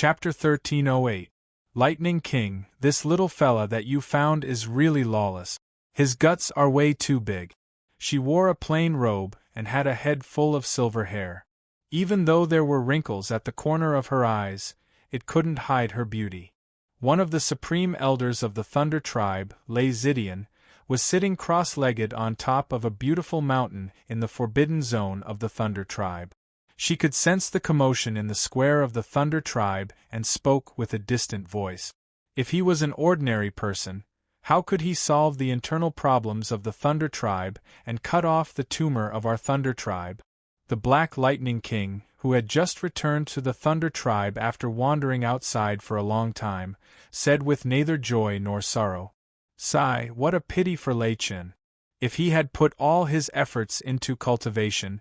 Chapter 1308. Lightning King, this little fella that you found is really lawless. His guts are way too big. She wore a plain robe and had a head full of silver hair. Even though there were wrinkles at the corner of her eyes, it couldn't hide her beauty. One of the supreme elders of the Thunder Tribe, Zidian, was sitting cross-legged on top of a beautiful mountain in the forbidden zone of the Thunder Tribe. She could sense the commotion in the square of the Thunder Tribe and spoke with a distant voice. If he was an ordinary person, how could he solve the internal problems of the Thunder Tribe and cut off the tumor of our Thunder Tribe? The Black Lightning King, who had just returned to the Thunder Tribe after wandering outside for a long time, said with neither joy nor sorrow, "Sigh, what a pity for Lei Qin. If he had put all his efforts into cultivation,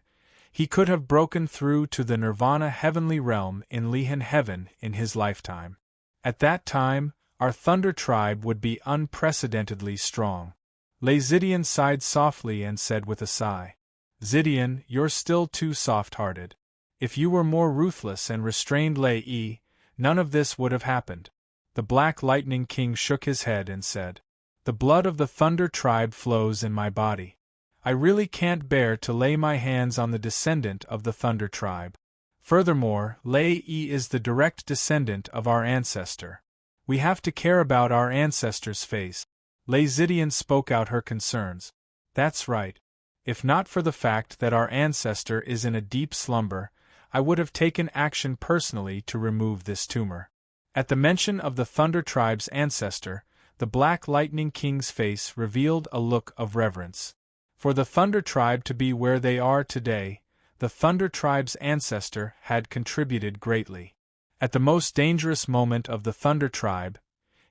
he could have broken through to the Nirvana heavenly realm in Lihan Heaven in his lifetime. At that time, our Thunder Tribe would be unprecedentedly strong." Zidian sighed softly and said with a sigh, "Zidian, you're still too soft-hearted. If you were more ruthless and restrained Lei, none of this would have happened." The Black Lightning King shook his head and said, "The blood of the Thunder Tribe flows in my body. I really can't bear to lay my hands on the descendant of the Thunder Tribe. Furthermore, Lei is the direct descendant of our ancestor. We have to care about our ancestor's face." Zidian spoke out her concerns. "That's right. If not for the fact that our ancestor is in a deep slumber, I would have taken action personally to remove this tumor." At the mention of the Thunder Tribe's ancestor, the Black Lightning King's face revealed a look of reverence. For the Thunder Tribe to be where they are today, the Thunder Tribe's ancestor had contributed greatly. At the most dangerous moment of the Thunder Tribe,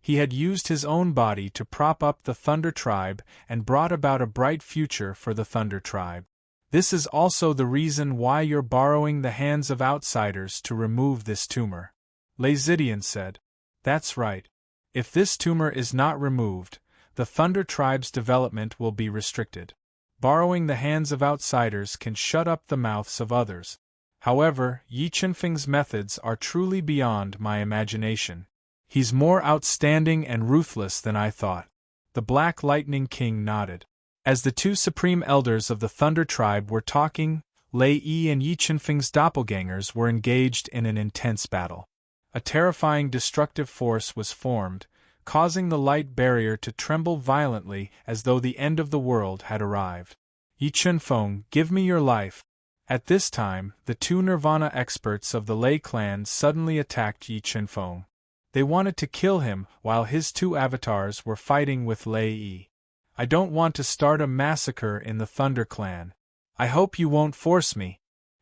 he had used his own body to prop up the Thunder Tribe and brought about a bright future for the Thunder Tribe. This is also the reason why you're borrowing the hands of outsiders to remove this tumor. Zidian said, "That's right. If this tumor is not removed, the Thunder Tribe's development will be restricted. Borrowing the hands of outsiders can shut up the mouths of others. However, Yi Qinfeng's methods are truly beyond my imagination. He's more outstanding and ruthless than I thought." The Black Lightning King nodded. As the two supreme elders of the Thunder Tribe were talking, Lei and Yi Qinfeng's doppelgangers were engaged in an intense battle. A terrifying destructive force was formed, causing the light barrier to tremble violently as though the end of the world had arrived. "Yi Qinfeng, give me your life." At this time, the two Nirvana experts of the Lei clan suddenly attacked Yi Qinfeng. They wanted to kill him while his two avatars were fighting with Lei. "I don't want to start a massacre in the Thunder Clan. I hope you won't force me."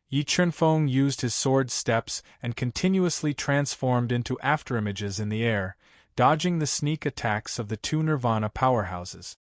Yi Qinfeng used his sword steps and continuously transformed into afterimages in the air, dodging the sneak attacks of the two Nirvana powerhouses.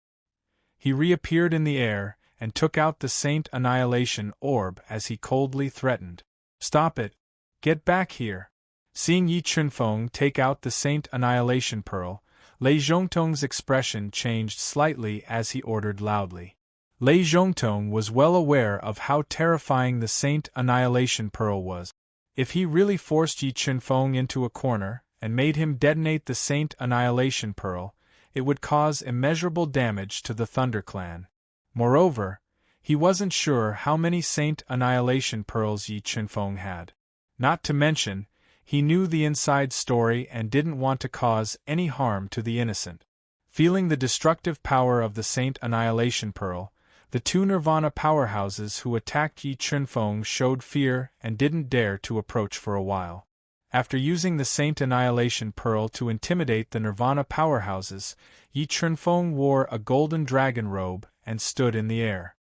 He reappeared in the air and took out the Saint Annihilation Orb as he coldly threatened, "Stop it! Get back here!" Seeing Yi Qinfeng take out the Saint Annihilation Pearl, Lei Zhongtong's expression changed slightly as he ordered loudly. Lei Zhongtong was well aware of how terrifying the Saint Annihilation Pearl was. If he really forced Yi Qinfeng into a corner and made him detonate the Saint Annihilation Pearl, it would cause immeasurable damage to the Thunder Clan. Moreover, he wasn't sure how many Saint Annihilation Pearls Yi Qinfeng had. Not to mention, he knew the inside story and didn't want to cause any harm to the innocent. Feeling the destructive power of the Saint Annihilation Pearl, the two Nirvana powerhouses who attacked Yi Qinfeng showed fear and didn't dare to approach for a while. After using the Saint Annihilation Pearl to intimidate the Nirvana powerhouses, Yi Qinfeng wore a golden dragon robe and stood in the air.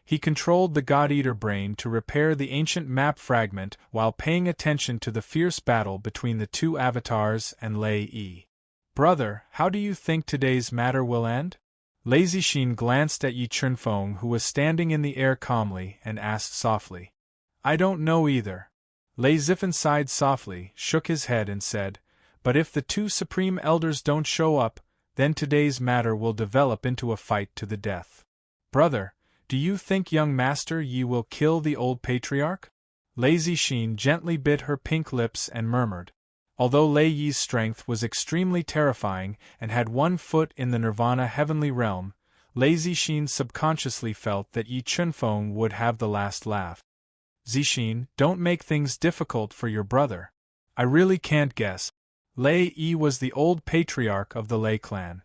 He controlled the God-Eater brain to repair the ancient map fragment while paying attention to the fierce battle between the two avatars and Lei. "Brother, how do you think today's matter will end?" Lei Zixin glanced at Yi Qinfeng, who was standing in the air calmly, and asked softly. "I don't know either." Lei Zifan sighed softly, shook his head and said, "But if the two supreme elders don't show up, then today's matter will develop into a fight to the death. Brother, do you think young Master Yi will kill the old patriarch?" Lei Zixin gently bit her pink lips and murmured, Although Lei Yi's strength was extremely terrifying and had 1 foot in the Nirvana heavenly realm, Lei Zixin subconsciously felt that Yi Chunfeng would have the last laugh. Zixin, don't make things difficult for your brother. I really can't guess. Lei Yi was the old patriarch of the Lei clan.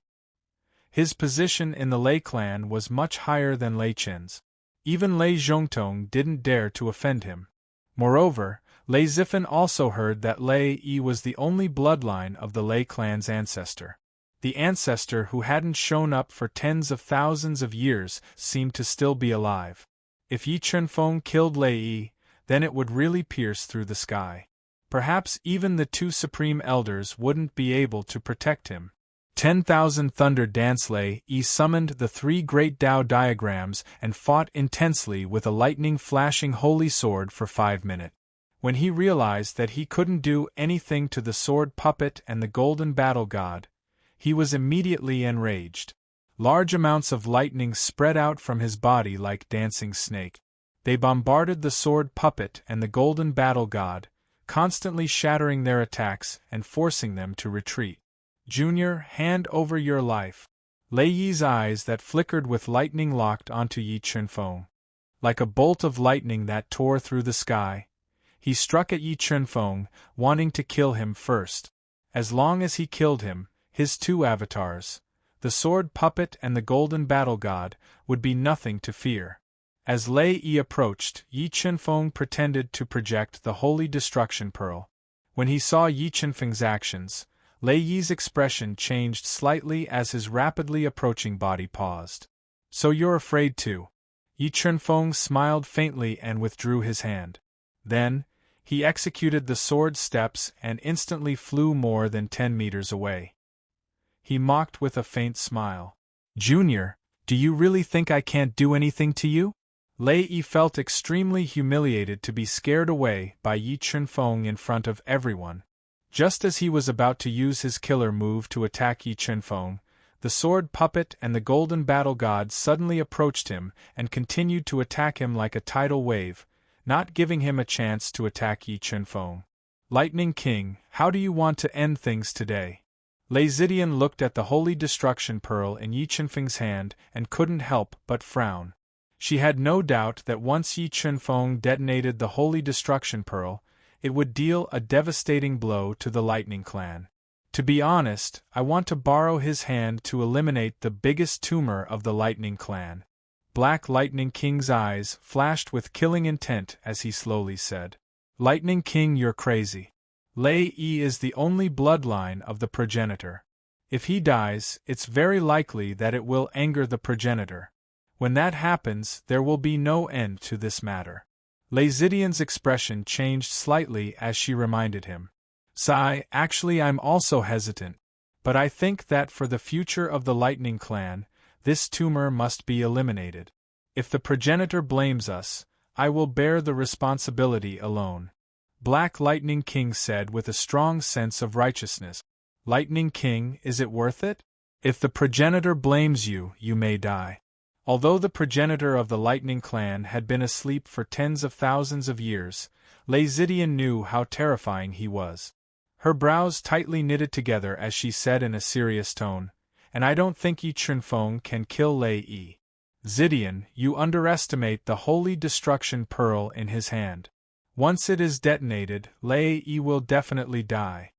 His position in the Lei clan was much higher than Lei Qin's. Even Lei Zhongtong didn't dare to offend him. Moreover, Lei Zifan also heard that Lei Yi was the only bloodline of the Lei clan's ancestor. The ancestor who hadn't shown up for tens of thousands of years seemed to still be alive. If Yi Chunfeng killed Lei Yi, then it would really pierce through the sky. Perhaps even the 2 supreme elders wouldn't be able to protect him. 10,000 Thunder Dance. Lei Yi summoned the 3 great Tao diagrams and fought intensely with a lightning-flashing holy sword for 5 minutes. When he realized that he couldn't do anything to the sword puppet and the golden battle god, he was immediately enraged. Large amounts of lightning spread out from his body like dancing snake. They bombarded the sword puppet and the golden battle god, constantly shattering their attacks and forcing them to retreat. Junior, hand over your life. Lei Yi's eyes that flickered with lightning locked onto Yi Chunfeng. Like a bolt of lightning that tore through the sky, he struck at Yi Chunfeng, wanting to kill him first. As long as he killed him, his 2 avatars, the sword puppet and the golden battle god, would be nothing to fear. As Lei Yi approached, Yi Chunfeng pretended to project the holy destruction pearl. When he saw Yi Chunfeng's actions, Lei Yi's expression changed slightly as his rapidly approaching body paused. So you're afraid too? Yi Chunfeng smiled faintly and withdrew his hand. Then, he executed the sword steps and instantly flew more than 10 meters away. He mocked with a faint smile. Junior, do you really think I can't do anything to you? Lei Yi felt extremely humiliated to be scared away by Yi Chunfeng in front of everyone. Just as he was about to use his killer move to attack Yi Chunfeng, the sword puppet and the golden battle god suddenly approached him and continued to attack him like a tidal wave, not giving him a chance to attack Yi Chunfeng. Lightning King, how do you want to end things today? Lei Zidian looked at the holy destruction pearl in Yi Chunfeng's hand and couldn't help but frown. She had no doubt that once Yi Chunfeng detonated the holy destruction pearl, it would deal a devastating blow to the Lightning Clan. To be honest, I want to borrow his hand to eliminate the biggest tumor of the Lightning Clan. Black Lightning King's eyes flashed with killing intent as he slowly said, Lightning King, you're crazy. Lei Yi is the only bloodline of the progenitor. If he dies, it's very likely that it will anger the progenitor. When that happens, there will be no end to this matter. Lei Zidian's expression changed slightly as she reminded him. Sigh, actually I'm also hesitant. But I think that for the future of the Lightning Clan, this tumor must be eliminated. If the progenitor blames us, I will bear the responsibility alone. Black Lightning King said with a strong sense of righteousness. Lightning King, is it worth it? If the progenitor blames you, you may die. Although the progenitor of the Lightning Clan had been asleep for tens of thousands of years, Lei Zidian knew how terrifying he was. Her brows tightly knitted together as she said in a serious tone, and I don't think Yi Chunfeng can kill Lei Yi. Zidian, you underestimate the holy destruction pearl in his hand. Once it is detonated, Lei Yi will definitely die.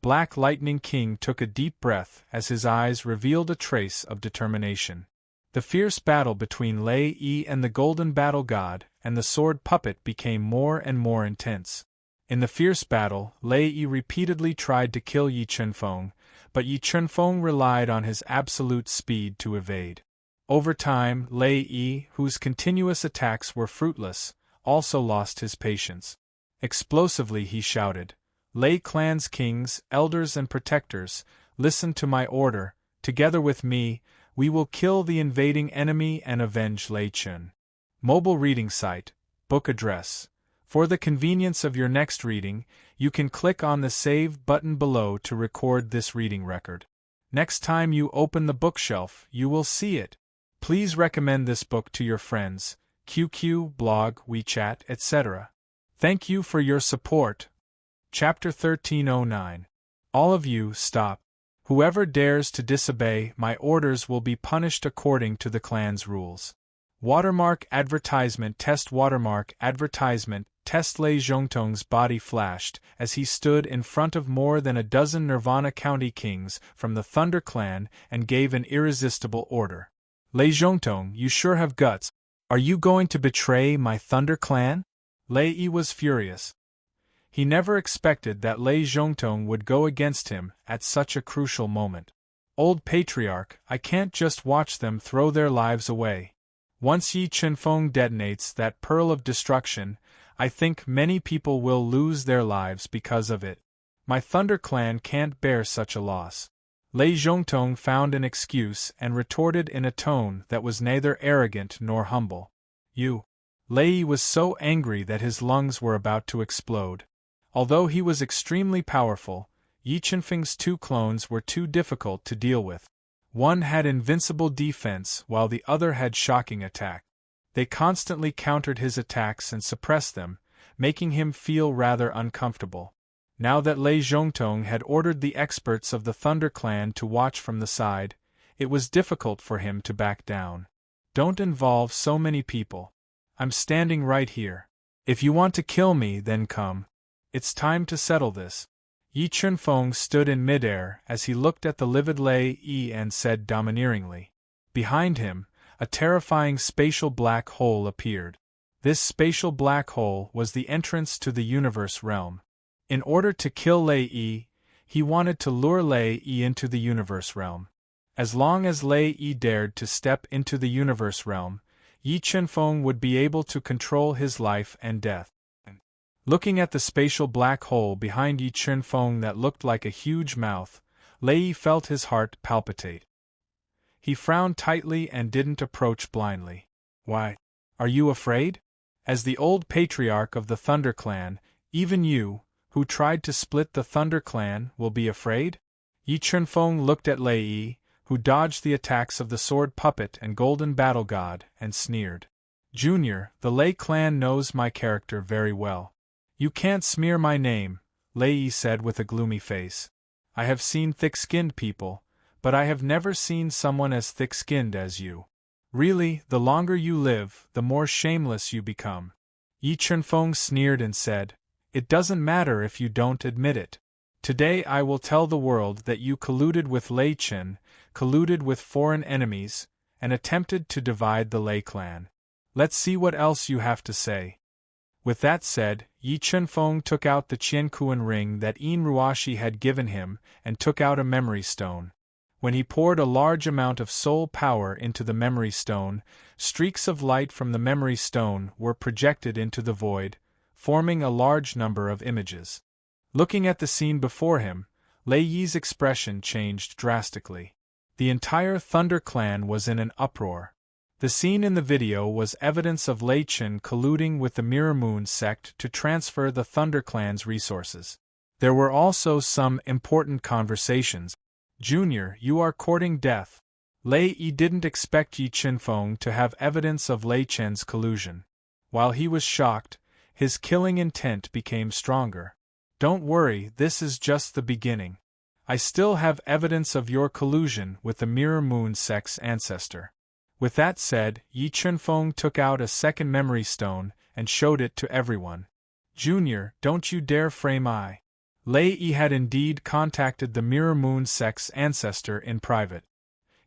Black Lightning King took a deep breath as his eyes revealed a trace of determination. The fierce battle between Lei Yi and the Golden Battle God and the sword puppet became more and more intense. In the fierce battle, Lei Yi repeatedly tried to kill Yi Chunfeng, but Yi Chunfeng relied on his absolute speed to evade. Over time, Lei Yi, whose continuous attacks were fruitless, also lost his patience. Explosively he shouted, Lei Clan's kings, elders and protectors, listen to my order. Together with me, we will kill the invading enemy and avenge Lei Chun. Mobile reading site, book address. For the convenience of your next reading, you can click on the Save button below to record this reading record. Next time you open the bookshelf, you will see it. Please recommend this book to your friends, QQ, blog, WeChat, etc. Thank you for your support. Chapter 1309. All of you, stop. Whoever dares to disobey my orders will be punished according to the clan's rules. Watermark advertisement test. Watermark advertisement test. Lei Zhongtong's body flashed as he stood in front of more than a dozen Nirvana County kings from the Thunder Clan and gave an irresistible order. Lei Zhongtong, you sure have guts. Are you going to betray my Thunder Clan? Lei Yi was furious. He never expected that Lei Zhongtong would go against him at such a crucial moment. Old Patriarch, I can't just watch them throw their lives away. Once Yi Chenfeng detonates that pearl of destruction, I think many people will lose their lives because of it. My Thunder Clan can't bear such a loss. Lei Zhongtong found an excuse and retorted in a tone that was neither arrogant nor humble. You. Lei Yi was so angry that his lungs were about to explode. Although he was extremely powerful, Yi Chenfeng's two clones were too difficult to deal with. One had invincible defense while the other had shocking attack. They constantly countered his attacks and suppressed them, making him feel rather uncomfortable. Now that Lei Zhongtong had ordered the experts of the Thunder Clan to watch from the side, it was difficult for him to back down. Don't involve so many people. I'm standing right here. If you want to kill me, then come. It's time to settle this. Yi Chenfeng stood in midair as he looked at the livid Lei Yi and said domineeringly. Behind him, a terrifying spatial black hole appeared. This spatial black hole was the entrance to the universe realm. In order to kill Lei Yi, he wanted to lure Lei Yi into the universe realm. As long as Lei Yi dared to step into the universe realm, Yi Chenfeng would be able to control his life and death. Looking at the spatial black hole behind Yi Chenfeng that looked like a huge mouth, Lei Yi felt his heart palpitate. He frowned tightly and didn't approach blindly. Why? Are you afraid? As the old patriarch of the Thunder Clan, even you, who tried to split the Thunder Clan, will be afraid? Yi Chenfeng looked at Lei Yi, who dodged the attacks of the sword puppet and golden battle god, and sneered. Junior, the Lei clan knows my character very well. You can't smear my name, Lei Yi said with a gloomy face. I have seen thick-skinned people, but I have never seen someone as thick-skinned as you. Really, the longer you live, the more shameless you become. Yi Chenfeng sneered and said, It doesn't matter if you don't admit it. Today I will tell the world that you colluded with Lei Chen, colluded with foreign enemies, and attempted to divide the Lei clan. Let's see what else you have to say. With that said, Yi Chenfeng took out the Qiankuan ring that Yin Ruashi had given him and took out a memory stone. When he poured a large amount of soul power into the memory stone, streaks of light from the memory stone were projected into the void, forming a large number of images. Looking at the scene before him, Lei Yi's expression changed drastically. The entire Thunder Clan was in an uproar. The scene in the video was evidence of Lei Chen colluding with the Mirror Moon sect to transfer the Thunder Clan's resources. There were also some important conversations. Junior, you are courting death. Lei Yi didn't expect Yi Chenfeng to have evidence of Lei Chen's collusion. While he was shocked, his killing intent became stronger. Don't worry, this is just the beginning. I still have evidence of your collusion with the Mirror Moon sect's ancestor. With that said, Yi Chenfeng took out a second memory stone and showed it to everyone. Junior, don't you dare frame I. Lei Yi had indeed contacted the Mirror Moon sect's ancestor in private.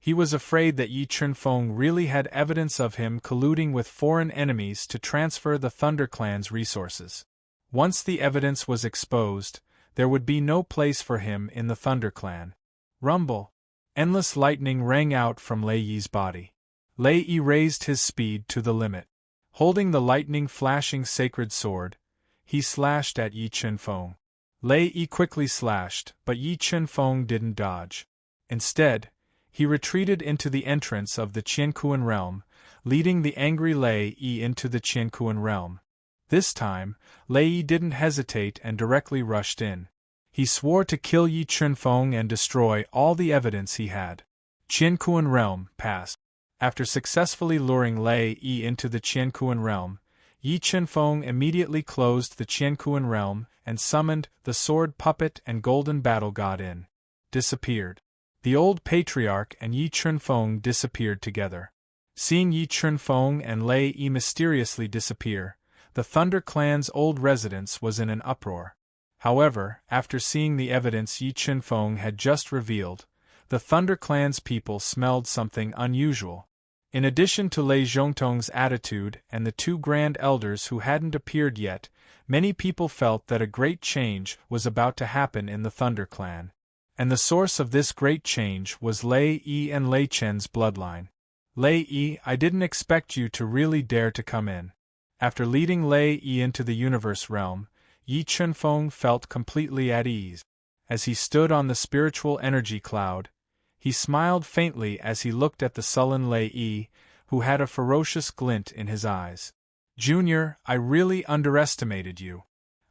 He was afraid that Yi Chenfeng really had evidence of him colluding with foreign enemies to transfer the Thunder Clan's resources. Once the evidence was exposed, there would be no place for him in the Thunder Clan. Rumble! Endless lightning rang out from Lei Yi's body. Lei Yi raised his speed to the limit. Holding the lightning-flashing sacred sword, he slashed at Yi Chenfeng. Lei Yi quickly slashed, but Yi Chenfeng didn't dodge. Instead, he retreated into the entrance of the Qiankuan realm, leading the angry Lei Yi into the Qiankuan realm. This time, Lei Yi didn't hesitate and directly rushed in. He swore to kill Yi Chenfeng and destroy all the evidence he had. Qiankuan realm passed. After successfully luring Lei Yi into the Qiankuan realm, Yi Chenfeng immediately closed the Qiankuan realm and summoned the sword puppet and golden battle god in. Disappeared. The old patriarch and Yi Chunfeng disappeared together. Seeing Yi Chunfeng and Lei Yi mysteriously disappear, the Thunder Clan's old residence was in an uproar. However, after seeing the evidence Yi Chunfeng had just revealed, the Thunder Clan's people smelled something unusual. In addition to Lei Zhongtong's attitude and the two Grand Elders who hadn't appeared yet, many people felt that a great change was about to happen in the Thunder Clan. And the source of this great change was Lei Yi and Lei Chen's bloodline. Lei Yi, I didn't expect you to really dare to come in. After leading Lei Yi into the universe realm, Yi Chunfeng felt completely at ease. As he stood on the spiritual energy cloud, he smiled faintly as he looked at the sullen Lei Yi, who had a ferocious glint in his eyes. Junior, I really underestimated you.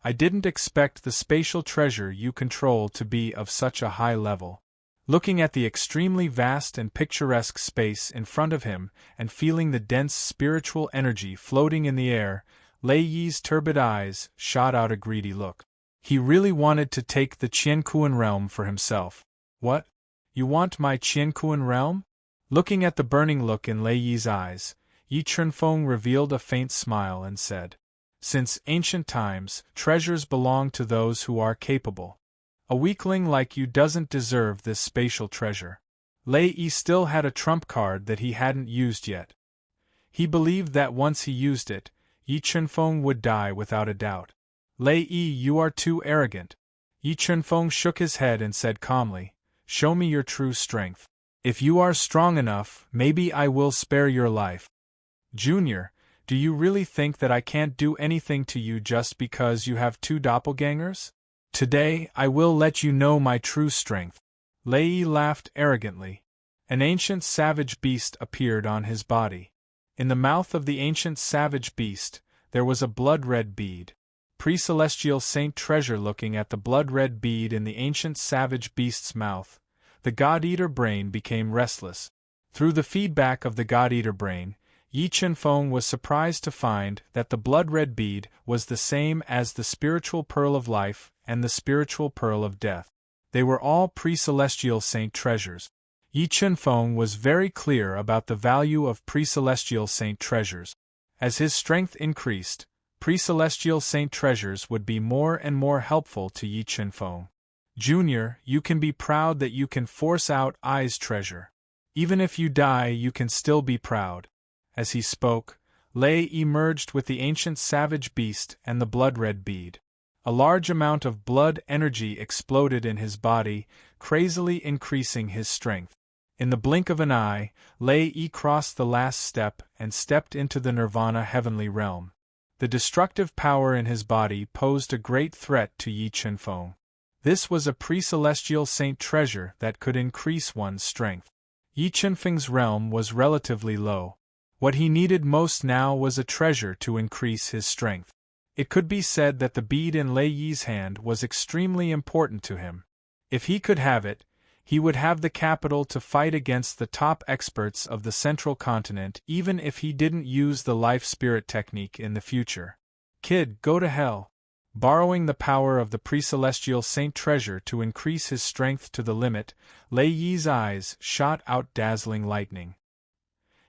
I didn't expect the spatial treasure you control to be of such a high level. Looking at the extremely vast and picturesque space in front of him and feeling the dense spiritual energy floating in the air, Lei Yi's turbid eyes shot out a greedy look. He really wanted to take the Qiankuan realm for himself. What? You want my Qiankuan realm? Looking at the burning look in Lei Yi's eyes, Yi Chunfeng revealed a faint smile and said, Since ancient times, treasures belong to those who are capable. A weakling like you doesn't deserve this spatial treasure. Lei Yi still had a trump card that he hadn't used yet. He believed that once he used it, Yi Chunfeng would die without a doubt. Lei Yi, you are too arrogant. Yi Chunfeng shook his head and said calmly, Show me your true strength. If you are strong enough, maybe I will spare your life. Junior, do you really think that I can't do anything to you just because you have two doppelgangers? Today, I will let you know my true strength. Lei Yi laughed arrogantly. An ancient savage beast appeared on his body. In the mouth of the ancient savage beast, there was a blood-red bead. Pre-celestial saint treasure. Looking at the blood-red bead in the ancient savage beast's mouth, the God-Eater brain became restless. Through the feedback of the God-Eater brain, Yi Chunfeng was surprised to find that the blood-red bead was the same as the spiritual pearl of life and the spiritual pearl of death. They were all pre-celestial saint treasures. Yi Chunfeng was very clear about the value of pre-celestial saint treasures. As his strength increased, pre-celestial saint treasures would be more and more helpful to Yi Chunfeng. Junior, you can be proud that you can force out I's treasure. Even if you die, you can still be proud. As he spoke, Lei Yi merged with the ancient savage beast and the blood-red bead. A large amount of blood energy exploded in his body, crazily increasing his strength. In the blink of an eye, Lei Yi crossed the last step and stepped into the Nirvana heavenly realm. The destructive power in his body posed a great threat to Yi Chunfeng. This was a pre-celestial saint treasure that could increase one's strength. Yi Chunfeng's realm was relatively low. What he needed most now was a treasure to increase his strength. It could be said that the bead in Lei Yi's hand was extremely important to him. If he could have it, he would have the capital to fight against the top experts of the central continent even if he didn't use the life-spirit technique in the future. Kid, go to hell. Borrowing the power of the pre-celestial saint treasure to increase his strength to the limit, Lei Yi's eyes shot out dazzling lightning.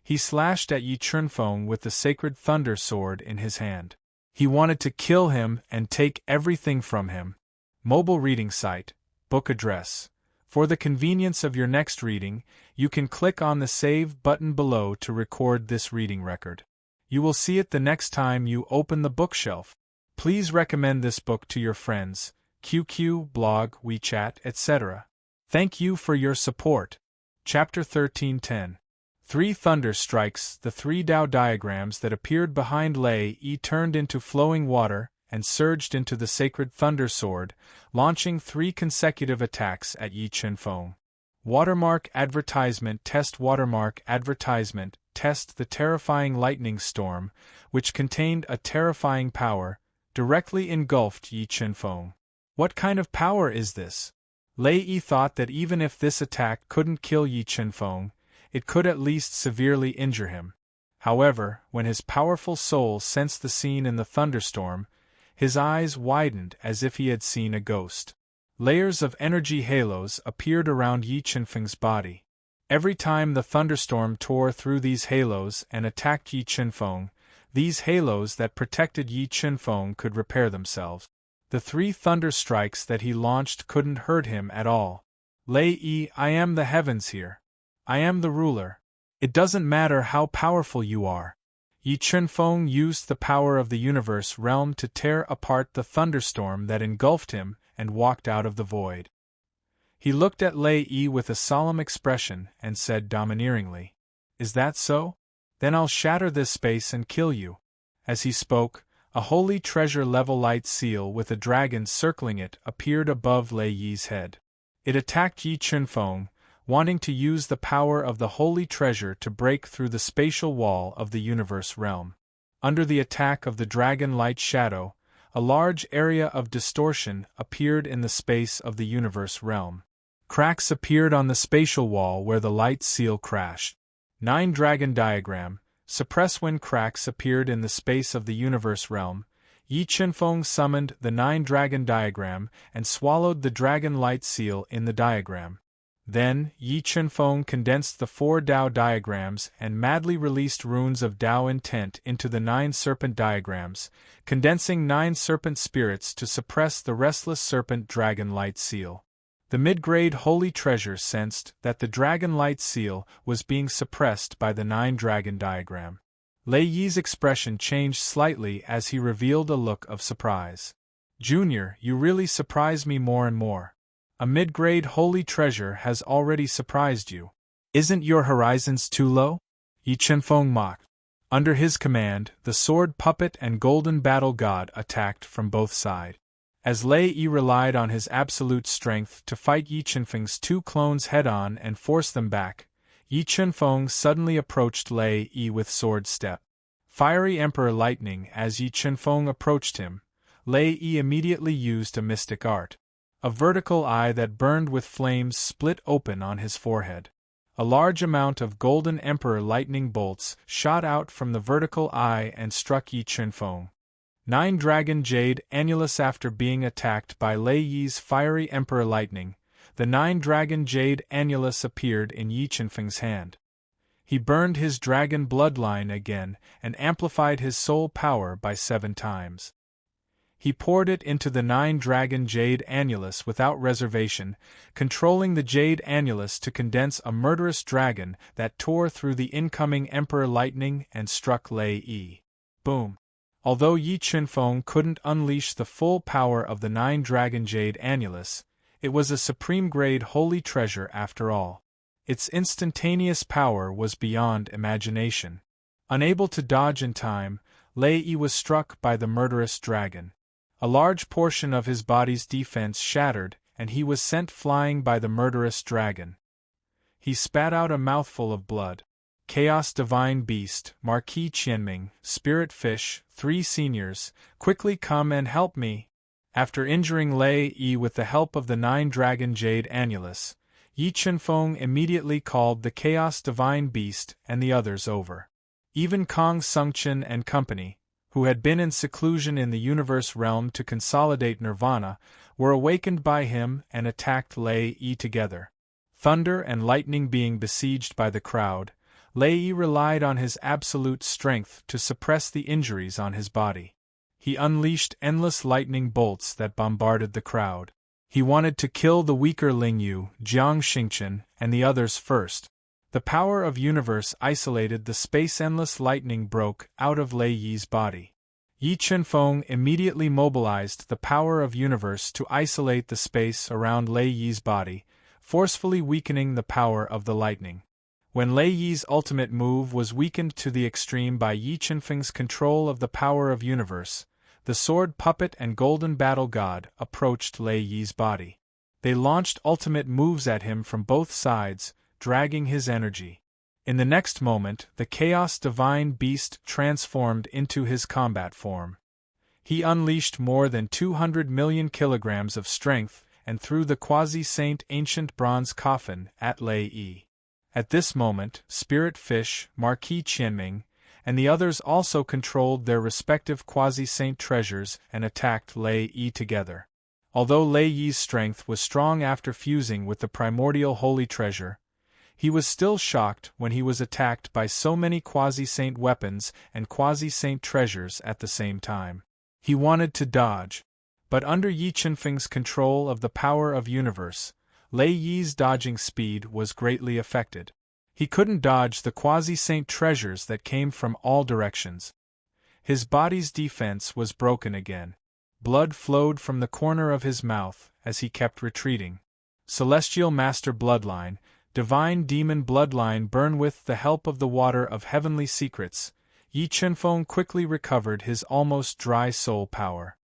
He slashed at Yi Chunfeng with the sacred thunder sword in his hand. He wanted to kill him and take everything from him. Mobile reading site, book address. For the convenience of your next reading, you can click on the Save button below to record this reading record. You will see it the next time you open the bookshelf. Please recommend this book to your friends, QQ, blog, WeChat, etc. Thank you for your support. Chapter 13:10. Three thunder strikes. The three Dao diagrams that appeared behind Lei Yi turned into flowing water and surged into the sacred thunder sword, launching three consecutive attacks at Yi Chunfeng. Watermark advertisement test. Watermark advertisement test. The terrifying lightning storm, which contained a terrifying power, directly engulfed Yi Chunfeng. What kind of power is this? Lei Yi thought that even if this attack couldn't kill Yi Chunfeng, it could at least severely injure him. However, when his powerful soul sensed the scene in the thunderstorm, His eyes widened as if he had seen a ghost. Layers of energy halos appeared around Yi Qinfeng's body. Every time the thunderstorm tore through these halos and attacked Yi Qinfeng, these halos that protected Yi Qinfeng could repair themselves. The 3 thunder strikes that he launched couldn't hurt him at all. Lei Yi, I am the heavens here. I am the ruler. It doesn't matter how powerful you are. Yi Qinfeng used the power of the universe realm to tear apart the thunderstorm that engulfed him and walked out of the void. He looked at Lei Yi with a solemn expression and said domineeringly, "Is that so? Then I'll shatter this space and kill you." As he spoke, a holy treasure-level light seal with a dragon circling it appeared above Lei Yi's head. It attacked Yi Qinfeng, wanting to use the power of the holy treasure to break through the spatial wall of the universe realm. Under the attack of the dragon light shadow, a large area of distortion appeared in the space of the universe realm. Cracks appeared on the spatial wall where the light seal crashed. 9 Dragon Diagram. Suppress when cracks appeared in the space of the universe realm. Yi Qinfeng summoned the 9 Dragon Diagram and swallowed the dragon light seal in the diagram. Then, Yi Qinfeng condensed the 4 Dao diagrams and madly released runes of Dao intent into the 9 serpent diagrams, condensing 9 serpent spirits to suppress the restless serpent dragon light seal. The mid-grade holy treasure sensed that the dragon light seal was being suppressed by the 9 dragon diagram. Lei Yi's expression changed slightly as he revealed a look of surprise. "Junior, you really surprise me more and more. A mid-grade holy treasure has already surprised you. Isn't your horizons too low?" Yi Qinfeng mocked. Under his command, the sword puppet and golden battle god attacked from both sides. As Lei Yi relied on his absolute strength to fight Yi Qinfeng's 2 clones head-on and force them back, Yi Qinfeng suddenly approached Lei Yi with sword step. Fiery Emperor Lightning. As Yi Qinfeng approached him, Lei Yi immediately used a mystic art. A vertical eye that burned with flames split open on his forehead. A large amount of golden Emperor lightning bolts shot out from the vertical eye and struck Yi Qinfeng. 9 Dragon Jade Annulus. After being attacked by Lei Yi's fiery Emperor lightning, the 9 Dragon Jade Annulus appeared in Yi Qinfeng's hand. He burned his dragon bloodline again and amplified his soul power by 7 times. He poured it into the 9 Dragon Jade Annulus without reservation, controlling the Jade Annulus to condense a murderous dragon that tore through the incoming Emperor Lightning and struck Lei Yi. Boom! Although Yi Qinfeng couldn't unleash the full power of the 9 Dragon Jade Annulus, it was a supreme-grade holy treasure after all. Its instantaneous power was beyond imagination. Unable to dodge in time, Lei Yi was struck by the murderous dragon. A large portion of his body's defense shattered, and he was sent flying by the murderous dragon. He spat out a mouthful of blood. Chaos Divine Beast, Marquis Qianming, Spirit Fish, 3 seniors, quickly come and help me. After injuring Lei Yi with the help of the 9 Dragon Jade Annulus, Yi Qinfeng immediately called the Chaos Divine Beast and the others over. Even Kong Sungchen and company, who had been in seclusion in the universe realm to consolidate nirvana, were awakened by him and attacked Lei Yi together. Thunder and lightning being besieged by the crowd, Lei Yi relied on his absolute strength to suppress the injuries on his body. He unleashed endless lightning bolts that bombarded the crowd. He wanted to kill the weaker Lingyu, Jiang Xingchen, and the others first. The power of universe isolated the space-endless lightning broke out of Lei Yi's body. Yi Qinfeng immediately mobilized the power of universe to isolate the space around Lei Yi's body, forcefully weakening the power of the lightning. When Lei Yi's ultimate move was weakened to the extreme by Yi Qinfeng's control of the power of universe, the sword puppet and golden battle god approached Lei Yi's body. They launched ultimate moves at him from both sides, dragging his energy. In the next moment, the Chaos Divine Beast transformed into his combat form. He unleashed more than 200 million kilograms of strength and threw the quasi-saint ancient bronze coffin at Lei Yi. At this moment, Spirit Fish, Marquis Qianming, and the others also controlled their respective quasi-saint treasures and attacked Lei Yi together. Although Lei Yi's strength was strong after fusing with the primordial holy treasure, he was still shocked when he was attacked by so many quasi-saint weapons and quasi-saint treasures at the same time. He wanted to dodge, but under Yi Qinfeng's control of the power of universe, Lei Yi's dodging speed was greatly affected. He couldn't dodge the quasi-saint treasures that came from all directions. His body's defense was broken again. Blood flowed from the corner of his mouth as he kept retreating. Celestial Master Bloodline, Divine Demon Bloodline burn with the help of the water of heavenly secrets. Yi Qinfeng quickly recovered his almost dry soul power.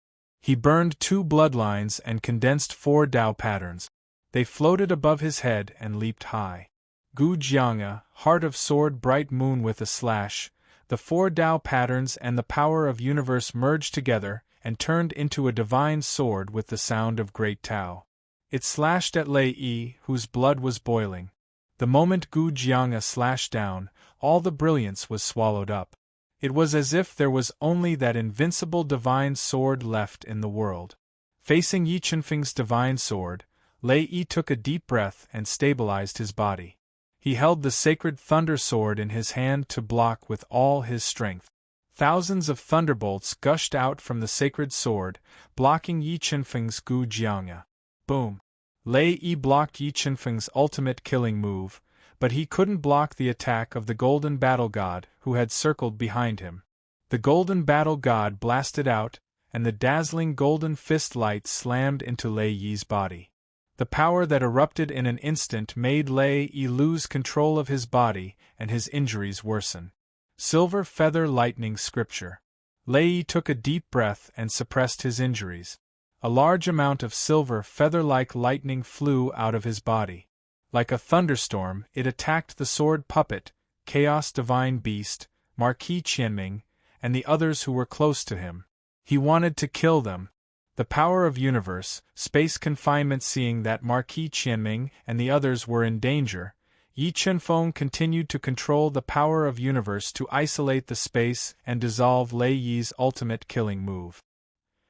He burned 2 bloodlines and condensed 4 Dao patterns. They floated above his head and leaped high. Gu Jianga, Heart of Sword Bright Moon with a slash, the 4 Dao patterns and the power of universe merged together and turned into a divine sword with the sound of great Tao. It slashed at Lei Yi, whose blood was boiling. The moment Gu Jianga slashed down, all the brilliance was swallowed up. It was as if there was only that invincible divine sword left in the world. Facing Yi Qinfeng's divine sword, Lei Yi took a deep breath and stabilized his body. He held the sacred thunder sword in his hand to block with all his strength. Thousands of thunderbolts gushed out from the sacred sword, blocking Yi Qinfeng's Gu Jianga. Boom! Lei Yi blocked Yi Qinfeng's ultimate killing move, but he couldn't block the attack of the Golden Battle God who had circled behind him. The Golden Battle God blasted out, and the dazzling golden fist light slammed into Lei Yi's body. The power that erupted in an instant made Lei Yi lose control of his body and his injuries worsen. Silver Feather Lightning Scripture. Lei Yi took a deep breath and suppressed his injuries. A large amount of silver feather-like lightning flew out of his body. Like a thunderstorm, it attacked the sword puppet, Chaos Divine Beast, Marquis Qianming, and the others who were close to him. He wanted to kill them. The power of universe, space confinement. Seeing that Marquis Qianming and the others were in danger, Yi Qinfeng continued to control the power of universe to isolate the space and dissolve Lei Yi's ultimate killing move.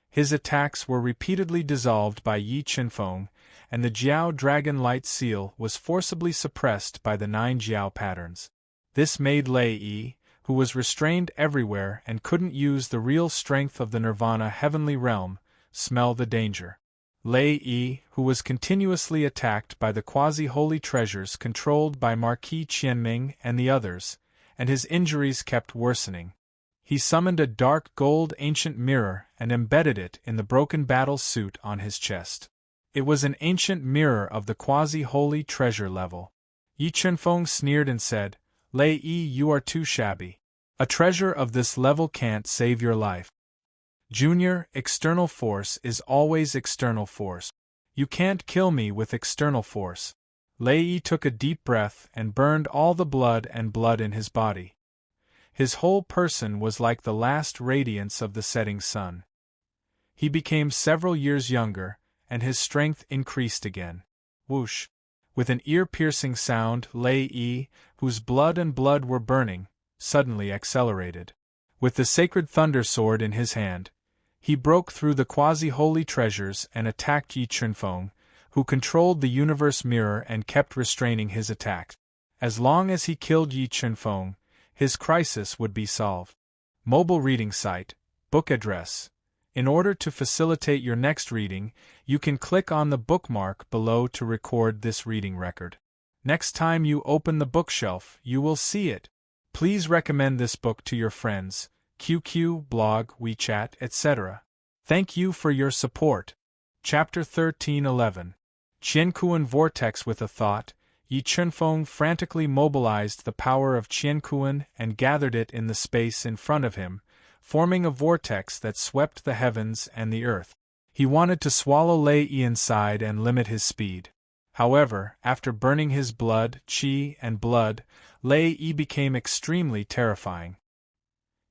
His attacks were repeatedly dissolved by Yi Qinfeng, and the Jiao Dragon Light Seal was forcibly suppressed by the 9 Jiao patterns. This made Lei Yi, who was restrained everywhere and couldn't use the real strength of the Nirvana heavenly realm, smell the danger. Lei Yi, who was continuously attacked by the quasi-holy treasures controlled by Marquis Qianming and the others, and his injuries kept worsening. He summoned a dark gold ancient mirror and embedded it in the broken battle suit on his chest. It was an ancient mirror of the quasi-holy treasure level. Yi Qinfeng sneered and said, "Lei Yi, you are too shabby. A treasure of this level can't save your life. Junior, external force is always external force. You can't kill me with external force." Lei Yi took a deep breath and burned all the blood in his body. His whole person was like the last radiance of the setting sun. He became several years younger, and his strength increased again. Whoosh! With an ear-piercing sound, Lei Yi, whose blood were burning, suddenly accelerated. With the sacred thunder sword in his hand, he broke through the quasi-holy treasures and attacked Yi Qinfeng, who controlled the universe mirror and kept restraining his attack. As long as he killed Yi Qinfeng, his crisis would be solved. Mobile reading site, book address. In order to facilitate your next reading, you can click on the bookmark below to record this reading record. Next time you open the bookshelf, you will see it. Please recommend this book to your friends, QQ, blog, WeChat, etc. Thank you for your support. Chapter 1311. Qiankuan Vortex. With a thought, Yi Qinfeng frantically mobilized the power of Qiankuan and gathered it in the space in front of him, forming a vortex that swept the heavens and the earth. He wanted to swallow Lei Yi inside and limit his speed. However, after burning his blood, qi, and blood, Lei Yi became extremely terrifying.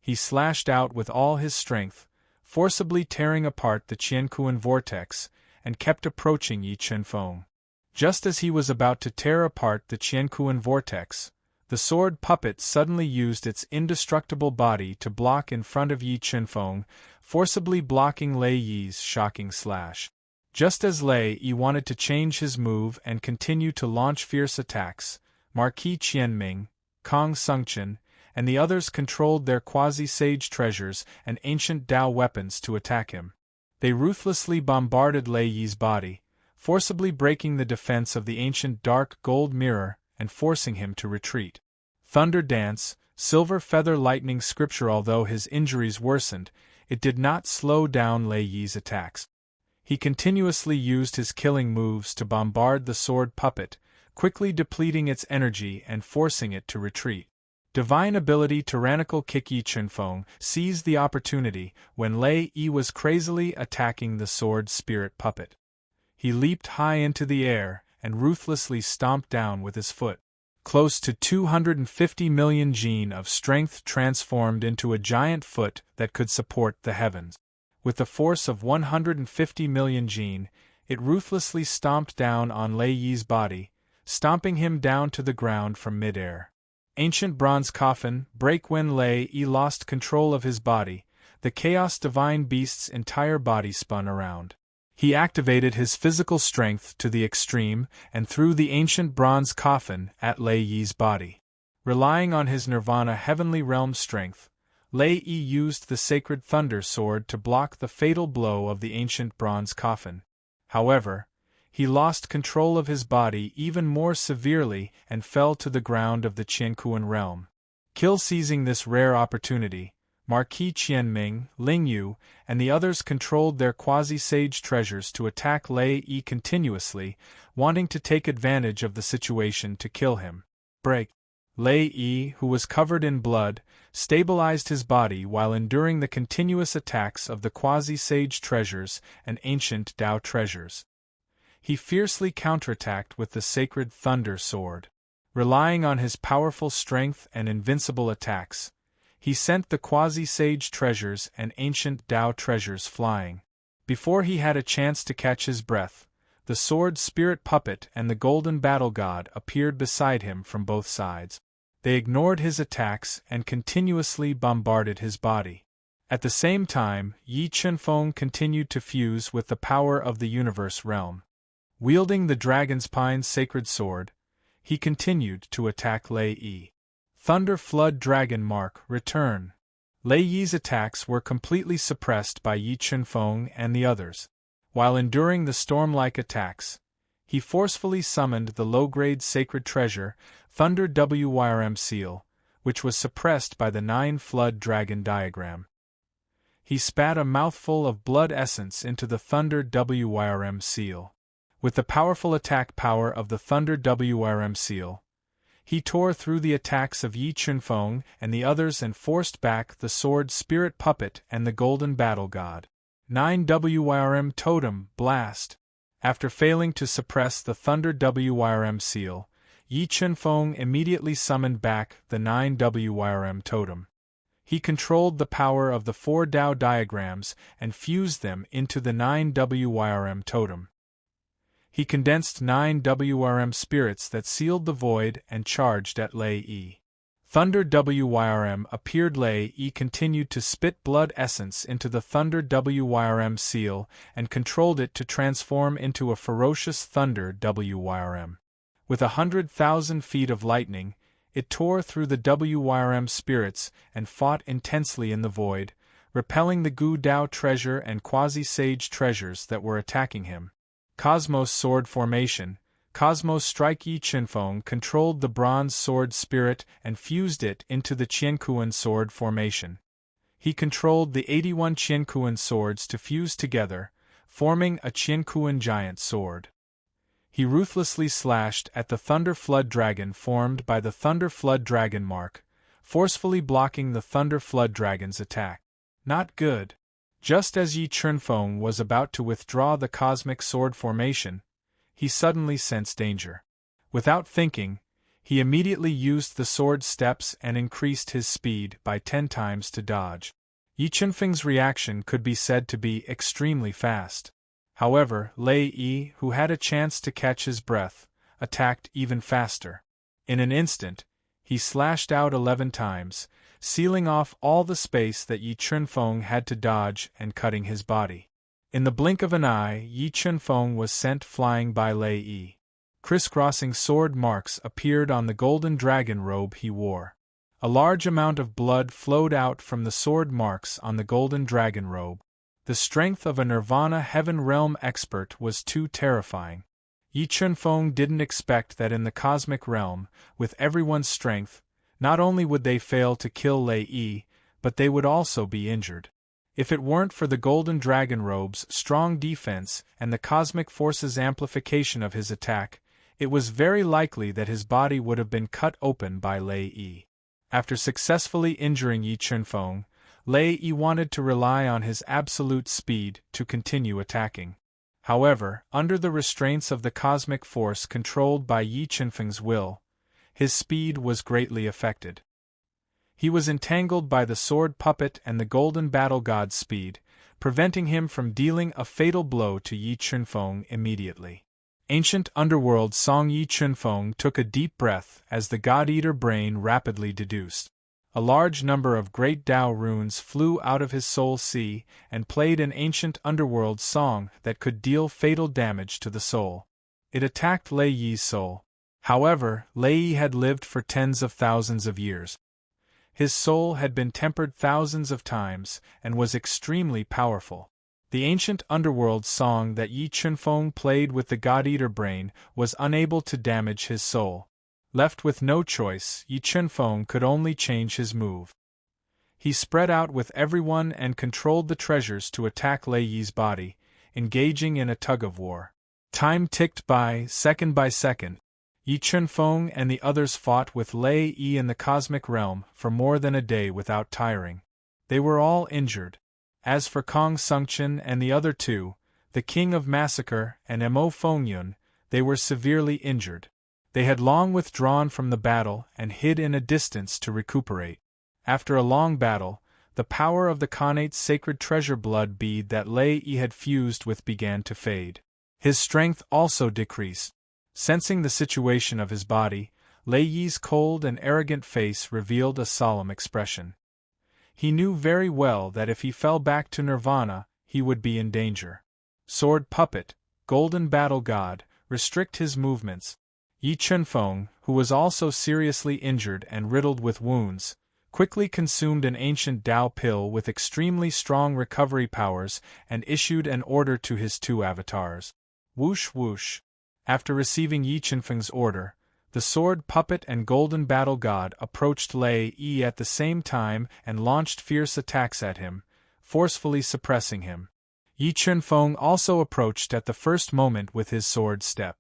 He slashed out with all his strength, forcibly tearing apart the Qiankuan vortex, and kept approaching Yi Qinfeng. Just as he was about to tear apart the Qiankuan vortex, The sword puppet suddenly used its indestructible body to block in front of Yi Chunfeng, forcibly blocking Lei Yi's shocking slash. Just as Lei Yi wanted to change his move and continue to launch fierce attacks, Marquis Qianming, Kong Sungchen, and the others controlled their quasi-sage treasures and ancient Dao weapons to attack him. They ruthlessly bombarded Lei Yi's body, forcibly breaking the defense of the ancient dark gold mirror and forcing him to retreat. Thunder Dance, Silver Feather Lightning Scripture. Although his injuries worsened, it did not slow down Lei Yi's attacks. He continuously used his killing moves to bombard the sword puppet, quickly depleting its energy and forcing it to retreat. Divine Ability Tyrannical Kick. Yi Chunfeng seized the opportunity when Lei Yi was crazily attacking the sword spirit puppet. He leaped high into the air and ruthlessly stomped down with his foot. Close to 250 million gene of strength transformed into a giant foot that could support the heavens. With the force of 150 million gene, it ruthlessly stomped down on Lei Yi's body, stomping him down to the ground from mid-air. Ancient Bronze Coffin Break. When Lei Yi lost control of his body, the Chaos Divine Beast's entire body spun around. He activated his physical strength to the extreme and threw the ancient bronze coffin at Lei Yi's body. Relying on his Nirvana Heavenly Realm strength, Lei Yi used the Sacred Thunder Sword to block the fatal blow of the ancient bronze coffin. However, he lost control of his body even more severely and fell to the ground of the Qiankuan realm. Seizing this rare opportunity, Marquis Qianming, Ling Yu, and the others controlled their quasi-sage treasures to attack Lei Yi continuously, wanting to take advantage of the situation to kill him. Break. Lei Yi, who was covered in blood, stabilized his body while enduring the continuous attacks of the quasi-sage treasures and ancient Dao treasures. He fiercely counterattacked with the Sacred Thunder Sword. Relying on his powerful strength and invincible attacks, he sent the quasi-sage treasures and ancient Dao treasures flying. Before he had a chance to catch his breath, the sword spirit puppet and the golden battle god appeared beside him from both sides. They ignored his attacks and continuously bombarded his body. At the same time, Yi Chunfeng continued to fuse with the power of the universe realm. Wielding the Dragon's Pine's sacred sword, he continued to attack Lei Yi. Thunder Flood Dragon Mark Return. Lei Yi's attacks were completely suppressed by Yi Chunfeng and the others. While enduring the storm-like attacks, he forcefully summoned the low-grade sacred treasure, Thunder Wyrm Seal, which was suppressed by the 9 Flood Dragon diagram. He spat a mouthful of blood essence into the Thunder Wyrm Seal. With the powerful attack power of the Thunder Wyrm Seal, he tore through the attacks of Yi Chunfeng and the others and forced back the sword spirit puppet and the golden battle god. 9 Wyrm Totem Blast. After failing to suppress the Thunder Wyrm Seal, Yi Chunfeng immediately summoned back the 9 Wyrm Totem. He controlled the power of the 4 Dao diagrams and fused them into the 9 Wyrm Totem. He condensed 9 Wyrm spirits that sealed the void and charged at Lei Yi. Thunder Wyrm appeared. Lei Yi continued to spit blood essence into the Thunder Wyrm seal and controlled it to transform into a ferocious Thunder Wyrm. With 100,000 feet of lightning, it tore through the Wyrm spirits and fought intensely in the void, repelling the Gu Dao treasure and quasi-sage treasures that were attacking him. Cosmos Sword Formation. Cosmos Strike. Yi Chunfeng controlled the bronze sword spirit and fused it into the Qiankuan sword formation. He controlled the 81 Qiankuan swords to fuse together, forming a Qiankuan giant sword. He ruthlessly slashed at the Thunder Flood Dragon formed by the Thunder Flood Dragon mark, forcefully blocking the Thunder Flood Dragon's attack. Not good. Just as Yi Chunfeng was about to withdraw the cosmic sword formation, he suddenly sensed danger. Without thinking, he immediately used the sword steps and increased his speed by 10 times to dodge. Yi Chunfeng's reaction could be said to be extremely fast. However, Lei Yi, who had a chance to catch his breath, attacked even faster. In an instant, He slashed out 11 times, sealing off all the space that Yi Chunfeng had to dodge and cutting his body. In the blink of an eye, Yi Chunfeng was sent flying by Lei Yi. Crisscrossing sword marks appeared on the golden dragon robe he wore. A large amount of blood flowed out from the sword marks on the golden dragon robe. The strength of a Nirvana Heaven Realm expert was too terrifying. Yi Chunfeng didn't expect that in the cosmic realm, with everyone's strength, not only would they fail to kill Lei Yi, but they would also be injured. If it weren't for the golden dragon robe's strong defense and the cosmic force's amplification of his attack, it was very likely that his body would have been cut open by Lei Yi. After successfully injuring Yi Chunfeng, Lei Yi wanted to rely on his absolute speed to continue attacking. However, under the restraints of the cosmic force controlled by Yi Chunfeng's will, his speed was greatly affected. He was entangled by the sword puppet and the golden battle god's speed, preventing him from dealing a fatal blow to Yi Chunfeng immediately. Ancient underworld song. Yi Chunfeng took a deep breath as the God-Eater brain rapidly deduced. A large number of great Tao runes flew out of his soul sea and played an ancient underworld song that could deal fatal damage to the soul. It attacked Lei Yi's soul. However, Lei Yi had lived for tens of thousands of years. His soul had been tempered thousands of times and was extremely powerful. The ancient underworld song that Yi Chunfeng played with the God-Eater brain was unable to damage his soul. Left with no choice, Yi Chunfeng could only change his move. He spread out with everyone and controlled the treasures to attack Lei Yi's body, engaging in a tug-of-war. Time ticked by second. Yi Chunfeng and the others fought with Lei Yi in the cosmic realm for more than a day without tiring. They were all injured. As for Kong Sungchen and the other two, the King of Massacre and Mo Fengyun, they were severely injured. They had long withdrawn from the battle and hid in a distance to recuperate. After a long battle, the power of the Khanate's sacred treasure blood bead that Lei Yi had fused with began to fade. His strength also decreased. Sensing the situation of his body, Lei Yi's cold and arrogant face revealed a solemn expression. He knew very well that if he fell back to Nirvana, he would be in danger. Sword puppet, golden battle god, restrict his movements. Yi Chunfeng, who was also seriously injured and riddled with wounds, quickly consumed an ancient Tao pill with extremely strong recovery powers and issued an order to his two avatars. Whoosh whoosh. After receiving Yi Chunfeng's order, the sword puppet and golden battle god approached Lei Yi at the same time and launched fierce attacks at him, forcefully suppressing him. Yi Chunfeng also approached at the first moment with his sword step.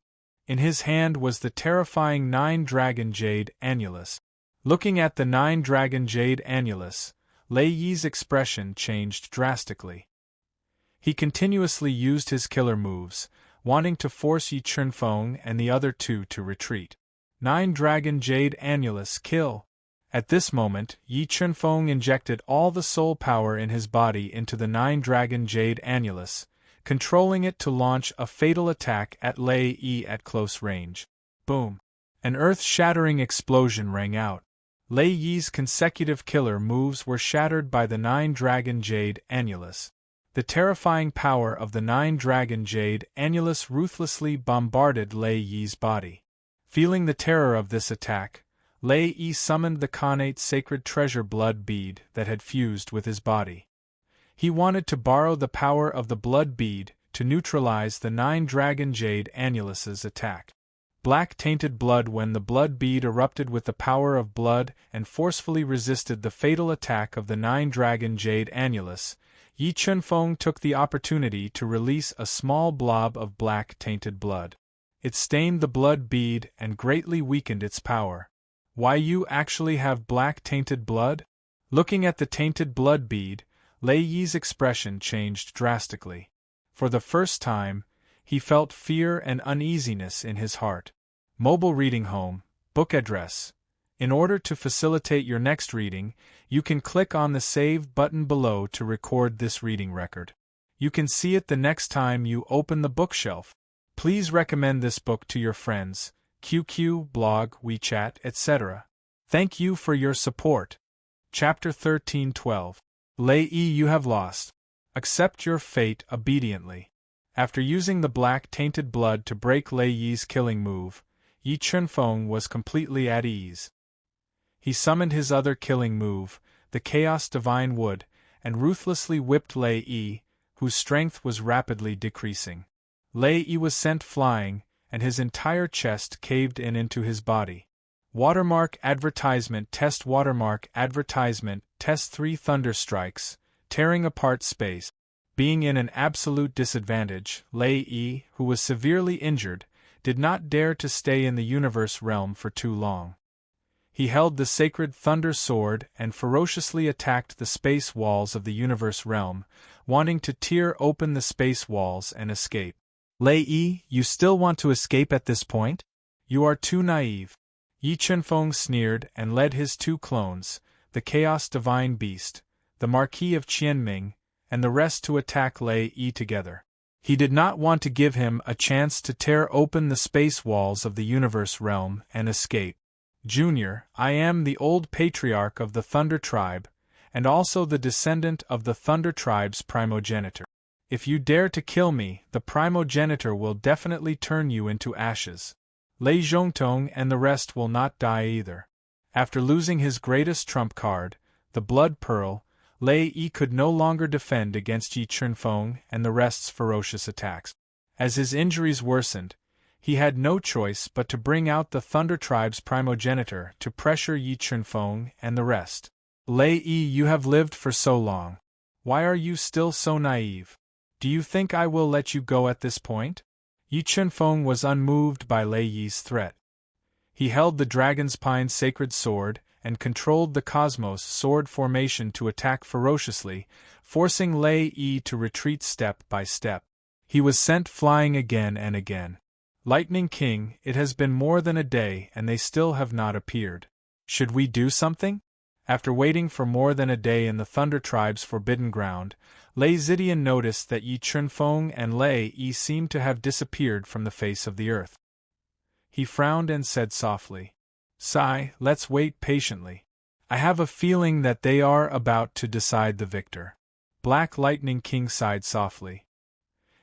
In his hand was the terrifying 9-dragon jade annulus. Looking at the 9-dragon jade annulus, Lei Yi's expression changed drastically. He continuously used his killer moves, wanting to force Yi Chunfeng and the other two to retreat. 9-dragon jade annulus kill. At this moment, Yi Chunfeng injected all the soul power in his body into the 9-dragon jade annulus, controlling it to launch a fatal attack at Lei Yi at close range. Boom! An earth-shattering explosion rang out. Lei Yi's consecutive killer moves were shattered by the 9-dragon jade annulus. The terrifying power of the 9-dragon jade annulus ruthlessly bombarded Lei Yi's body. Feeling the terror of this attack, Lei Yi summoned the Khanate's sacred treasure blood bead that had fused with his body. He wanted to borrow the power of the blood bead to neutralize the 9-dragon jade annulus's attack. Black tainted blood. When the blood bead erupted with the power of blood and forcefully resisted the fatal attack of the 9-dragon jade annulus, Yi Chunfeng took the opportunity to release a small blob of black tainted blood. It stained the blood bead and greatly weakened its power. Why, you actually have black tainted blood? Looking at the tainted blood bead, Lei Yi's expression changed drastically. For the first time, he felt fear and uneasiness in his heart. Mobile reading home, book address. In order to facilitate your next reading, you can click on the Save button below to record this reading record. You can see it the next time you open the bookshelf. Please recommend this book to your friends, QQ, blog, WeChat, etc. Thank you for your support. Chapter 13:12. Lei Yi, you have lost. Accept your fate obediently. After using the black tainted blood to break Lei Yi's killing move, Yi Chunfeng was completely at ease. He summoned his other killing move, the Chaos Divine Wood, and ruthlessly whipped Lei Yi, whose strength was rapidly decreasing. Lei Yi was sent flying, and his entire chest caved in into his body. Watermark advertisement test 3 thunder strikes, tearing apart space. Being in an absolute disadvantage, Lei Yi, who was severely injured, did not dare to stay in the universe realm for too long. He held the sacred thunder sword and ferociously attacked the space walls of the universe realm, wanting to tear open the space walls and escape. Lei Yi, you still want to escape at this point? You are too naive. Yi Chunfeng sneered and led his 2 clones, the Chaos Divine Beast, the Marquis of Qianming, and the rest to attack Lei Yi together. He did not want to give him a chance to tear open the space walls of the universe realm and escape. Junior, I am the old patriarch of the Thunder Tribe, and also the descendant of the Thunder Tribe's primogenitor. If you dare to kill me, the primogenitor will definitely turn you into ashes. Lei Zhongtong and the rest will not die either. After losing his greatest trump card, the Blood Pearl, Lei Yi could no longer defend against Yi Chunfeng and the rest's ferocious attacks. As his injuries worsened, he had no choice but to bring out the Thunder Tribe's primogenitor to pressure Yi Chunfeng and the rest. Lei Yi, you have lived for so long. Why are you still so naive? Do you think I will let you go at this point? Yi Chunfeng was unmoved by Lei Yi's threat. He held the Dragon's Pine sacred sword and controlled the Cosmos sword formation to attack ferociously, forcing Lei Yi to retreat step by step. He was sent flying again and again. Lightning King, it has been more than a day and they still have not appeared. Should we do something? After waiting for more than a day in the Thunder Tribe's forbidden ground, Lei Zidian noticed that Yi Chunfeng and Lei Yi seemed to have disappeared from the face of the earth. He frowned and said softly, "Sigh, let's wait patiently. I have a feeling that they are about to decide the victor." Black Lightning King sighed softly.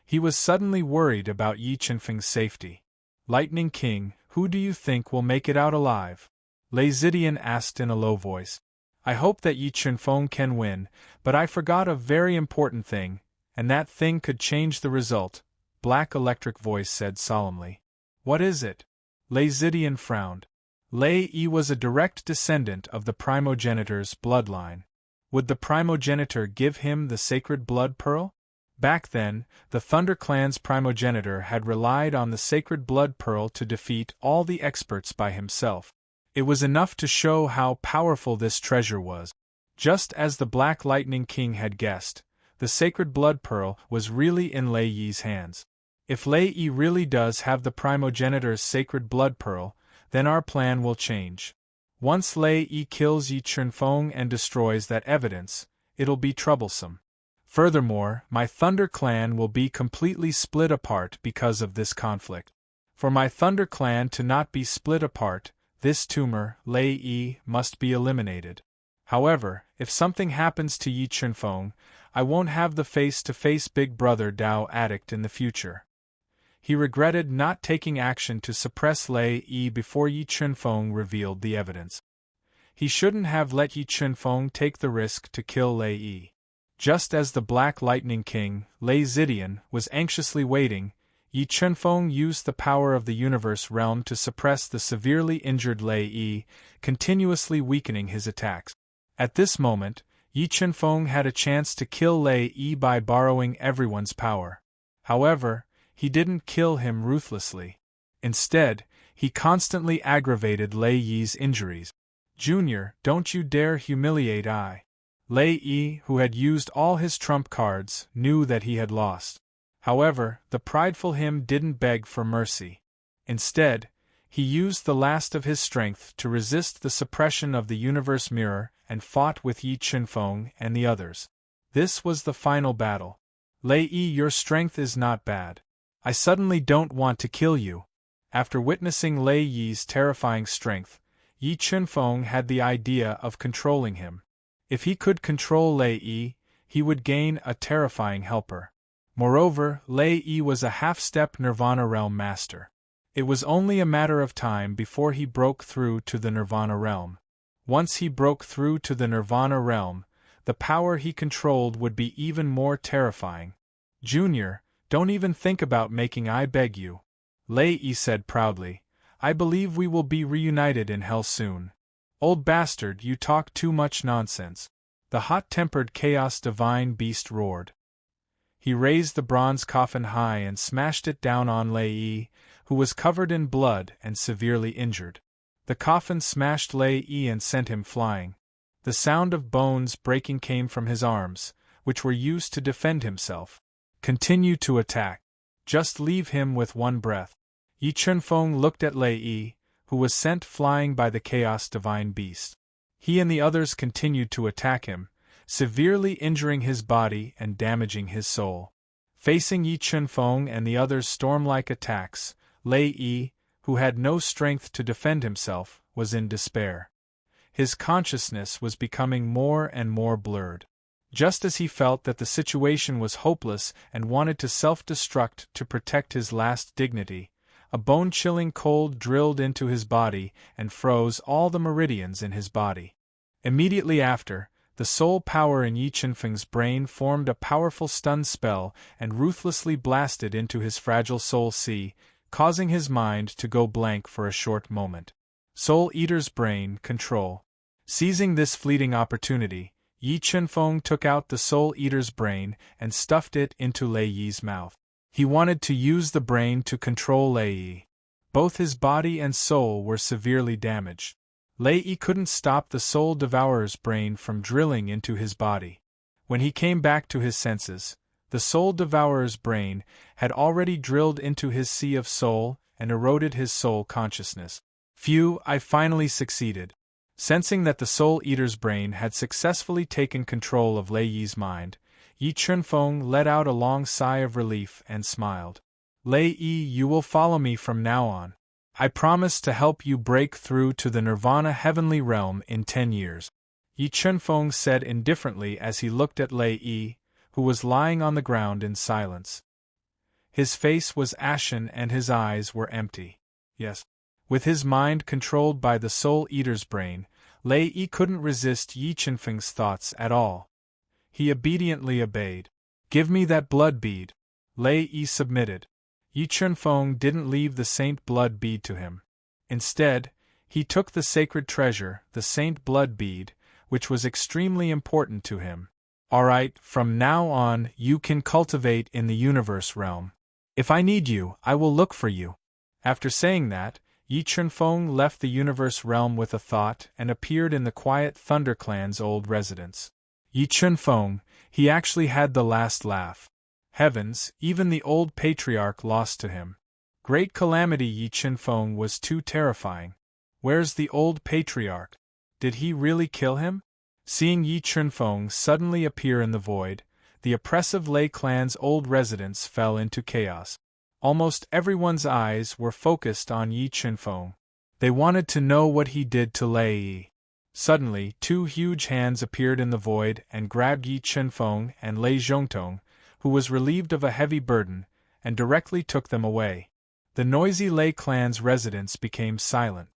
He was suddenly worried about Yi Chunfeng's safety. "Lightning King, who do you think will make it out alive?" Lei Zidian asked in a low voice. "I hope that Yi Chunfeng can win, but I forgot a very important thing, and that thing could change the result," Black Electric Voice said solemnly. "What is it?" Lei Zidian frowned. Lei Yi was a direct descendant of the primogenitor's bloodline. Would the primogenitor give him the sacred blood pearl? Back then, the Thunder Clan's primogenitor had relied on the sacred blood pearl to defeat all the experts by himself. It was enough to show how powerful this treasure was. Just as the Black Lightning King had guessed, the sacred blood pearl was really in Lei Yi's hands. If Lei Yi really does have the primogenitor's sacred blood pearl, then our plan will change. Once Lei Yi kills Yi Chunfeng and destroys that evidence, it'll be troublesome. Furthermore, my Thunder Clan will be completely split apart because of this conflict. For my Thunder Clan to not be split apart, this tumor, Lei Yi, must be eliminated. However, if something happens to Yi Chunfeng, I won't have the face-to-face Big Brother Dao addict in the future. He regretted not taking action to suppress Lei Yi before Yi Chunfeng revealed the evidence. He shouldn't have let Yi Chunfeng take the risk to kill Lei Yi. Just as the Black Lightning King, Lei Zidian, was anxiously waiting, Yi Chunfeng used the power of the universe realm to suppress the severely injured Lei Yi, continuously weakening his attacks. At this moment, Yi Chunfeng had a chance to kill Lei Yi by borrowing everyone's power. However, he didn't kill him ruthlessly. Instead, he constantly aggravated Lei Yi's injuries. "Junior, don't you dare humiliate I." Lei Yi, who had used all his trump cards, knew that he had lost. However, the prideful him didn't beg for mercy. Instead, he used the last of his strength to resist the suppression of the universe mirror and fought with Yi Chunfeng and the others. This was the final battle. "Lei Yi, your strength is not bad. I suddenly don't want to kill you." After witnessing Lei Yi's terrifying strength, Yi Chunfeng had the idea of controlling him. If he could control Lei Yi, he would gain a terrifying helper. Moreover, Lei Yi was a half-step Nirvana realm master. It was only a matter of time before he broke through to the Nirvana realm. Once he broke through to the Nirvana realm, the power he controlled would be even more terrifying. Junior, don't even think about making I beg you. Lei Yi said proudly. I believe we will be reunited in hell soon. Old bastard, you talk too much nonsense. The hot-tempered chaos divine beast roared. He raised the bronze coffin high and smashed it down on Lei Yi, who was covered in blood and severely injured. The coffin smashed Lei Yi and sent him flying. The sound of bones breaking came from his arms, which were used to defend himself. Continue to attack. Just leave him with one breath. Yi Chunfeng looked at Lei Yi, who was sent flying by the chaos divine beast. He and the others continued to attack him, severely injuring his body and damaging his soul. Facing Yi Chunfeng and the others' storm-like attacks, Lei Yi, who had no strength to defend himself, was in despair. His consciousness was becoming more and more blurred. Just as he felt that the situation was hopeless and wanted to self-destruct to protect his last dignity, a bone-chilling cold drilled into his body and froze all the meridians in his body. Immediately after, the soul power in Yi Chunfeng's brain formed a powerful stun spell and ruthlessly blasted into his fragile soul sea, causing his mind to go blank for a short moment. Soul Eater's brain control. Seizing this fleeting opportunity, Yi Chunfeng took out the Soul Eater's brain and stuffed it into Lei Yi's mouth. He wanted to use the brain to control Lei Yi. Both his body and soul were severely damaged. Lei Yi couldn't stop the Soul Devourer's brain from drilling into his body. When he came back to his senses, the Soul Devourer's brain had already drilled into his sea of soul and eroded his soul consciousness. Phew, I finally succeeded. Sensing that the Soul Eater's brain had successfully taken control of Lei Yi's mind, Yi Chunfeng let out a long sigh of relief and smiled. Lei Yi, you will follow me from now on. I promise to help you break through to the Nirvana heavenly realm in 10 years. Yi Chunfeng said indifferently as he looked at Lei Yi, who was lying on the ground in silence. His face was ashen and his eyes were empty. Yes. With his mind controlled by the Soul Eater's brain, Lei Yi couldn't resist Yi Chunfeng's thoughts at all. He obediently obeyed. Give me that blood bead. Lei Yi submitted. Yi Chunfeng didn't leave the Saint Blood bead to him. Instead, he took the sacred treasure, the Saint Blood bead, which was extremely important to him. Alright, from now on, you can cultivate in the universe realm. If I need you, I will look for you. After saying that, Yi Chunfeng left the universe realm with a thought and appeared in the quiet ThunderClan's old residence. Yi Chunfeng, he actually had the last laugh. Heavens, even the old patriarch lost to him. Great calamity. Yi Chunfeng was too terrifying. Where's the old patriarch? Did he really kill him? Seeing Yi Chunfeng suddenly appear in the void, the oppressive Lei clan's old residence fell into chaos. Almost everyone's eyes were focused on Yi Chunfeng. They wanted to know what he did to Lei Yi. Suddenly, 2 huge hands appeared in the void and grabbed Yi Chunfeng and Lei Zhongtong, who was relieved of a heavy burden, and directly took them away. The noisy Lei clan's residence became silent.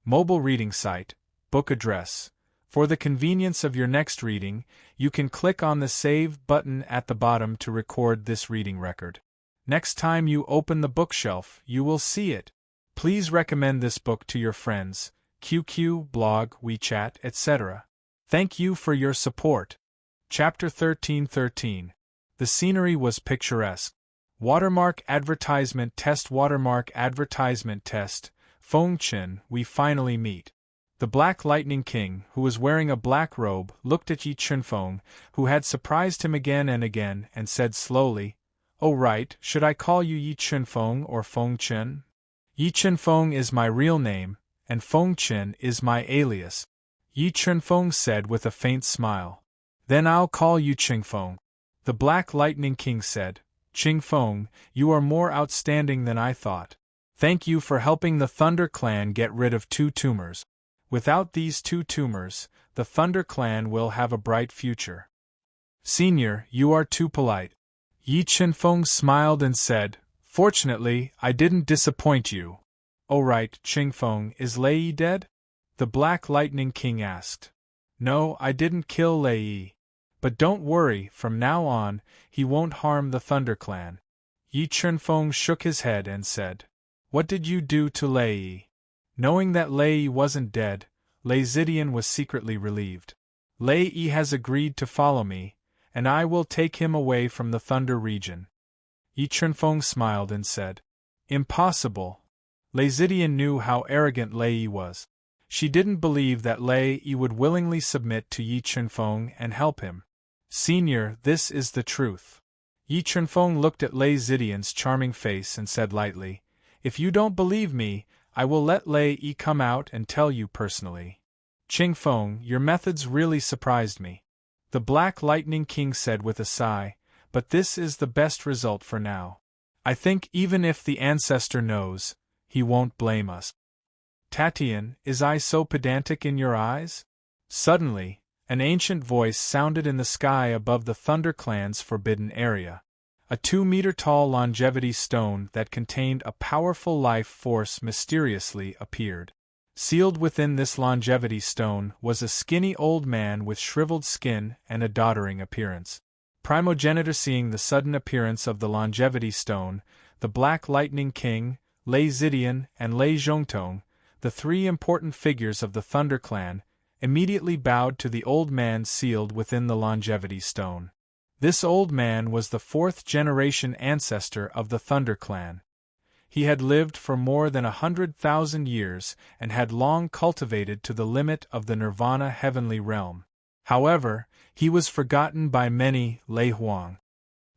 Mobile reading site, book address. For the convenience of your next reading, you can click on the Save button at the bottom to record this reading record. Next time you open the bookshelf, you will see it. Please recommend this book to your friends, QQ, blog, WeChat, etc. Thank you for your support. Chapter 1313. The scenery was picturesque. Watermark advertisement test. Watermark advertisement test. Fengchen, we finally meet. The Black Lightning King, who was wearing a black robe, looked at Yi Chunfeng, who had surprised him again, and said slowly, "Oh right, should I call you Yi Chunfeng or Fengchen? Yi Chunfeng is my real name, and Fengchen is my alias," Yi Chunfeng said with a faint smile. "Then I'll call you Chingfeng." The Black Lightning King said, "Chingfeng, you are more outstanding than I thought. Thank you for helping the Thunder Clan get rid of 2 tumors. Without these two tumors, the Thunder Clan will have a bright future. Senior, you are too polite. Yi Qinfeng smiled and said, Fortunately, I didn't disappoint you. Oh right, Qingfeng, is Lei Yi dead? The Black Lightning King asked. No, I didn't kill Lei Yi. But don't worry, from now on, he won't harm the Thunder Clan. Yi Qinfeng shook his head and said, What did you do to Lei Yi? Knowing that Lei Yi wasn't dead, Lei Zidian was secretly relieved. Lei Yi has agreed to follow me, and I will take him away from the Thunder region. Yi Qinfeng smiled and said, Impossible. Lei Zidian knew how arrogant Lei Yi was. She didn't believe that Lei Yi would willingly submit to Yi Qinfeng and help him. Senior, this is the truth. Yi Qinfeng looked at Lei Zidian's charming face and said lightly, If you don't believe me, I will let Lei Yi come out and tell you personally. Qingfeng, your methods really surprised me. The Black Lightning King said with a sigh, but this is the best result for now. I think even if the ancestor knows, he won't blame us. Tatian, is I so pedantic in your eyes? Suddenly, an ancient voice sounded in the sky above the Thunder Clan's forbidden area. A 2-meter-tall longevity stone that contained a powerful life force mysteriously appeared. Sealed within this longevity stone was a skinny old man with shriveled skin and a doddering appearance. Primogenitor, seeing the sudden appearance of the longevity stone, the Black Lightning King, Lei Zidian, and Lei Zhongtong, the three important figures of the Thunder Clan, immediately bowed to the old man sealed within the longevity stone. This old man was the 4th-generation ancestor of the Thunder Clan. He had lived for more than 100,000 years and had long cultivated to the limit of the Nirvana heavenly realm. However, he was forgotten by many. Lei Huang.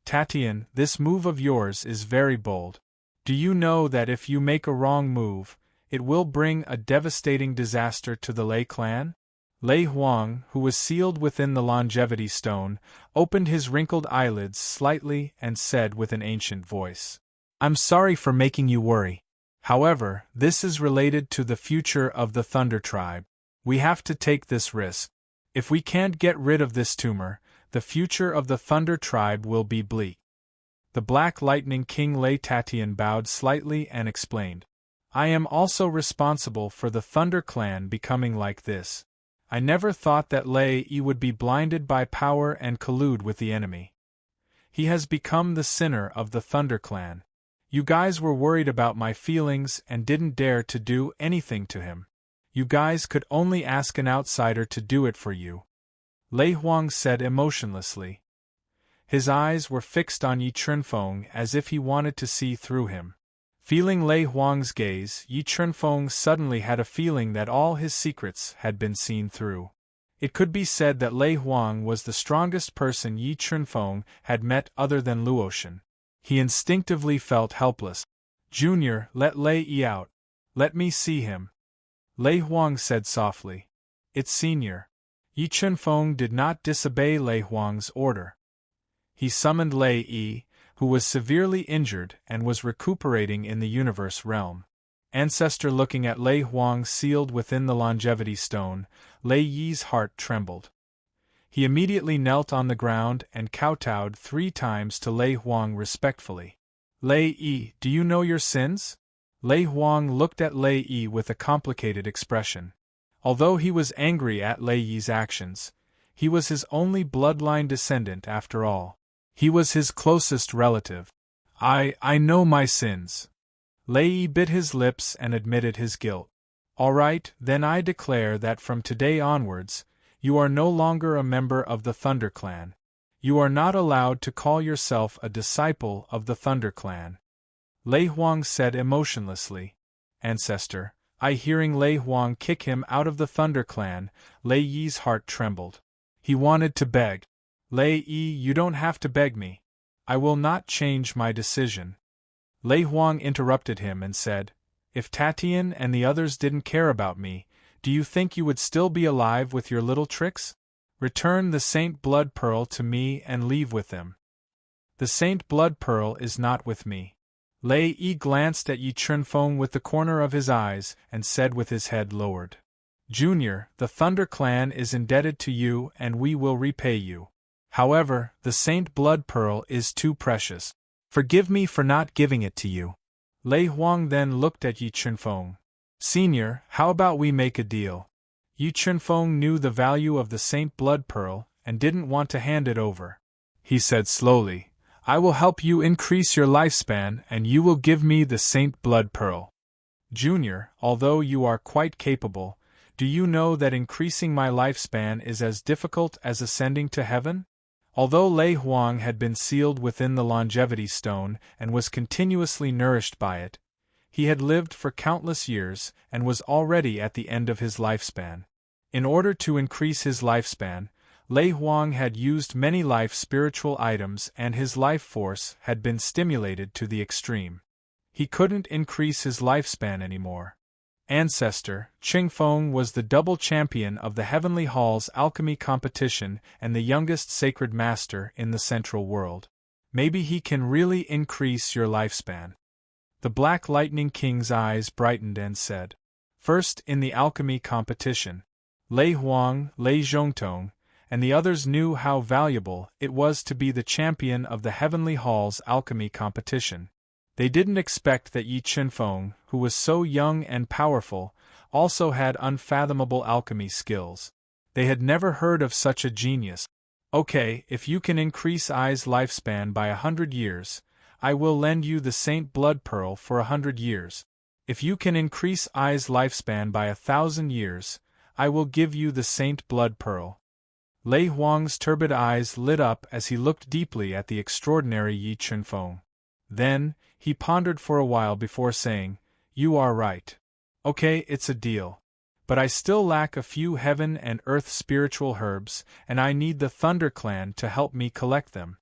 Tatian, this move of yours is very bold. Do you know that if you make a wrong move, it will bring a devastating disaster to the Lei clan? Lei Huang, who was sealed within the longevity stone, opened his wrinkled eyelids slightly and said with an ancient voice, I'm sorry for making you worry. However, this is related to the future of the Thunder Tribe. We have to take this risk. If we can't get rid of this tumor, the future of the Thunder Tribe will be bleak. The Black Lightning King Lei Tatian bowed slightly and explained, I am also responsible for the Thunder Clan becoming like this. I never thought that Lei Yi would be blinded by power and collude with the enemy. He has become the sinner of the Thunder Clan. You guys were worried about my feelings and didn't dare to do anything to him. You guys could only ask an outsider to do it for you. Lei Huang said emotionlessly. His eyes were fixed on Yi Qinfeng as if he wanted to see through him. Feeling Lei Huang's gaze, Yi Qinfeng suddenly had a feeling that all his secrets had been seen through. It could be said that Lei Huang was the strongest person Yi Qinfeng had met other than Luotian. He instinctively felt helpless. Junior, let Lei Yi out. Let me see him. Lei Huang said softly. It's Senior. Yi Qinfeng did not disobey Lei Huang's order. He summoned Lei Yi, who was severely injured and was recuperating in the universe realm. Ancestor, looking at Lei Huang sealed within the longevity stone, Lei Yi's heart trembled. He immediately knelt on the ground and kowtowed 3 times to Lei Huang respectfully. Lei Yi, do you know your sins? Lei Huang looked at Lei Yi with a complicated expression. Although he was angry at Lei Yi's actions, he was his only bloodline descendant after all. He was his closest relative. I know my sins. Lei Yi bit his lips and admitted his guilt. All right, then I declare that from today onwards, you are no longer a member of the Thunder Clan. You are not allowed to call yourself a disciple of the Thunder Clan. Lei Huang said emotionlessly. Ancestor, hearing Lei Huang kick him out of the Thunder Clan, Lei Yi's heart trembled. He wanted to beg. Lei Yi, you don't have to beg me. I will not change my decision. Lei Huang interrupted him and said, If Tatian and the others didn't care about me, do you think you would still be alive with your little tricks? Return the Saint Blood Pearl to me and leave with them. The Saint Blood Pearl is not with me. Lei Yi glanced at Yi Qinfeng with the corner of his eyes and said with his head lowered. Junior, the Thunder Clan is indebted to you and we will repay you. However, the Saint Blood Pearl is too precious. Forgive me for not giving it to you. Lei Huang then looked at Yi Chunfeng. Senior, how about we make a deal? Yi Chunfeng knew the value of the Saint Blood Pearl and didn't want to hand it over. He said slowly, I will help you increase your lifespan and you will give me the Saint Blood Pearl. Junior, although you are quite capable, do you know that increasing my lifespan is as difficult as ascending to heaven? Although Lei Huang had been sealed within the longevity stone and was continuously nourished by it, he had lived for countless years and was already at the end of his lifespan. In order to increase his lifespan, Lei Huang had used many life spiritual items and his life force had been stimulated to the extreme. He couldn't increase his lifespan anymore. Ancestor, Qingfeng was the double champion of the Heavenly Hall's alchemy competition and the youngest sacred master in the Central World. Maybe he can really increase your lifespan. The Black Lightning King's eyes brightened and said, First in the alchemy competition, Lei Huang, Lei Zhongtong, and the others knew how valuable it was to be the champion of the Heavenly Hall's alchemy competition. They didn't expect that Yi Chunfeng, who was so young and powerful, also had unfathomable alchemy skills. They had never heard of such a genius. Okay, if you can increase I's lifespan by 100 years, I will lend you the Saint Blood Pearl for 100 years. If you can increase I's lifespan by 1,000 years, I will give you the Saint Blood Pearl. Lei Huang's turbid eyes lit up as he looked deeply at the extraordinary Yi Chunfeng. Then, he pondered for a while before saying, You are right. Okay, it's a deal. But I still lack a few heaven and earth spiritual herbs, and I need the Thunder Clan to help me collect them.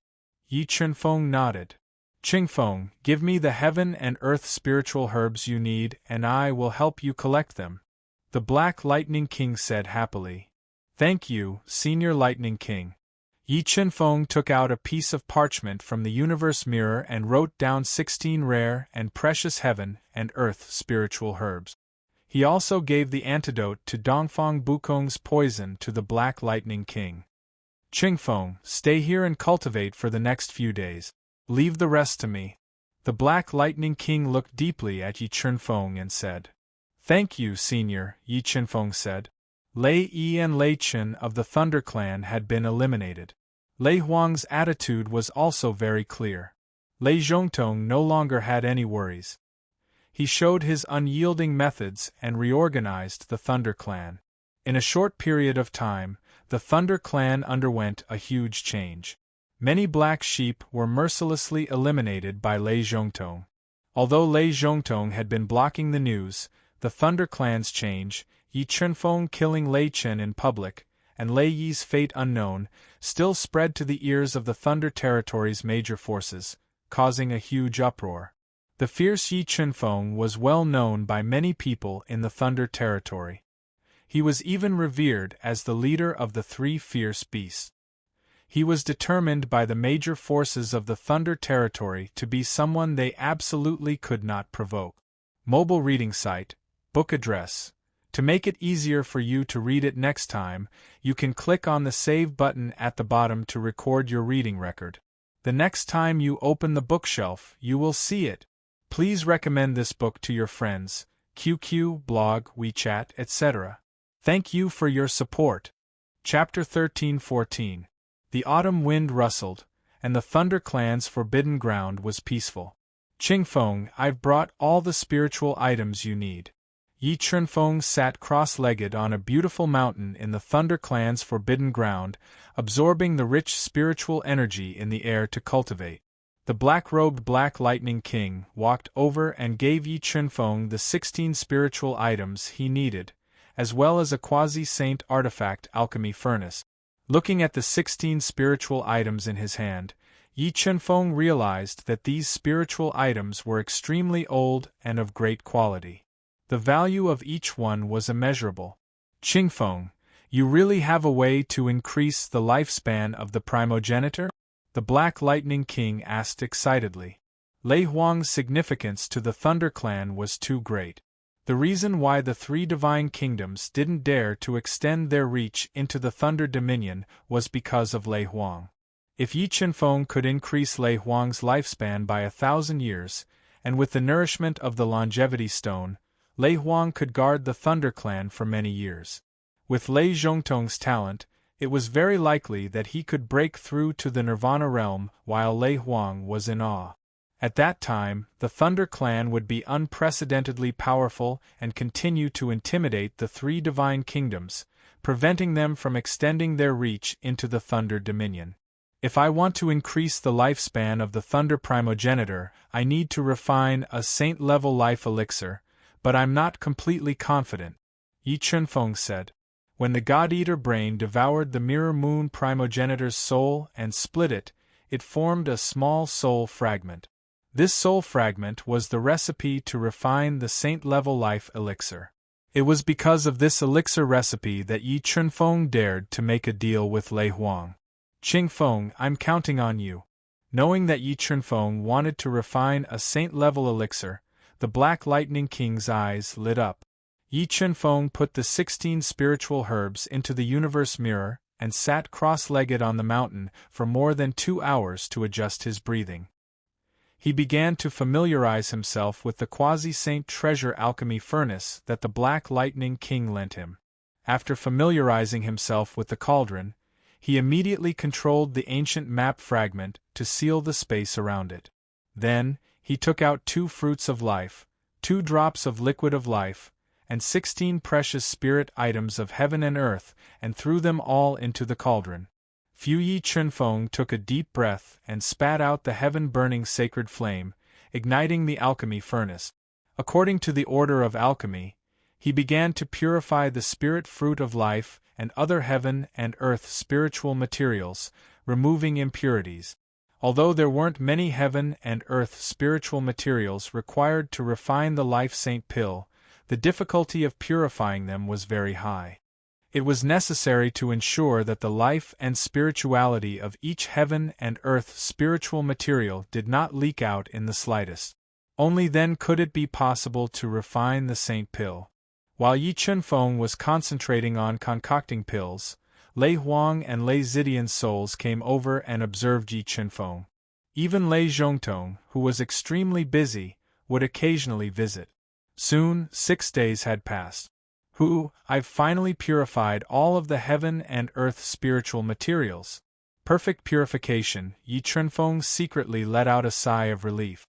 Yi Chunfeng nodded. Qingfeng, give me the heaven and earth spiritual herbs you need and I will help you collect them. The Black Lightning King said happily. Thank you, Senior Lightning King. Yi Chunfeng took out a piece of parchment from the universe mirror and wrote down 16 rare and precious heaven and earth spiritual herbs. He also gave the antidote to Dongfang Bukong's poison to the Black Lightning King. Qingfeng, stay here and cultivate for the next few days. Leave the rest to me. The Black Lightning King looked deeply at Yi Chunfeng and said, Thank you, Senior, Yi Chunfeng said. Lei Yi and Lei Chen of the Thunder Clan had been eliminated. Lei Huang's attitude was also very clear. Lei Zhongtong no longer had any worries. He showed his unyielding methods and reorganized the Thunder Clan. In a short period of time, the Thunder Clan underwent a huge change. Many black sheep were mercilessly eliminated by Lei Zhongtong. Although Lei Zhongtong had been blocking the news, the Thunder Clan's change, Yi Chunfeng killing Lei Chen in public, and Lei Yi's fate unknown, still spread to the ears of the Thunder Territory's major forces, causing a huge uproar. The fierce Yi Chunfeng was well known by many people in the Thunder Territory. He was even revered as the leader of the three fierce beasts. He was determined by the major forces of the Thunder Territory to be someone they absolutely could not provoke. Mobile reading site, book address. To make it easier for you to read it next time, you can click on the Save button at the bottom to record your reading record. The next time you open the bookshelf, you will see it. Please recommend this book to your friends, QQ, blog, WeChat, etc. Thank you for your support. Chapter 13-14. The autumn wind rustled, and the Thunder Clan's forbidden ground was peaceful. Qingfeng, I've brought all the spiritual items you need. Yi Chunfeng sat cross-legged on a beautiful mountain in the Thunder Clan's forbidden ground, absorbing the rich spiritual energy in the air to cultivate. The black-robed Black Lightning King walked over and gave Yi Chunfeng the 16 spiritual items he needed, as well as a quasi-saint artifact alchemy furnace. Looking at the 16 spiritual items in his hand, Yi Chunfeng realized that these spiritual items were extremely old and of great quality. The value of each one was immeasurable. Qingfeng, you really have a way to increase the lifespan of the primogenitor? The Black Lightning King asked excitedly. Lei Huang's significance to the Thunder Clan was too great. The reason why the three divine kingdoms didn't dare to extend their reach into the Thunder Dominion was because of Lei Huang. If Yi Qinfeng could increase Lei Huang's lifespan by 1,000 years, and with the nourishment of the longevity stone, Lei Huang could guard the Thunder Clan for many years. With Lei Zhongtong's talent, it was very likely that he could break through to the Nirvana realm while Lei Huang was in awe. At that time, the Thunder Clan would be unprecedentedly powerful and continue to intimidate the three divine kingdoms, preventing them from extending their reach into the Thunder Dominion. If I want to increase the lifespan of the Thunder Primogenitor, I need to refine a saint-level life elixir, but I'm not completely confident, Yi Qinfeng said. When the God-Eater brain devoured the Mirror Moon Primogenitor's soul and split it, it formed a small soul fragment. This soul fragment was the recipe to refine the saint-level life elixir. It was because of this elixir recipe that Yi Qinfeng dared to make a deal with Lei Huang. Qingfeng, I'm counting on you. Knowing that Yi Qinfeng wanted to refine a saint-level elixir, the Black Lightning King's eyes lit up. Yi Qinfeng put the 16 spiritual herbs into the universe mirror and sat cross-legged on the mountain for more than 2 hours to adjust his breathing. He began to familiarize himself with the quasi-saint treasure alchemy furnace that the Black Lightning King lent him. After familiarizing himself with the cauldron, he immediately controlled the ancient map fragment to seal the space around it. Then, he took out 2 fruits of life, 2 drops of liquid of life, and 16 precious spirit items of heaven and earth, and threw them all into the cauldron. Yi Qinfeng took a deep breath and spat out the heaven-burning sacred flame, igniting the alchemy furnace. According to the order of alchemy, he began to purify the spirit fruit of life and other heaven and earth spiritual materials, removing impurities. Although there weren't many heaven and earth spiritual materials required to refine the life saint pill, the difficulty of purifying them was very high. It was necessary to ensure that the life and spirituality of each heaven and earth spiritual material did not leak out in the slightest. Only then could it be possible to refine the saint pill. While Yi Qinfeng was concentrating on concocting pills, Lei Huang and Lei Zidian's souls came over and observed Yi Qinfeng. Even Lei Zhongtong, who was extremely busy, would occasionally visit. Soon, 6 days had passed. I've finally purified all of the heaven and earth spiritual materials. Perfect purification, Yi Qinfeng secretly let out a sigh of relief.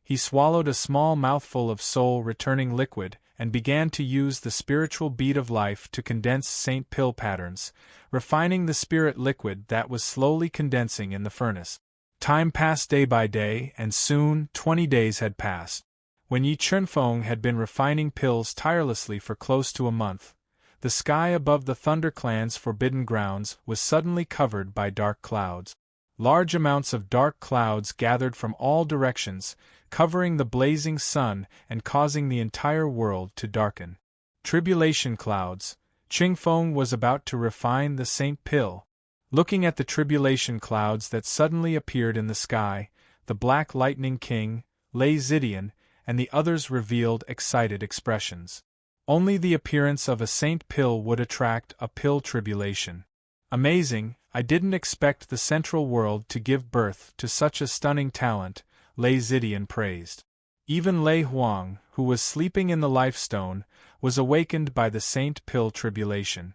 He swallowed a small mouthful of soul-returning liquid and began to use the spiritual bead of life to condense saint pill patterns, refining the spirit liquid that was slowly condensing in the furnace. Time passed day by day, and soon 20 days had passed. When Yi Qinfeng had been refining pills tirelessly for close to a month, the sky above the Thunder Clan's forbidden grounds was suddenly covered by dark clouds. Large amounts of dark clouds gathered from all directions, covering the blazing sun and causing the entire world to darken. Tribulation clouds. Qingfeng was about to refine the saint pill. Looking at the tribulation clouds that suddenly appeared in the sky, the Black Lightning King, Lei Zidian, and the others revealed excited expressions. Only the appearance of a saint pill would attract a pill tribulation. Amazing, I didn't expect the central world to give birth to such a stunning talent, Lei Zidian praised. Even Lei Huang, who was sleeping in the life stone, was awakened by the saint pill tribulation.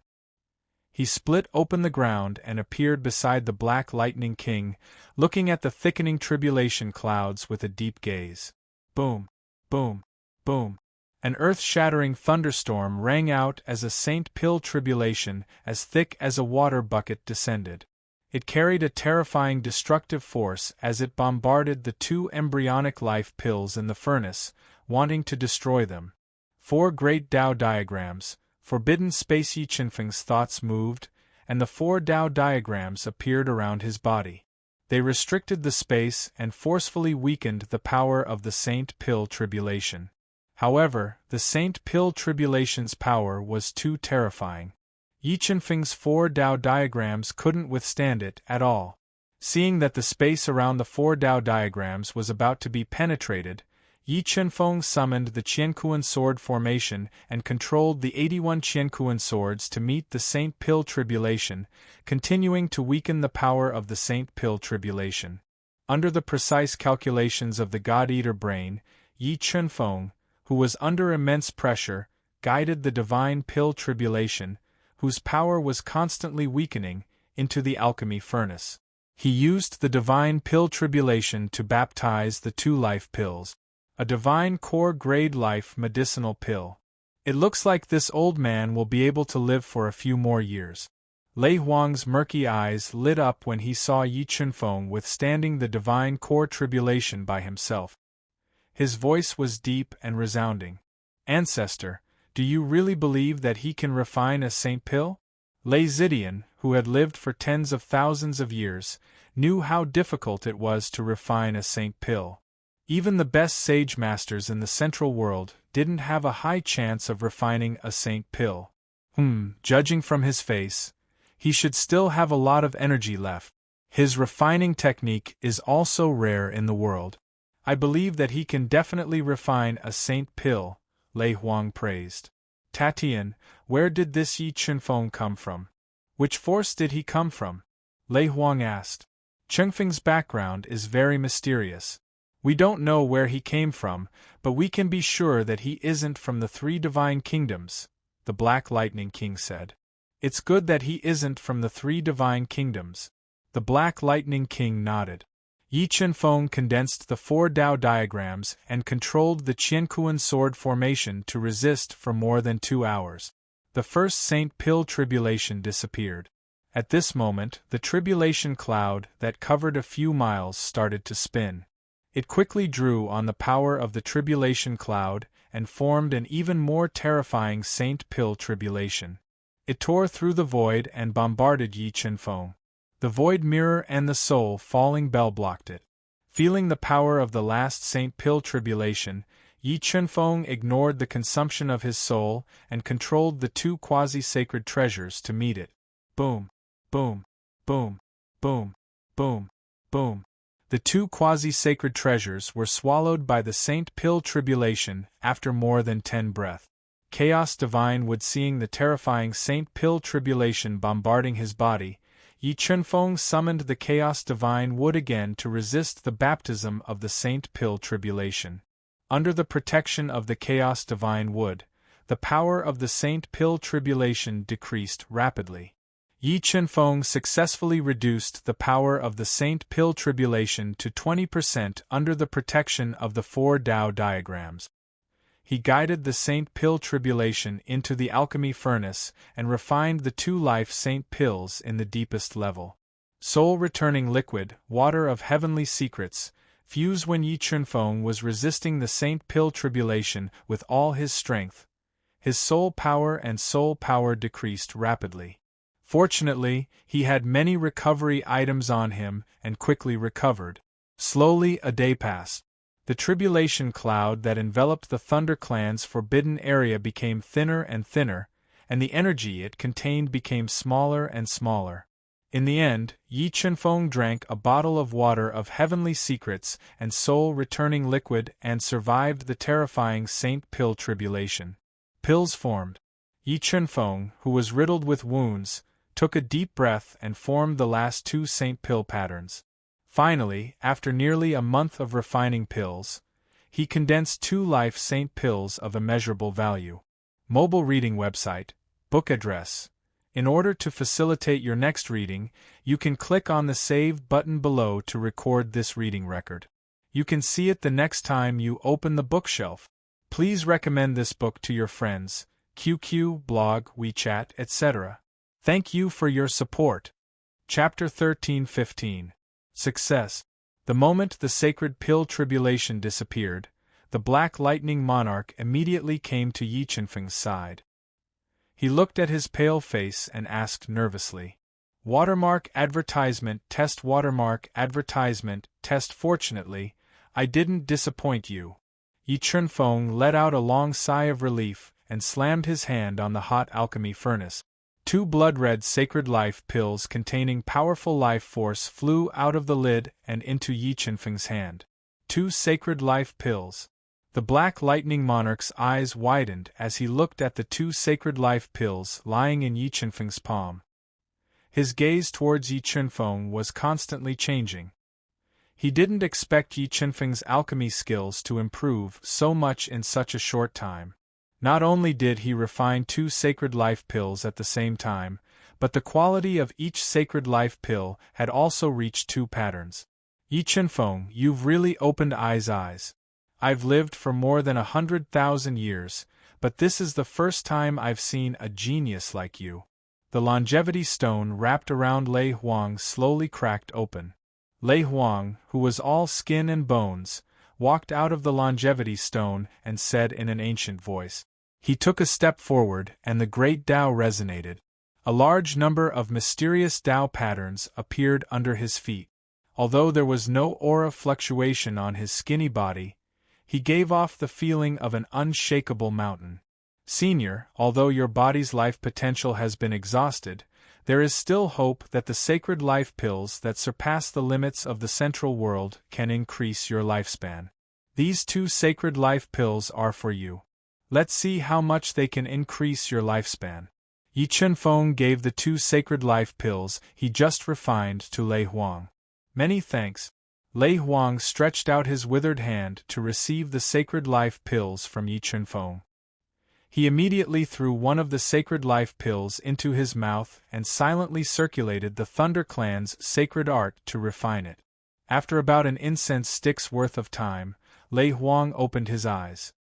He split open the ground and appeared beside the Black Lightning King, looking at the thickening tribulation clouds with a deep gaze. Boom! Boom! Boom! An earth-shattering thunderstorm rang out as a saint pill tribulation as thick as a water bucket descended. It carried a terrifying destructive force as it bombarded the 2 embryonic life pills in the furnace, wanting to destroy them. 4 great Tao diagrams, forbidden space. Yi Qinfeng's thoughts moved, and the 4 Tao diagrams appeared around his body. They restricted the space and forcefully weakened the power of the Saint Pill Tribulation. However, the Saint Pill Tribulation's power was too terrifying. Yi Qinfeng's 4 Tao diagrams couldn't withstand it at all. Seeing that the space around the 4 Tao diagrams was about to be penetrated, Yi Chunfeng summoned the Qiankuan sword formation and controlled the 81 Qiankuan swords to meet the Saint Pill tribulation, continuing to weaken the power of the Saint Pill tribulation. Under the precise calculations of the God-Eater brain, Yi Chunfeng, who was under immense pressure, guided the divine pill tribulation, whose power was constantly weakening, into the alchemy furnace. He used the divine pill tribulation to baptize the 2 life pills. A divine core grade life medicinal pill. It looks like this old man will be able to live for a few more years. Lei Huang's murky eyes lit up when he saw Yi Chunfeng withstanding the divine core tribulation by himself. His voice was deep and resounding. Ancestor, do you really believe that he can refine a saint pill? Lei Zidian, who had lived for tens of thousands of years, knew how difficult it was to refine a saint pill. Even the best sage masters in the central world didn't have a high chance of refining a saint pill. Judging from his face, he should still have a lot of energy left. His refining technique is also rare in the world. I believe that he can definitely refine a saint pill, Lei Huang praised. Tatian, where did this Yi Chunfeng come from? Which force did he come from? Lei Huang asked. Chunfeng's background is very mysterious. We don't know where he came from, but we can be sure that he isn't from the 3 divine kingdoms, the Black Lightning King said. It's good that he isn't from the 3 divine kingdoms. The Black Lightning King nodded. Yi Chunfeng condensed the 4 Dao diagrams and controlled the Qiankuan sword formation to resist for more than 2 hours. The first Saint Pill tribulation disappeared. At this moment, the tribulation cloud that covered a few miles started to spin. It quickly drew on the power of the tribulation cloud and formed an even more terrifying Saint Pill tribulation. It tore through the void and bombarded Yi Chunfeng. The void mirror and the soul falling bell blocked it. Feeling the power of the last Saint Pill tribulation, Yi Chunfeng ignored the consumption of his soul and controlled the 2 quasi-sacred treasures to meet it. Boom, boom, boom, boom, boom, boom. The 2 quasi-sacred treasures were swallowed by the Saint Pill tribulation after more than 10 breaths. Chaos divine would seeing the terrifying Saint Pill tribulation bombarding his body, Yi Chunfeng summoned the Chaos Divine Wood again to resist the baptism of the Saint Pill tribulation. Under the protection of the Chaos Divine Wood, the power of the Saint Pill tribulation decreased rapidly. Yi Chunfeng successfully reduced the power of the Saint Pill tribulation to 20% under the protection of the 4 Dao diagrams. He guided the Saint Pill tribulation into the alchemy furnace and refined the 2 life Saint Pills in the deepest level. Soul-returning liquid, water of heavenly secrets, fused when Yi Chunfeng was resisting the Saint Pill tribulation with all his strength. His soul power decreased rapidly. Fortunately, he had many recovery items on him and quickly recovered. Slowly a day passed. The tribulation cloud that enveloped the Thunder Clan's forbidden area became thinner and thinner, and the energy it contained became smaller and smaller. In the end, Yi Chunfeng drank a bottle of water of heavenly secrets and soul-returning liquid and survived the terrifying Saint Pill tribulation. Pills formed. Yi Chunfeng, who was riddled with wounds, took a deep breath and formed the last 2 Saint Pill patterns. Finally, after nearly a month of refining pills, he condensed 2 life Saint Pills of immeasurable value. Mobile reading website, book address. In order to facilitate your next reading, you can click on the Save button below to record this reading record. You can see it the next time you open the bookshelf. Please recommend this book to your friends, QQ, blog, WeChat, etc. Thank you for your support. Chapter 13-15. Success. The moment the sacred pill tribulation disappeared, the Black Lightning Monarch immediately came to Yi Chunfeng's side. He looked at his pale face and asked nervously, "Watermark advertisement test, watermark advertisement test. Fortunately, I didn't disappoint you." Yi Chunfeng let out a long sigh of relief and slammed his hand on the hot alchemy furnace. 2 blood-red sacred life pills containing powerful life force flew out of the lid and into Yi Chunfeng's hand. 2 sacred life pills. The Black Lightning Monarch's eyes widened as he looked at the 2 sacred life pills lying in Yi Chunfeng's palm. His gaze towards Yi Chunfeng was constantly changing. He didn't expect Yi Chunfeng's alchemy skills to improve so much in such a short time. Not only did he refine 2 sacred life pills at the same time, but the quality of each sacred life pill had also reached 2 patterns. Yi Chunfeng, you've really opened eyes. I've lived for more than 100,000 years, but this is the first time I've seen a genius like you. The longevity stone wrapped around Lei Huang slowly cracked open. Lei Huang, who was all skin and bones, walked out of the longevity stone and said in an ancient voice. He took a step forward and the great Tao resonated. A large number of mysterious Tao patterns appeared under his feet. Although there was no aura fluctuation on his skinny body, he gave off the feeling of an unshakable mountain. Senior, although your body's life potential has been exhausted, there is still hope that the sacred life pills that surpass the limits of the central world can increase your lifespan. These 2 sacred life pills are for you. Let's see how much they can increase your lifespan. Yi Chunfeng gave the 2 sacred life pills he just refined to Lei Huang. Many thanks. Lei Huang stretched out his withered hand to receive the sacred life pills from Yi Chunfeng. He immediately threw one of the sacred life pills into his mouth and silently circulated the Thunder Clan's sacred art to refine it. After about an incense stick's worth of time, Lei Huang opened his eyes.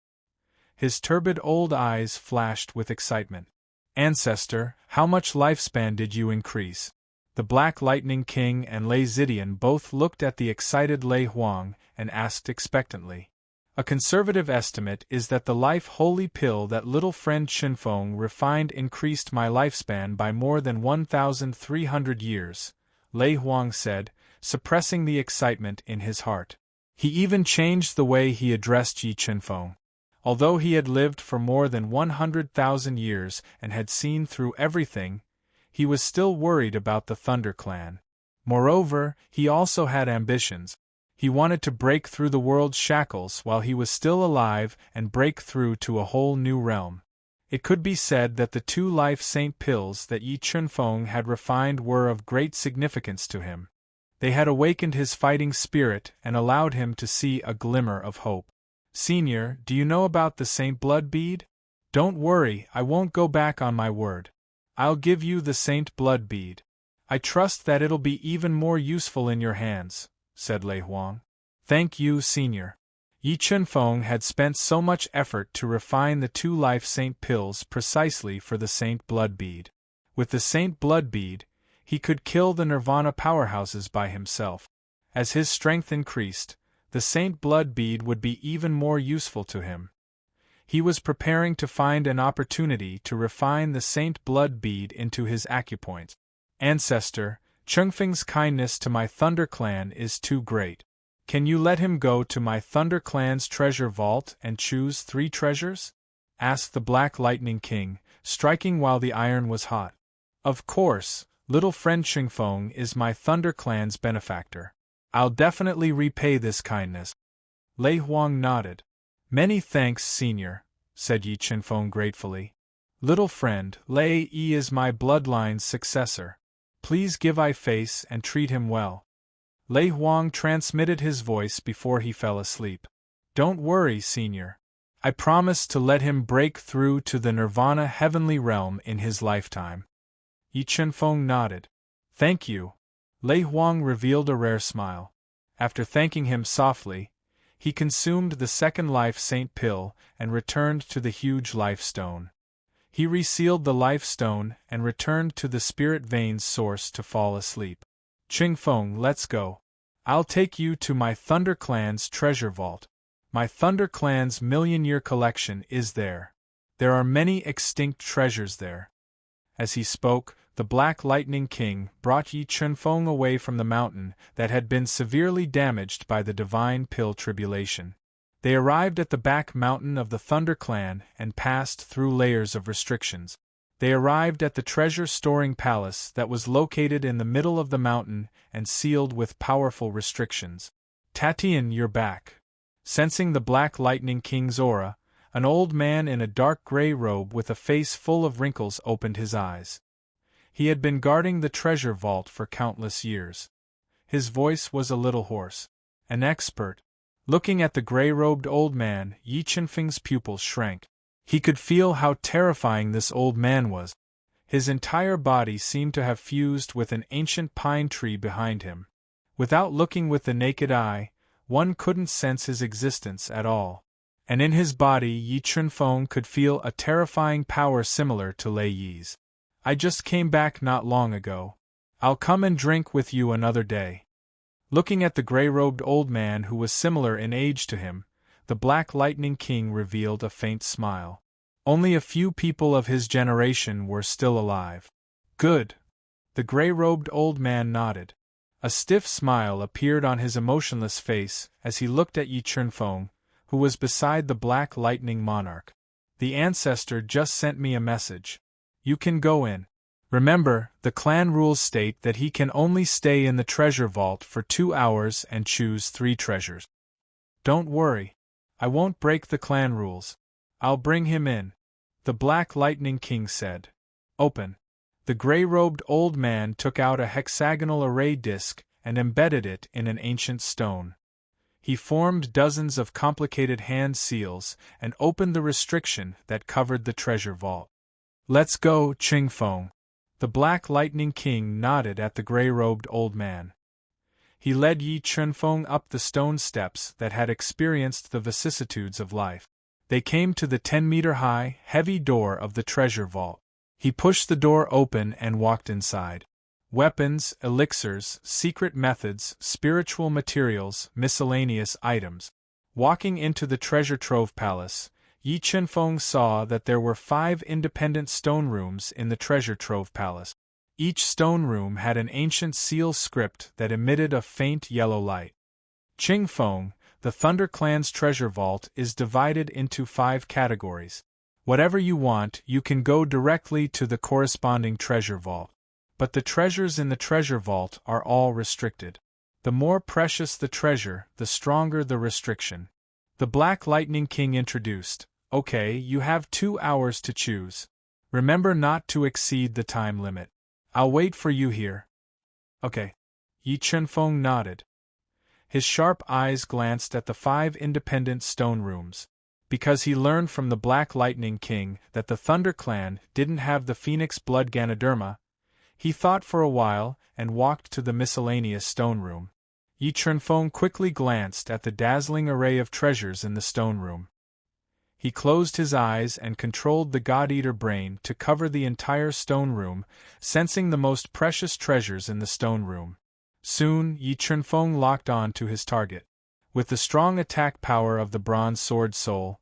His turbid old eyes flashed with excitement. Ancestor, how much lifespan did you increase? The Black Lightning King and Lei Zidian both looked at the excited Lei Huang and asked expectantly. A conservative estimate is that the life holy pill that little friend Chunfeng refined increased my lifespan by more than 1,300 years, Lei Huang said, suppressing the excitement in his heart. He even changed the way he addressed Yi Chunfeng. Although he had lived for more than 100,000 years and had seen through everything, he was still worried about the Thunder Clan. Moreover, he also had ambitions. He wanted to break through the world's shackles while he was still alive and break through to a whole new realm. It could be said that the 2 life saint pills that Yi Chunfeng had refined were of great significance to him. They had awakened his fighting spirit and allowed him to see a glimmer of hope. Senior, do you know about the Saint Blood Bead? Don't worry, I won't go back on my word. I'll give you the Saint Blood Bead. I trust that it'll be even more useful in your hands, said Lei Huang. Thank you, Senior. Yi Chunfeng had spent so much effort to refine the 2 life saint pills precisely for the Saint Blood Bead. With the Saint Blood Bead, he could kill the Nirvana powerhouses by himself. As his strength increased, the Saint Blood Bead would be even more useful to him. He was preparing to find an opportunity to refine the Saint Blood Bead into his acupoint. Ancestor, Chunfeng's kindness to my Thunder Clan is too great. Can you let him go to my Thunder Clan's treasure vault and choose 3 treasures? Asked the Black Lightning King, striking while the iron was hot. Of course, little friend Chunfeng is my Thunder Clan's benefactor. I'll definitely repay this kindness. Lei Huang nodded. Many thanks, Senior, said Yi Chunfeng gratefully. Little friend, Lei Yi is my bloodline's successor. Please give I face and treat him well. Lei Huang transmitted his voice before he fell asleep. Don't worry, Senior. I promise to let him break through to the Nirvana heavenly realm in his lifetime. Yi Chunfeng nodded. Thank you. Lei Huang revealed a rare smile. After thanking him softly, he consumed the 2nd life saint pill and returned to the huge life stone. He resealed the life stone and returned to the spirit vein's source to fall asleep. Chunfeng, let's go. I'll take you to my Thunder Clan's treasure vault. My Thunder Clan's million-year collection is there. There are many extinct treasures there. As he spoke, the Black Lightning King brought Yi Chunfeng away from the mountain that had been severely damaged by the divine pill tribulation. They arrived at the back mountain of the Thunder Clan and passed through layers of restrictions. They arrived at the treasure-storing palace that was located in the middle of the mountain and sealed with powerful restrictions. Tatian, you're back. Sensing the Black Lightning King's aura, an old man in a dark gray robe with a face full of wrinkles opened his eyes. He had been guarding the treasure vault for countless years. His voice was a little hoarse. An expert. Looking at the gray-robed old man, Yi Chunfeng's pupils shrank. He could feel how terrifying this old man was. His entire body seemed to have fused with an ancient pine tree behind him. Without looking with the naked eye, one couldn't sense his existence at all. And in his body Yi Chunfeng could feel a terrifying power similar to Lei Yi's. I just came back not long ago. I'll come and drink with you another day. Looking at the gray-robed old man who was similar in age to him, the Black Lightning King revealed a faint smile. Only a few people of his generation were still alive. Good. The gray-robed old man nodded. A stiff smile appeared on his emotionless face as he looked at Yi Chunfeng, who was beside the Black Lightning Monarch. The ancestor just sent me a message. You can go in. Remember, the clan rules state that he can only stay in the treasure vault for 2 hours and choose 3 treasures. Don't worry. I won't break the clan rules. I'll bring him in. The Black Lightning King said. Open. The gray-robed old man took out a hexagonal array disc and embedded it in an ancient stone. He formed dozens of complicated hand seals and opened the restriction that covered the treasure vault. Let's go, Chunfeng. The Black Lightning King nodded at the gray-robed old man. He led Yi Chunfeng up the stone steps that had experienced the vicissitudes of life. They came to the 10-meter-high, heavy door of the treasure vault. He pushed the door open and walked inside. Weapons, elixirs, secret methods, spiritual materials, miscellaneous items. Walking into the treasure trove palace, Yi Chunfeng saw that there were 5 independent stone rooms in the treasure trove palace. Each stone room had an ancient seal script that emitted a faint yellow light. Chunfeng, the Thunder Clan's treasure vault is divided into 5 categories. Whatever you want, you can go directly to the corresponding treasure vault. But the treasures in the treasure vault are all restricted. The more precious the treasure, the stronger the restriction. The Black Lightning King introduced. Okay, you have 2 hours to choose. Remember not to exceed the time limit. I'll wait for you here. Okay. Yi Chunfeng nodded. His sharp eyes glanced at the 5 independent stone rooms. Because he learned from the Black Lightning King that the Thunder Clan didn't have the Phoenix Blood Ganoderma, he thought for a while and walked to the miscellaneous stone room. Yi Chunfeng quickly glanced at the dazzling array of treasures in the stone room. He closed his eyes and controlled the God-Eater brain to cover the entire stone room, sensing the most precious treasures in the stone room. Soon, Yi Chunfeng locked on to his target. With the strong attack power of the Bronze Sword Soul,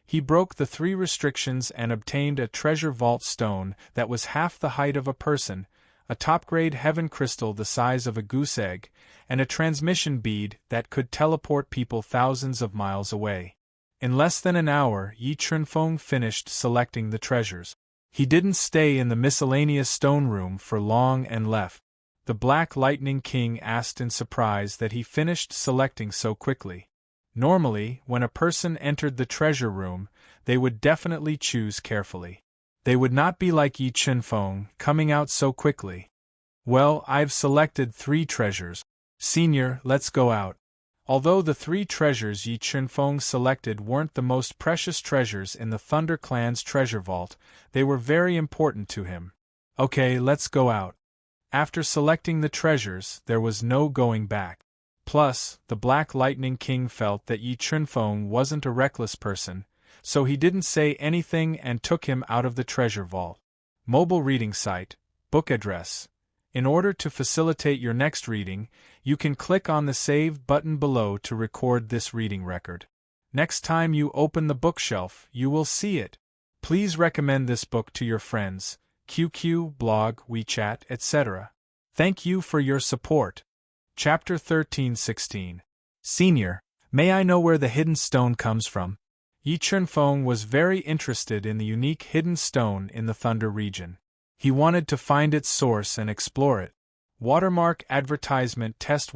he broke the 3 restrictions and obtained a treasure vault stone that was half the height of a person, a top-grade heaven crystal the size of a goose egg, and a transmission bead that could teleport people thousands of miles away. In less than an hour, Yi Chunfeng finished selecting the treasures. He didn't stay in the miscellaneous stone room for long and left. The Black Lightning King asked in surprise that he finished selecting so quickly. Normally, when a person entered the treasure room, they would definitely choose carefully. They would not be like Yi Chunfeng, coming out so quickly. Well, I've selected 3 treasures. Senior, let's go out. Although the 3 treasures Yi Chunfeng selected weren't the most precious treasures in the Thunder Clan's treasure vault, they were very important to him. Okay, let's go out. After selecting the treasures, there was no going back. Plus, the Black Lightning King felt that Yi Chunfeng wasn't a reckless person, so he didn't say anything and took him out of the treasure vault. Mobile reading site, book address. In order to facilitate your next reading, you can click on the Save button below to record this reading record. Next time you open the bookshelf, you will see it. Please recommend this book to your friends, QQ, blog, WeChat, etc. Thank you for your support. Chapter 13-16. Senior, may I know where the hidden stone comes from? Yi Chunfeng was very interested in the unique hidden stone in the Thunder region. He wanted to find its source and explore it. Watermark advertisement test.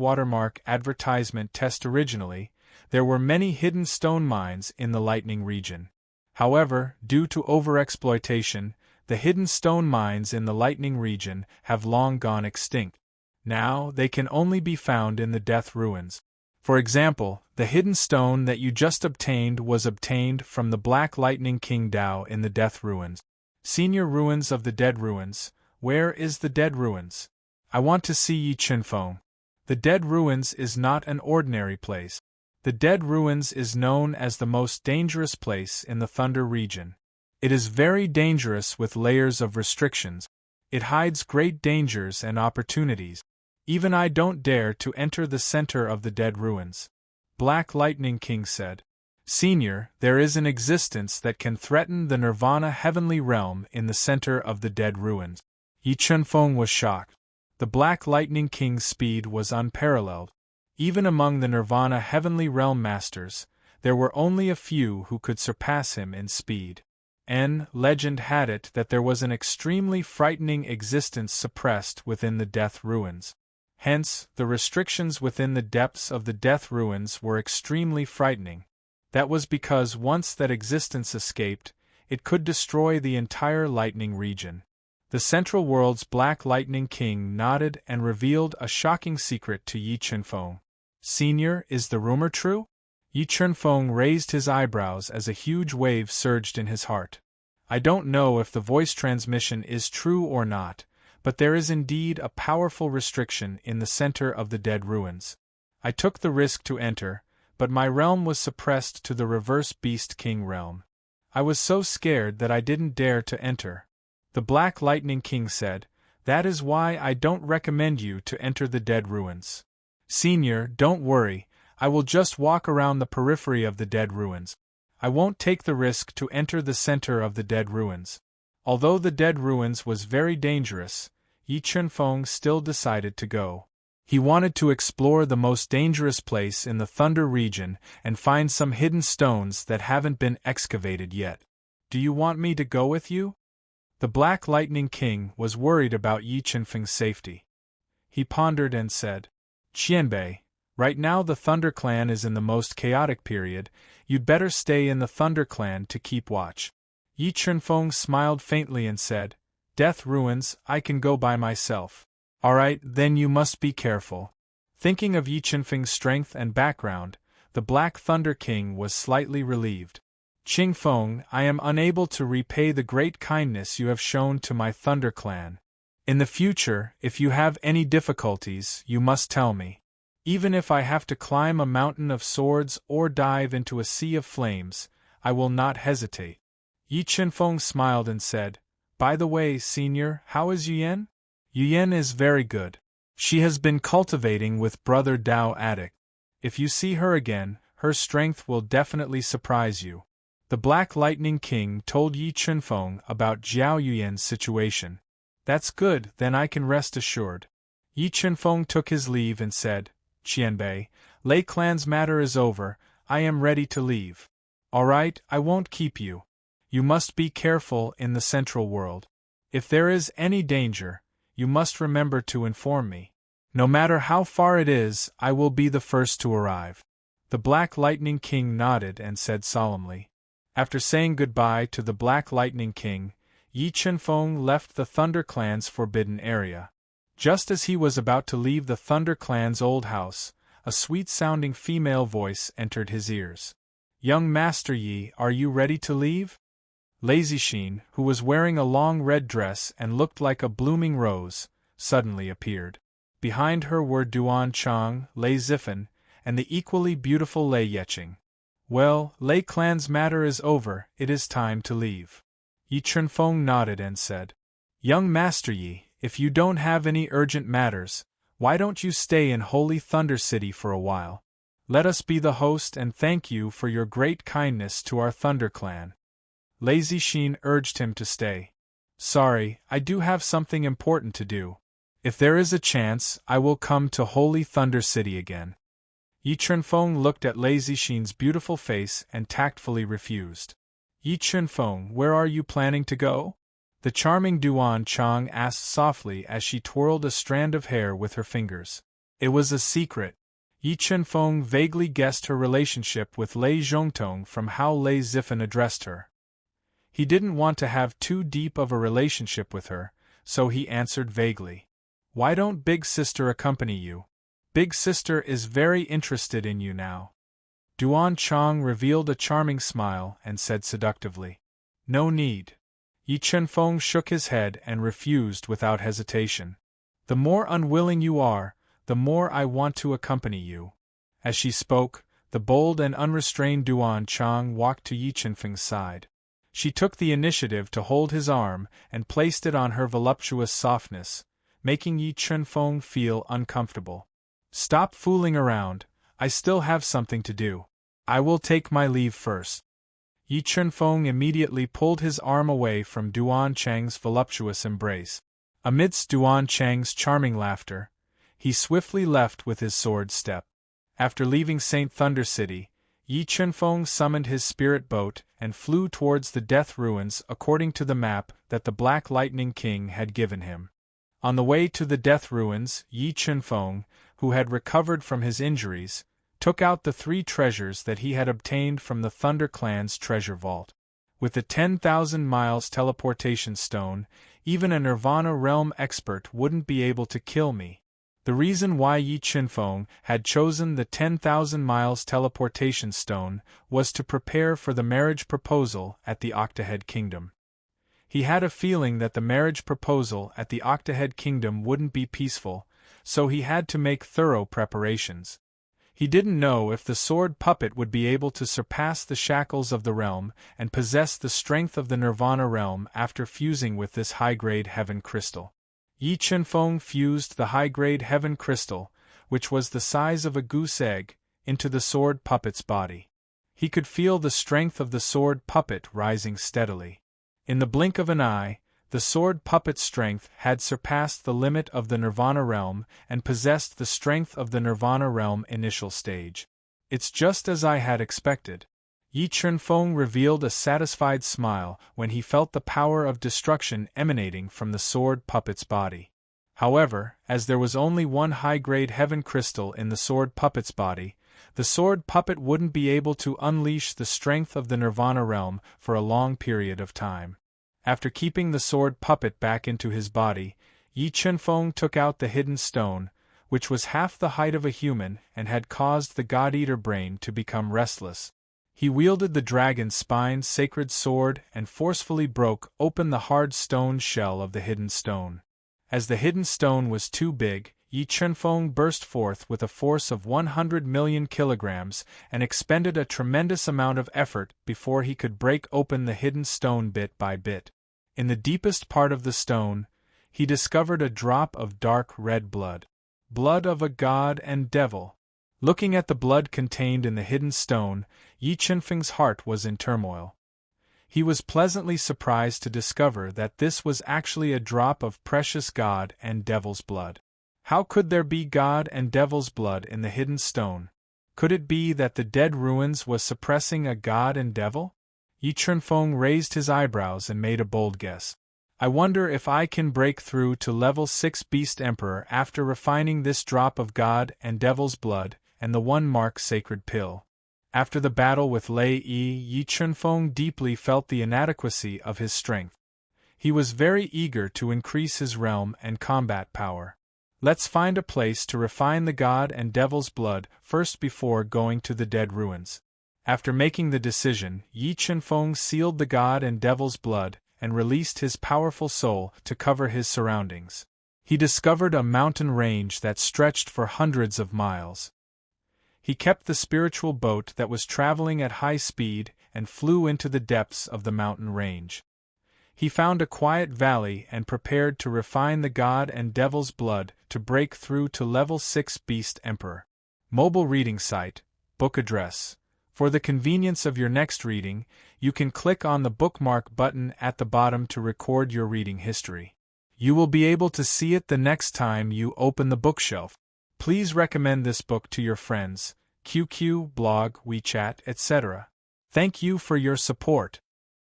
Originally, There were many hidden stone mines in the lightning region. However, due to overexploitation, the hidden stone mines in the lightning region have long gone extinct. Now, they can only be found in the Death Ruins. For example, the hidden stone that you just obtained was obtained from the Black Lightning King Dao in the Death Ruins. Senior Ruins of the Dead Ruins. Where is the Dead Ruins? I want to see Yi Chunfeng. The Dead Ruins is not an ordinary place. The Dead Ruins is known as the most dangerous place in the Thunder region. It is very dangerous with layers of restrictions. It hides great dangers and opportunities. Even I don't dare to enter the center of the Dead Ruins. Black Lightning King said. Senior, there is an existence that can threaten the Nirvana heavenly realm in the center of the Dead Ruins. Yi Chunfeng was shocked. The Black Lightning King's speed was unparalleled. Even among the Nirvana heavenly realm masters, there were only a few who could surpass him in speed. Legend had it that there was an extremely frightening existence suppressed within the Death Ruins. Hence, the restrictions within the depths of the Death Ruins were extremely frightening. That was because once that existence escaped, it could destroy the entire lightning region. The Central World's Black Lightning King nodded and revealed a shocking secret to Yi Chunfeng. Senior, is the rumor true? Yi Chunfeng raised his eyebrows as a huge wave surged in his heart. I don't know if the voice transmission is true or not, but there is indeed a powerful restriction in the center of the Dead Ruins. I took the risk to enter, but my realm was suppressed to the Reverse Beast King realm. I was so scared that I didn't dare to enter. The Black Lightning King said, that is why I don't recommend you to enter the Dead Ruins. Senior, don't worry, I will just walk around the periphery of the Dead Ruins. I won't take the risk to enter the center of the Dead Ruins. Although the Dead Ruins was very dangerous, Yi Chunfeng still decided to go. He wanted to explore the most dangerous place in the Thunder region and find some hidden stones that haven't been excavated yet. Do you want me to go with you? The Black Lightning King was worried about Yi Chunfeng's safety. He pondered and said, Qianbei, right now the Thunder Clan is in the most chaotic period. You'd better stay in the Thunder Clan to keep watch. Yi Chunfeng smiled faintly and said, Death Ruins, I can go by myself. Alright, then you must be careful. Thinking of Yi Chunfeng's strength and background, the Black Thunder King was slightly relieved. Qingfeng, I am unable to repay the great kindness you have shown to my Thunder Clan. In the future, if you have any difficulties, you must tell me. Even if I have to climb a mountain of swords or dive into a sea of flames, I will not hesitate. Yi Chunfeng smiled and said, By the way, Senior, how is Yuyan? Yuyan is very good. She has been cultivating with Brother Dao Addict. If you see her again, her strength will definitely surprise you. The Black Lightning King told Yi Chunfeng about Jiao Yuyan's situation. That's good, then I can rest assured. Yi Chunfeng took his leave and said, Qianbei, Lei Clan's matter is over, I am ready to leave. Alright, I won't keep you. You must be careful in the Central World. If there is any danger, you must remember to inform me. No matter how far it is, I will be the first to arrive. The Black Lightning King nodded and said solemnly. After saying goodbye to the Black Lightning King, Yi Chunfeng left the Thunder Clan's forbidden area. Just as he was about to leave the Thunder Clan's old house, a sweet-sounding female voice entered his ears. Young Master Yi, are you ready to leave? Lazy Sheen, who was wearing a long red dress and looked like a blooming rose, suddenly appeared. Behind her were Duan Chang, Lei Zifen, and the equally beautiful Lei Yeqing. Well, Lei Clan's matter is over, it is time to leave. Yi Chunfeng nodded and said, Young Master Yi, if you don't have any urgent matters, why don't you stay in Holy Thunder City for a while? Let us be the host and thank you for your great kindness to our Thunder Clan. Lazy Sheen urged him to stay. Sorry, I do have something important to do. If there is a chance, I will come to Holy Thunder City again. Yi Chunfeng looked at Lazy Sheen's beautiful face and tactfully refused. Yi Chunfeng, where are you planning to go? The charming Duan Chang asked softly as she twirled a strand of hair with her fingers. It was a secret. Yi Chunfeng vaguely guessed her relationship with Lei Zhongtong from how Lei Zifen addressed her. He didn't want to have too deep of a relationship with her, so he answered vaguely. Why don't Big Sister accompany you? Big Sister is very interested in you now. Duan Chang revealed a charming smile and said seductively. No need. Yi Chunfeng shook his head and refused without hesitation. The more unwilling you are, the more I want to accompany you. As she spoke, the bold and unrestrained Duan Chang walked to Yi Chunfeng's side. She took the initiative to hold his arm and placed it on her voluptuous softness, making Yi Chunfeng feel uncomfortable. Stop fooling around, I still have something to do. I will take my leave first. Yi Chunfeng immediately pulled his arm away from Duan Chang's voluptuous embrace. Amidst Duan Chang's charming laughter, he swiftly left with his sword step. After leaving St. Thunder City, Yi Chunfeng summoned his spirit boat and flew towards the Death Ruins according to the map that the Black Lightning King had given him. On the way to the Death Ruins, Yi Chunfeng, who had recovered from his injuries, took out the 3 treasures that he had obtained from the Thunder Clan's treasure vault. With the 10,000 miles teleportation stone, even a Nirvana realm expert wouldn't be able to kill me. The reason why Yi Chunfeng had chosen the 10,000 miles teleportation stone was to prepare for the marriage proposal at the Octahead Kingdom. He had a feeling that the marriage proposal at the Octahead Kingdom wouldn't be peaceful, so he had to make thorough preparations. He didn't know if the sword puppet would be able to surpass the shackles of the realm and possess the strength of the Nirvana realm after fusing with this high-grade heaven crystal. Yi Chunfeng fused the high-grade heaven crystal, which was the size of a goose egg, into the sword puppet's body. He could feel the strength of the sword puppet rising steadily. In the blink of an eye, the sword puppet's strength had surpassed the limit of the Nirvana realm and possessed the strength of the Nirvana realm initial stage. It's just as I had expected. Yi Chunfeng revealed a satisfied smile when he felt the power of destruction emanating from the sword puppet's body. However, as there was only one high-grade heaven crystal in the sword puppet's body, the sword puppet wouldn't be able to unleash the strength of the Nirvana realm for a long period of time. After keeping the sword puppet back into his body, Yi Chunfeng took out the hidden stone, which was half the height of a human and had caused the God-Eater brain to become restless. He wielded the dragon's spine's sacred sword and forcefully broke open the hard stone shell of the hidden stone. As the hidden stone was too big, Yi Chunfeng burst forth with a force of 100 million kilograms and expended a tremendous amount of effort before he could break open the hidden stone bit by bit. In the deepest part of the stone, he discovered a drop of dark red blood. Blood of a god and devil. Looking at the blood contained in the hidden stone, Yi Chunfeng's heart was in turmoil. He was pleasantly surprised to discover that this was actually a drop of precious god and devil's blood. How could there be god and devil's blood in the hidden stone? Could it be that the Dead Ruins was suppressing a god and devil? Yi Chunfeng raised his eyebrows and made a bold guess. I wonder if I can break through to level 6 Beast Emperor after refining this drop of god and devil's blood and the 1-mark sacred pill. After the battle with Lei Yi Chunfeng deeply felt the inadequacy of his strength. He was very eager to increase his realm and combat power. Let's find a place to refine the god and devil's blood first before going to the Dead Ruins. After making the decision, Yi Chunfeng sealed the god and devil's blood and released his powerful soul to cover his surroundings. He discovered a mountain range that stretched for hundreds of miles. He kept the spiritual boat that was traveling at high speed and flew into the depths of the mountain range. He found a quiet valley and prepared to refine the god and devil's blood to break through to level 6 Beast Emperor. Mobile reading site, book address. For the convenience of your next reading, you can click on the bookmark button at the bottom to record your reading history. You will be able to see it the next time you open the bookshelf. Please recommend this book to your friends, QQ, blog, WeChat, etc. Thank you for your support.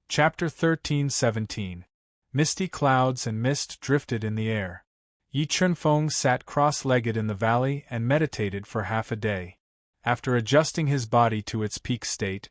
Chapter 13-17. Misty clouds and mist drifted in the air. Yi Chunfeng sat cross-legged in the valley and meditated for half a day. After adjusting his body to its peak state,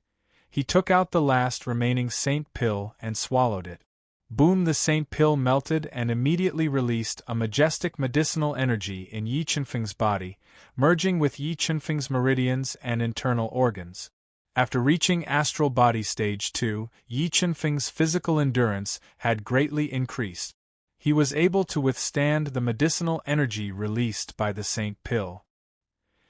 he took out the last remaining saint pill and swallowed it. Boom! The saint pill melted and immediately released a majestic medicinal energy in Yi Chunfeng's body, merging with Yi Chunfeng's meridians and internal organs. After reaching astral body stage 2, Yi Chunfeng's physical endurance had greatly increased. He was able to withstand the medicinal energy released by the saint pill.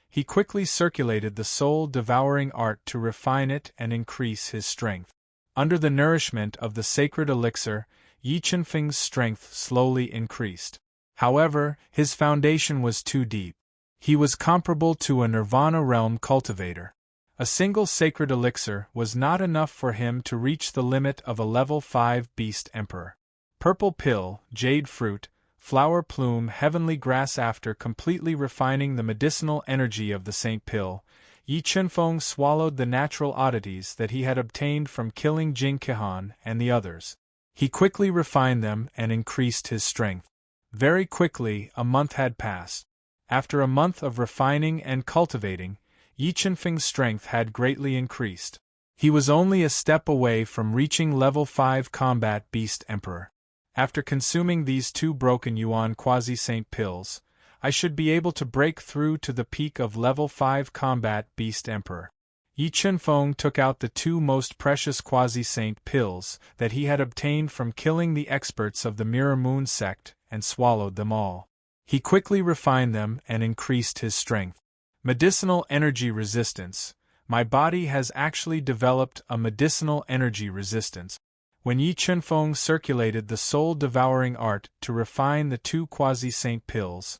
He quickly circulated the soul-devouring art to refine it and increase his strength. Under the nourishment of the sacred elixir, Yi Chunfeng's strength slowly increased. However, his foundation was too deep. He was comparable to a nirvana realm cultivator. A single sacred elixir was not enough for him to reach the limit of a level 5 beast emperor. Purple pill, jade fruit, flower plume, heavenly grass. After completely refining the medicinal energy of the saint pill, Yi Chunfeng swallowed the natural oddities that he had obtained from killing Jing Qihan and the others. He quickly refined them and increased his strength. Very quickly, a month had passed. After a month of refining and cultivating, Yi Chunfeng's strength had greatly increased. He was only a step away from reaching level 5 combat beast emperor. After consuming these 2 broken yuan quasi-saint pills, I should be able to break through to the peak of level 5 combat beast emperor. Yi Chunfeng took out the 2 most precious quasi-saint pills that he had obtained from killing the experts of the Mirror Moon sect and swallowed them all. He quickly refined them and increased his strength. Medicinal energy resistance. My body has actually developed a medicinal energy resistance. When Yi Chunfeng circulated the soul-devouring art to refine the 2 quasi-saint pills,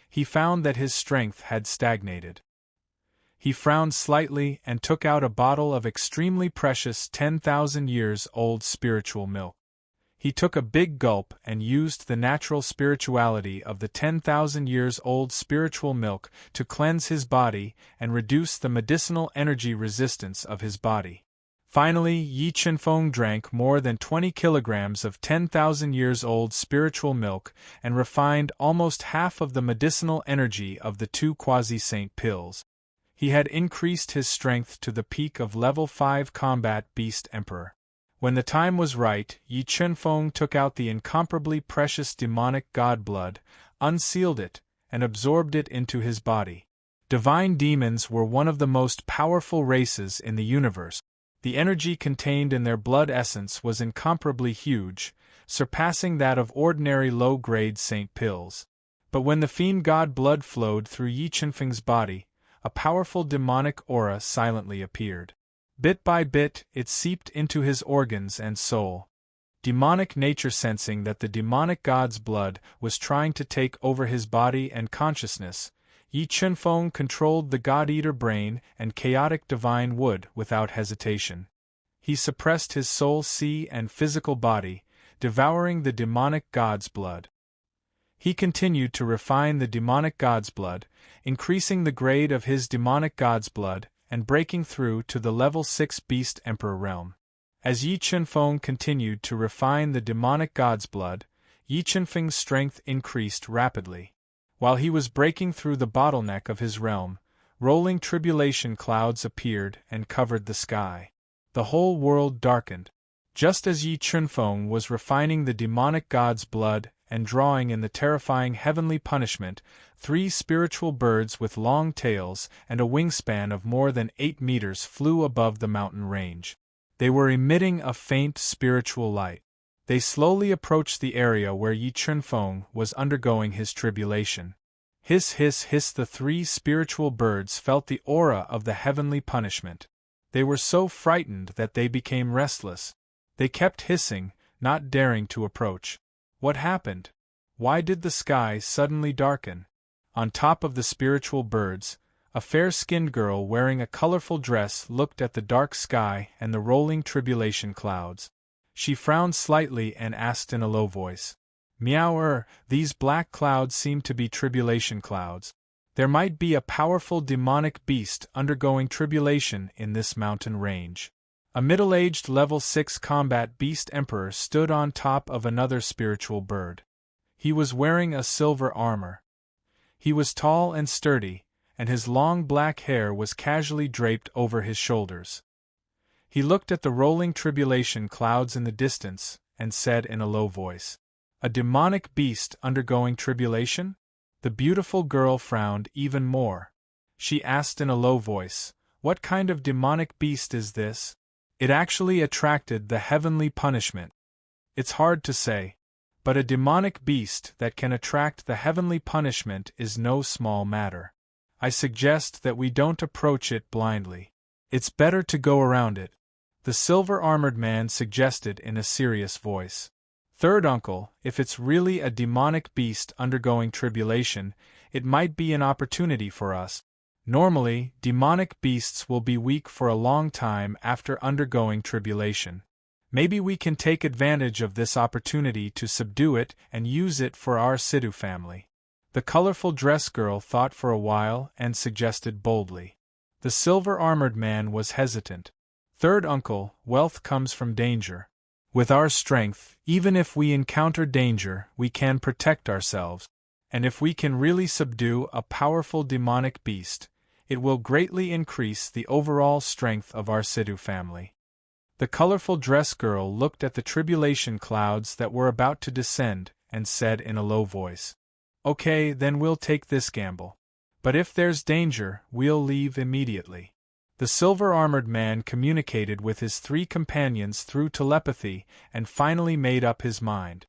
he found that his strength had stagnated. He frowned slightly and took out a bottle of extremely precious 10,000 years old spiritual milk. He took a big gulp and used the natural spirituality of the 10,000 years old spiritual milk to cleanse his body and reduce the medicinal energy resistance of his body. Finally, Yi Chunfeng drank more than 20 kilograms of 10,000 years old spiritual milk and refined almost half of the medicinal energy of the 2 quasi-saint pills. He had increased his strength to the peak of level 5 combat beast emperor. When the time was right, Yi Chunfeng took out the incomparably precious demonic god blood, unsealed it, and absorbed it into his body. Divine demons were one of the most powerful races in the universe. The energy contained in their blood essence was incomparably huge, surpassing that of ordinary low-grade saint pills. But when the fiend god blood flowed through Yi Chunfeng's body, a powerful demonic aura silently appeared. Bit by bit, it seeped into his organs and soul. Demonic nature, sensing that the demonic god's blood was trying to take over his body and consciousness, Yi Chunfeng controlled the God-Eater brain and chaotic divine wood without hesitation. He suppressed his soul sea and physical body, devouring the demonic god's blood. He continued to refine the demonic god's blood, increasing the grade of his demonic god's blood, and breaking through to the level 6 beast emperor realm. As Yi Chunfeng continued to refine the demonic god's blood, Yi Chunfeng's strength increased rapidly. While he was breaking through the bottleneck of his realm, rolling tribulation clouds appeared and covered the sky. The whole world darkened. Just as Yi Chunfeng was refining the demonic god's blood and drawing in the terrifying heavenly punishment, 3 spiritual birds with long tails and a wingspan of more than 8 meters flew above the mountain range. They were emitting a faint spiritual light. They slowly approached the area where Yi Chunfeng was undergoing his tribulation. Hiss, hiss, hiss! The 3 spiritual birds felt the aura of the heavenly punishment. They were so frightened that they became restless. They kept hissing, not daring to approach. What happened? Why did the sky suddenly darken? On top of the spiritual birds, a fair-skinned girl wearing a colorful dress looked at the dark sky and the rolling tribulation clouds. She frowned slightly and asked in a low voice, "Meow, these black clouds seem to be tribulation clouds. There might be a powerful demonic beast undergoing tribulation in this mountain range." A middle-aged level 6 combat beast emperor stood on top of another spiritual bird. He was wearing a silver armor. He was tall and sturdy, and his long black hair was casually draped over his shoulders. He looked at the rolling tribulation clouds in the distance, and said in a low voice, "A demonic beast undergoing tribulation?" The beautiful girl frowned even more. She asked in a low voice, "What kind of demonic beast is this?" It actually attracted the heavenly punishment. It's hard to say, but a demonic beast that can attract the heavenly punishment is no small matter. I suggest that we don't approach it blindly. It's better to go around it, the silver-armored man suggested in a serious voice. Third uncle, if it's really a demonic beast undergoing tribulation, it might be an opportunity for us. Normally, demonic beasts will be weak for a long time after undergoing tribulation. Maybe we can take advantage of this opportunity to subdue it and use it for our Sidhu family. The colorful dress girl thought for a while and suggested boldly. The silver-armored man was hesitant. Third uncle, wealth comes from danger. With our strength, even if we encounter danger, we can protect ourselves. And if we can really subdue a powerful demonic beast, it will greatly increase the overall strength of our Sidhu family. The colorful dress girl looked at the tribulation clouds that were about to descend and said in a low voice, "Okay, then we'll take this gamble. But if there's danger, we'll leave immediately." The silver-armored man communicated with his three companions through telepathy and finally made up his mind.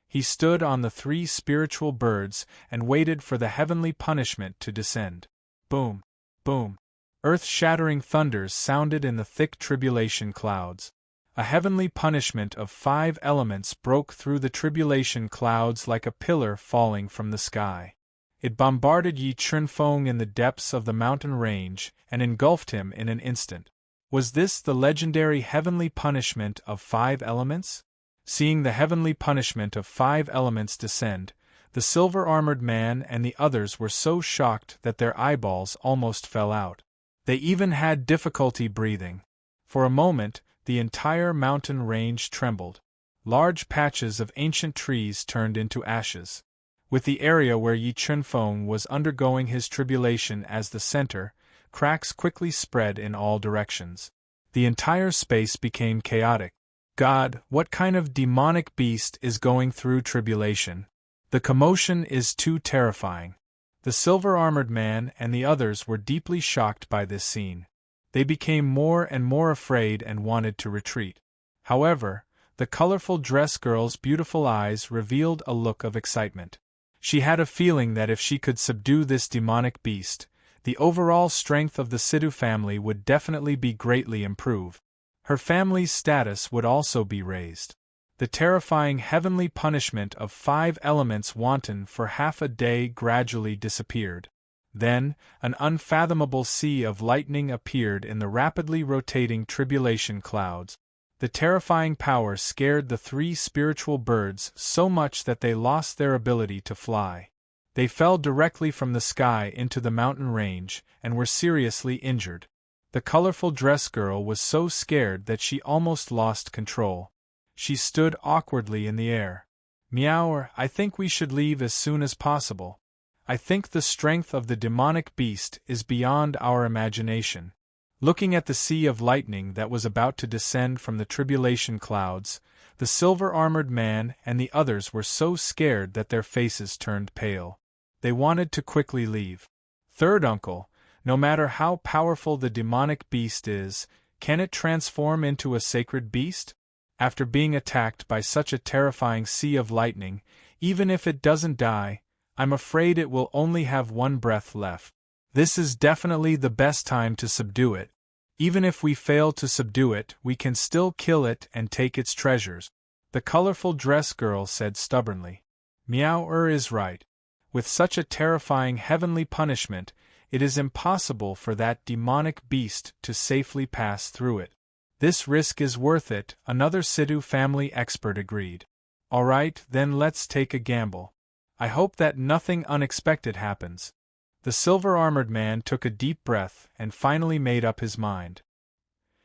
He stood on the three spiritual birds and waited for the heavenly punishment to descend. Boom! Boom! Earth-shattering thunders sounded in the thick tribulation clouds. A heavenly punishment of 5 elements broke through the tribulation clouds like a pillar falling from the sky. It bombarded Yi Chunfeng in the depths of the mountain range and engulfed him in an instant. Was this the legendary heavenly punishment of 5 elements? Seeing the heavenly punishment of 5 elements descend, the silver-armored man and the others were so shocked that their eyeballs almost fell out. They even had difficulty breathing. For a moment, the entire mountain range trembled. Large patches of ancient trees turned into ashes. With the area where Yi Chunfeng was undergoing his tribulation as the center, cracks quickly spread in all directions. The entire space became chaotic. God, what kind of demonic beast is going through tribulation? The commotion is too terrifying. The silver-armored man and the others were deeply shocked by this scene. They became more and more afraid and wanted to retreat. However, the colorful dress girl's beautiful eyes revealed a look of excitement. She had a feeling that if she could subdue this demonic beast, the overall strength of the Sidhu family would definitely be greatly improved. Her family's status would also be raised. The terrifying heavenly punishment of 5 elements wanton for half a day gradually disappeared. Then, an unfathomable sea of lightning appeared in the rapidly rotating tribulation clouds. The terrifying power scared the 3 spiritual birds so much that they lost their ability to fly. They fell directly from the sky into the mountain range and were seriously injured. The colorful dress girl was so scared that she almost lost control. She stood awkwardly in the air. "Meow, I think we should leave as soon as possible. I think the strength of the demonic beast is beyond our imagination." Looking at the sea of lightning that was about to descend from the tribulation clouds, the silver-armored man and the others were so scared that their faces turned pale. They wanted to quickly leave. "Third uncle, no matter how powerful the demonic beast is, can it transform into a sacred beast? After being attacked by such a terrifying sea of lightning, even if it doesn't die, I'm afraid it will only have 1 breath left. This is definitely the best time to subdue it. Even if we fail to subdue it, we can still kill it and take its treasures," the colorful dress girl said stubbornly. "Meow is right. With such a terrifying heavenly punishment, it is impossible for that demonic beast to safely pass through it. This risk is worth it," another Sidhu family expert agreed. "All right, then let's take a gamble. I hope that nothing unexpected happens." The silver-armored man took a deep breath and finally made up his mind.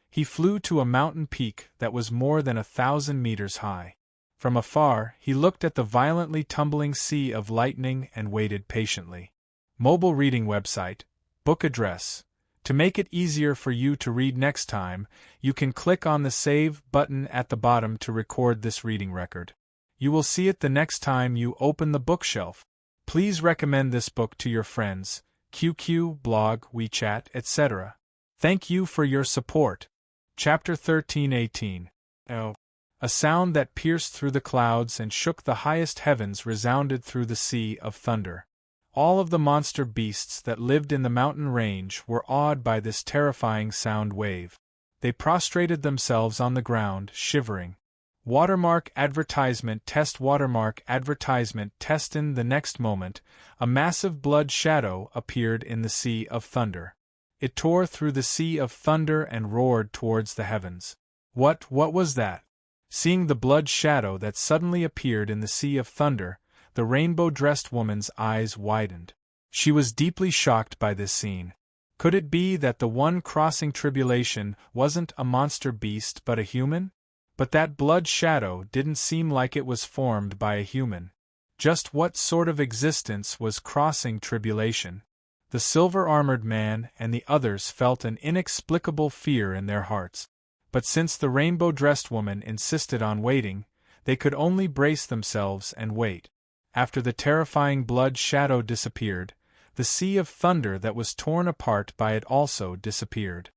He flew to a mountain peak that was more than 1,000 meters high. From afar, he looked at the violently tumbling sea of lightning and waited patiently. Mobile reading website, book address. To make it easier for you to read next time, you can click on the Save button at the bottom to record this reading record. You will see it the next time you open the bookshelf. Please recommend this book to your friends, QQ, blog, WeChat, etc. Thank you for your support. Chapter 1318. A sound that pierced through the clouds and shook the highest heavens resounded through the sea of thunder. All of the monster beasts that lived in the mountain range were awed by this terrifying sound wave. They prostrated themselves on the ground, shivering. Watermark advertisement test. Watermark advertisement test. In the next moment, a massive blood shadow appeared in the sea of thunder. It tore through the sea of thunder and roared towards the heavens. What was that? Seeing the blood shadow that suddenly appeared in the sea of thunder, the rainbow-dressed woman's eyes widened. She was deeply shocked by this scene. Could it be that the one crossing tribulation wasn't a monster beast but a human? But that blood shadow didn't seem like it was formed by a human. Just what sort of existence was crossing tribulation? The silver-armored man and the others felt an inexplicable fear in their hearts. But since the rainbow-dressed woman insisted on waiting, they could only brace themselves and wait. After the terrifying blood shadow disappeared, the sea of thunder that was torn apart by it also disappeared.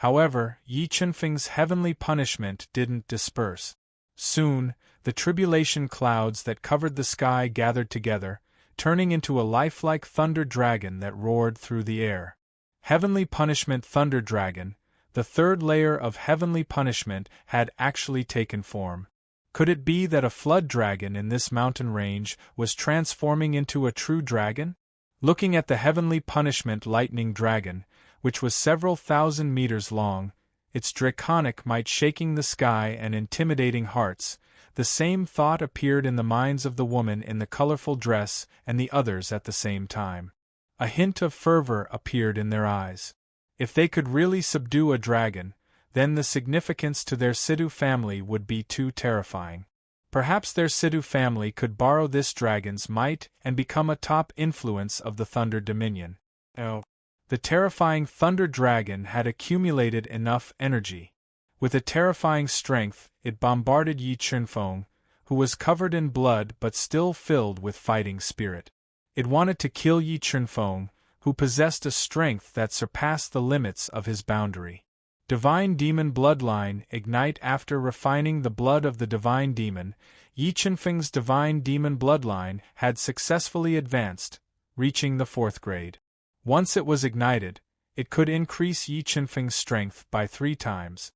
However, Yi Chunfeng's heavenly punishment didn't disperse. Soon, the tribulation clouds that covered the sky gathered together, turning into a lifelike thunder dragon that roared through the air. Heavenly punishment thunder dragon. The third layer of heavenly punishment had actually taken form. Could it be that a flood dragon in this mountain range was transforming into a true dragon? Looking at the heavenly punishment lightning dragon, which was several thousand meters long, its draconic might shaking the sky and intimidating hearts, the same thought appeared in the minds of the woman in the colorful dress and the others at the same time. A hint of fervor appeared in their eyes. If they could really subdue a dragon, then the significance to their Sidhu family would be too terrifying. Perhaps their Sidhu family could borrow this dragon's might and become a top influence of the Thunder Dominion. The terrifying Thunder Dragon had accumulated enough energy. With a terrifying strength, it bombarded Yi Chunfeng, who was covered in blood but still filled with fighting spirit. It wanted to kill Yi Chunfeng, who possessed a strength that surpassed the limits of his boundary. Divine Demon Bloodline ignite. After refining the blood of the Divine Demon, Yi Chunfeng's Divine Demon Bloodline had successfully advanced, reaching the 4th grade. Once it was ignited, it could increase Yi Chunfeng's strength by 3 times.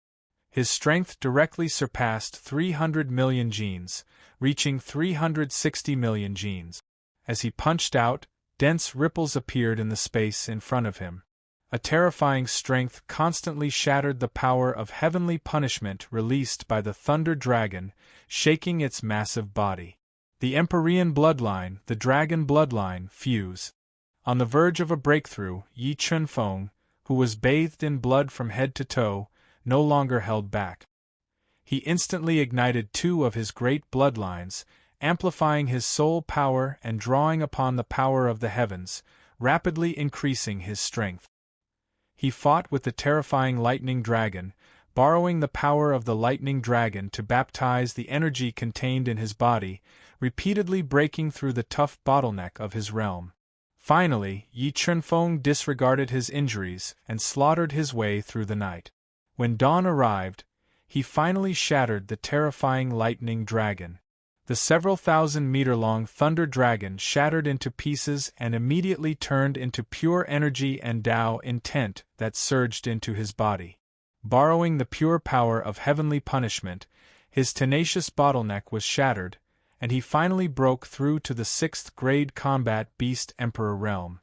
His strength directly surpassed 300 million genes, reaching 360 million genes. As he punched out, dense ripples appeared in the space in front of him. A terrifying strength constantly shattered the power of heavenly punishment released by the Thunder Dragon, shaking its massive body. The Empyrean bloodline, the Dragon bloodline, fuse. On the verge of a breakthrough, Yi Chunfeng, who was bathed in blood from head to toe, no longer held back. He instantly ignited 2 of his great bloodlines, amplifying his soul power and drawing upon the power of the heavens, rapidly increasing his strength. He fought with the terrifying lightning dragon, borrowing the power of the lightning dragon to baptize the energy contained in his body, repeatedly breaking through the tough bottleneck of his realm. Finally, Yi Chunfeng disregarded his injuries and slaughtered his way through the night. When dawn arrived, he finally shattered the terrifying lightning dragon. The several thousand-meter-long Thunder Dragon shattered into pieces and immediately turned into pure energy and Tao intent that surged into his body. Borrowing the pure power of heavenly punishment, his tenacious bottleneck was shattered, and he finally broke through to the 6th grade combat beast Emperor realm.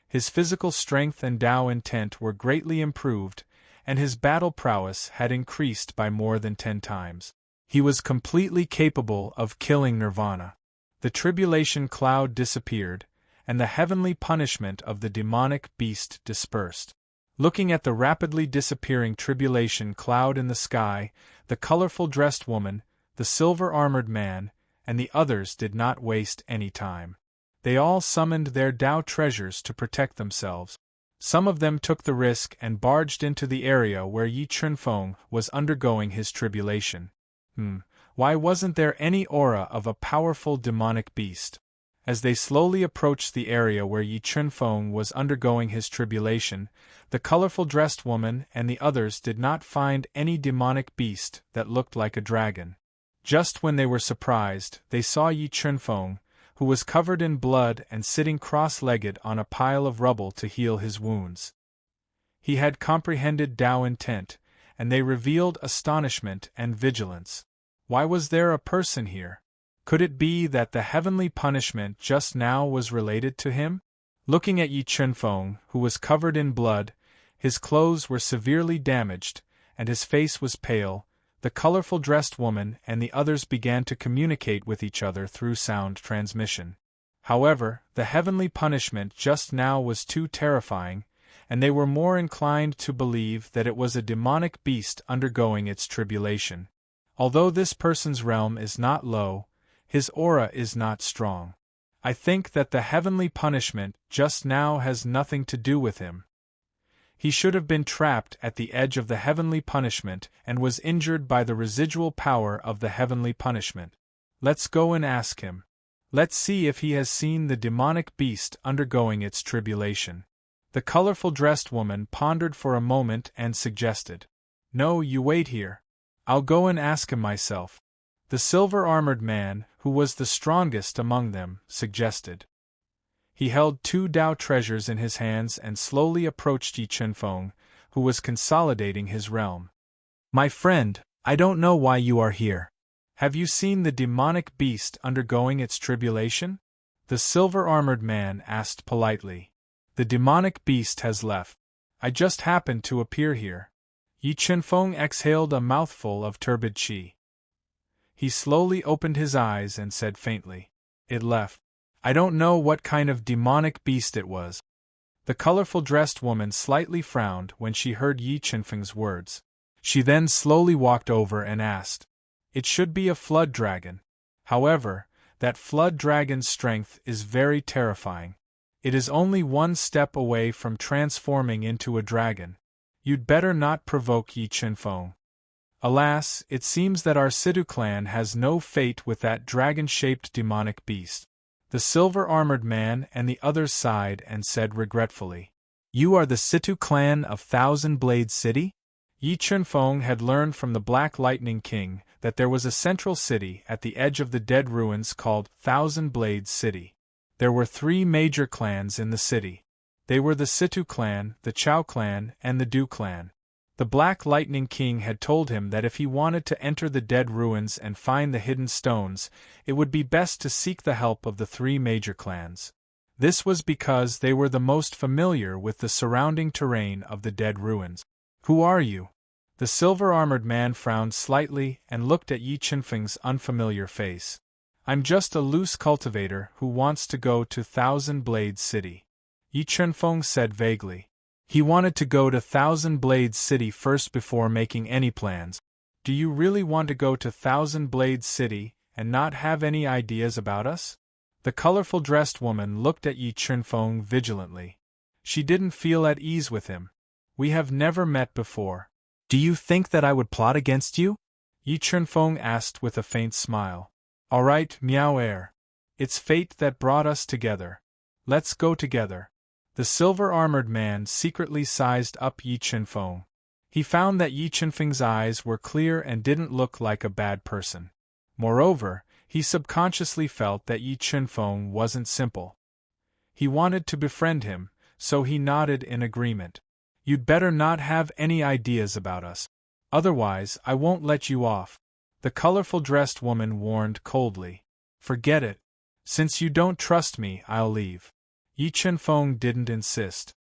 His physical strength and Tao intent were greatly improved, and his battle prowess had increased by more than 10 times. He was completely capable of killing Nirvana. The tribulation cloud disappeared, and the heavenly punishment of the demonic beast dispersed. Looking at the rapidly disappearing tribulation cloud in the sky, the colorful dressed woman, the silver-armored man, and the others did not waste any time. They all summoned their Tao treasures to protect themselves. Some of them took the risk and barged into the area where Yi Chunfeng was undergoing his tribulation. Why wasn't there any aura of a powerful demonic beast? As they slowly approached the area where Yi Chunfeng was undergoing his tribulation, the colorful dressed woman and the others did not find any demonic beast that looked like a dragon. Just when they were surprised, they saw Yi Chunfeng, who was covered in blood and sitting cross-legged on a pile of rubble to heal his wounds. He had comprehended Tao intent, and they revealed astonishment and vigilance. Why was there a person here? Could it be that the heavenly punishment just now was related to him? Looking at Yi Chunfeng, who was covered in blood, his clothes were severely damaged, and his face was pale, the colorful dressed woman and the others began to communicate with each other through sound transmission. However, the heavenly punishment just now was too terrifying, and they were more inclined to believe that it was a demonic beast undergoing its tribulation. Although this person's realm is not low, his aura is not strong. I think that the heavenly punishment just now has nothing to do with him. He should have been trapped at the edge of the heavenly punishment and was injured by the residual power of the heavenly punishment. Let's go and ask him. Let's see if he has seen the demonic beast undergoing its tribulation. The colorful dressed woman pondered for a moment and suggested. No, you wait here. I'll go and ask him myself. The silver-armored man, who was the strongest among them, suggested. He held 2 Tao treasures in his hands and slowly approached Yi Chunfeng, who was consolidating his realm. My friend, I don't know why you are here. Have you seen the demonic beast undergoing its tribulation? The silver-armored man asked politely. The demonic beast has left. I just happened to appear here. Yi Chunfeng exhaled a mouthful of turbid qi. He slowly opened his eyes and said faintly, It left. I don't know what kind of demonic beast it was. The colorful dressed woman slightly frowned when she heard Yi Chunfeng's words. She then slowly walked over and asked, It should be a flood dragon. However, that flood dragon's strength is very terrifying. It is only 1 step away from transforming into a dragon. You'd better not provoke Yi Chunfeng. Alas, it seems that our Situ clan has no fate with that dragon-shaped demonic beast. The silver-armored man and the others sighed and said regretfully, You are the Situ clan of Thousand Blade City? Yi Chunfeng had learned from the Black Lightning King that there was a central city at the edge of the dead ruins called Thousand Blade City. There were 3 major clans in the city. They were the Situ clan, the Chao clan, and the Du clan. The Black Lightning King had told him that if he wanted to enter the dead ruins and find the hidden stones, it would be best to seek the help of the 3 major clans. This was because they were the most familiar with the surrounding terrain of the dead ruins. Who are you? The silver-armored man frowned slightly and looked at Yi Chunfeng's unfamiliar face. I'm just a loose cultivator who wants to go to Thousand Blade City. Yi Chunfeng said vaguely. He wanted to go to Thousand Blades City first before making any plans. Do you really want to go to Thousand Blades City and not have any ideas about us? The colorful dressed woman looked at Yi Chunfeng vigilantly. She didn't feel at ease with him. We have never met before. Do you think that I would plot against you? Yi Chunfeng asked with a faint smile. All right, Miao Er. It's fate that brought us together. Let's go together. The silver-armored man secretly sized up Yi Chunfeng. He found that Yi Chunfeng's eyes were clear and didn't look like a bad person. Moreover, he subconsciously felt that Yi Chunfeng wasn't simple. He wanted to befriend him, so he nodded in agreement. You'd better not have any ideas about us. Otherwise, I won't let you off. The colorful dressed woman warned coldly. Forget it. Since you don't trust me, I'll leave. Yi Chunfeng didn't insist.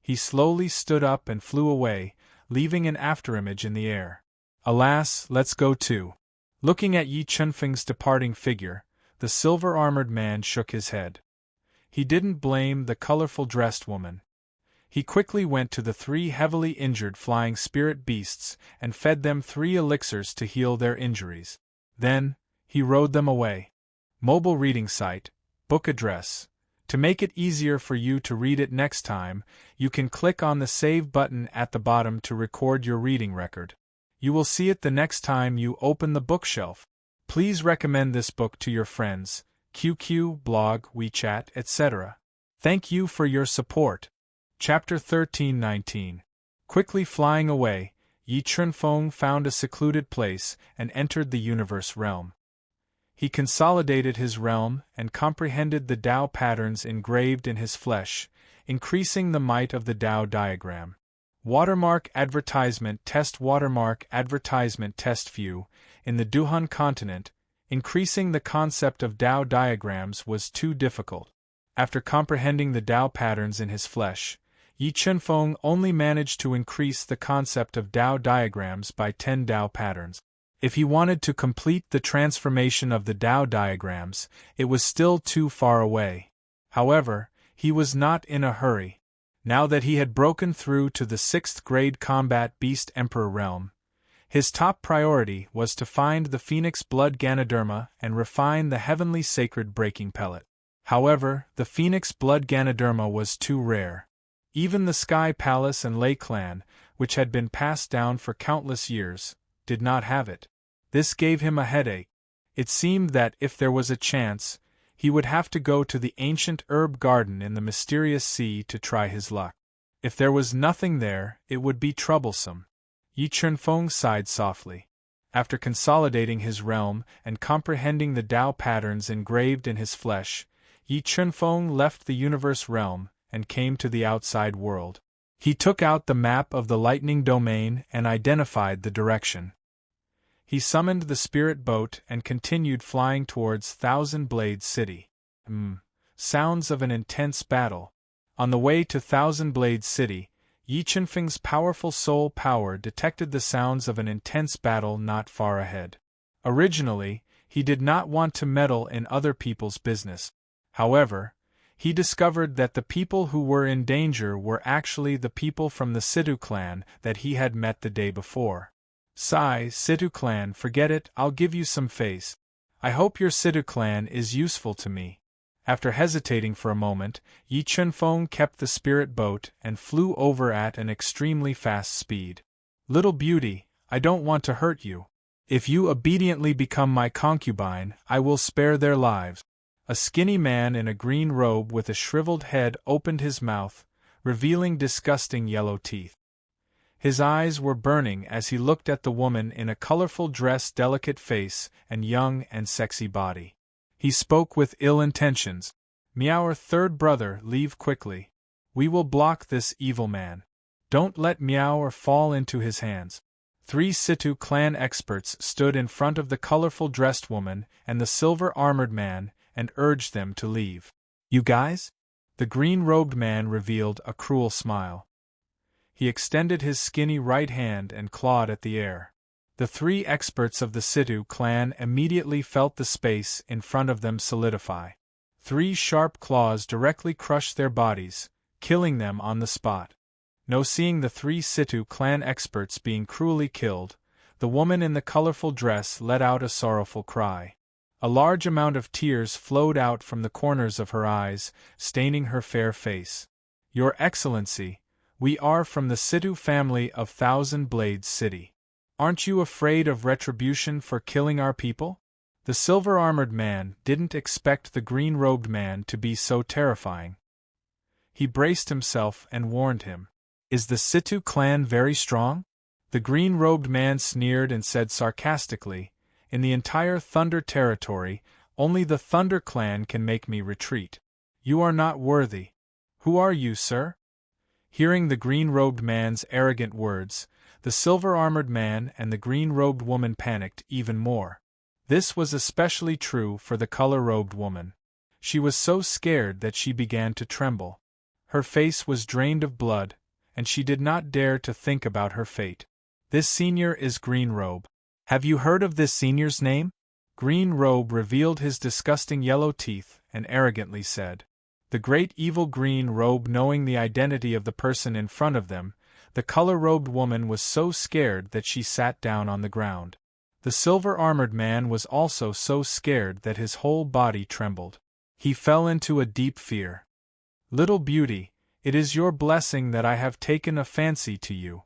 He slowly stood up and flew away, leaving an afterimage in the air. Alas, let's go too. Looking at Yi Chunfeng's departing figure, the silver-armored man shook his head. He didn't blame the colorful dressed woman. He quickly went to the 3 heavily injured flying spirit beasts and fed them 3 elixirs to heal their injuries. Then, he rode them away. Mobile reading site, book address. To make it easier for you to read it next time, you can click on the Save button at the bottom to record your reading record. You will see it the next time you open the bookshelf. Please recommend this book to your friends, QQ, blog, WeChat, etc. Thank you for your support. Chapter 13-19. Quickly flying away, Yi Chunfeng found a secluded place and entered the universe realm. He consolidated his realm and comprehended the Tao patterns engraved in his flesh, increasing the might of the Tao diagram. Watermark advertisement test view. In the Duhan continent, increasing the concept of Tao diagrams was too difficult. After comprehending the Tao patterns in his flesh, Yi Chunfeng only managed to increase the concept of Tao diagrams by 10 Tao patterns. If he wanted to complete the transformation of the Tao diagrams, it was still too far away. However, he was not in a hurry. Now that he had broken through to the 6th grade combat beast emperor realm, his top priority was to find the phoenix blood Ganoderma and refine the heavenly sacred breaking pellet. However, the phoenix blood Ganoderma was too rare. Even the Sky Palace and Lei clan, which had been passed down for countless years, did not have it. This gave him a headache. It seemed that if there was a chance, he would have to go to the ancient herb garden in the mysterious sea to try his luck. If there was nothing there, it would be troublesome. Yi Chunfeng sighed softly. After consolidating his realm and comprehending the Tao patterns engraved in his flesh, Yi Chunfeng left the universe realm and came to the outside world. He took out the map of the lightning domain and identified the direction. He summoned the spirit boat and continued flying towards Thousand Blades City. Sounds of an intense battle. On the way to Thousand Blades City, Yi Chunfeng's powerful soul power detected the sounds of an intense battle not far ahead. Originally, he did not want to meddle in other people's business. However, he discovered that the people who were in danger were actually the people from the Situ clan that he had met the day before. Sigh, Situ clan, forget it, I'll give you some face. I hope your Situ clan is useful to me. After hesitating for a moment, Yi Chunfeng kept the spirit boat and flew over at an extremely fast speed. Little beauty, I don't want to hurt you. If you obediently become my concubine, I will spare their lives. A skinny man in a green robe with a shriveled head opened his mouth, revealing disgusting yellow teeth. His eyes were burning as he looked at the woman in a colorful dress, delicate face, and young and sexy body. He spoke with ill intentions. Miao, third brother, leave quickly. We will block this evil man. Don't let Miao fall into his hands. 3 Situ clan experts stood in front of the colorful dressed woman and the silver-armored man and urged them to leave. You guys? The green-robed man revealed a cruel smile. He extended his skinny right hand and clawed at the air. The 3 experts of the Situ clan immediately felt the space in front of them solidify. 3 sharp claws directly crushed their bodies, killing them on the spot. No, seeing the 3 Situ clan experts being cruelly killed, the woman in the colorful dress let out a sorrowful cry. A large amount of tears flowed out from the corners of her eyes, staining her fair face. Your Excellency, we are from the Situ family of Thousand Blades City. Aren't you afraid of retribution for killing our people? The silver-armored man didn't expect the green-robed man to be so terrifying. He braced himself and warned him. Is the Situ clan very strong? The green-robed man sneered and said sarcastically, in the entire Thunder territory, only the Thunder clan can make me retreat. You are not worthy. Who are you, sir? Hearing the green-robed man's arrogant words, the silver-armored man and the green-robed woman panicked even more. This was especially true for the color-robed woman. She was so scared that she began to tremble. Her face was drained of blood, and she did not dare to think about her fate. This senior is Green Robe. Have you heard of this senior's name? Green Robe revealed his disgusting yellow teeth and arrogantly said. The great evil Green Robe, knowing the identity of the person in front of them, the color-robed woman was so scared that she sat down on the ground. The silver-armored man was also so scared that his whole body trembled. He fell into a deep fear. "Little beauty, it is your blessing that I have taken a fancy to you.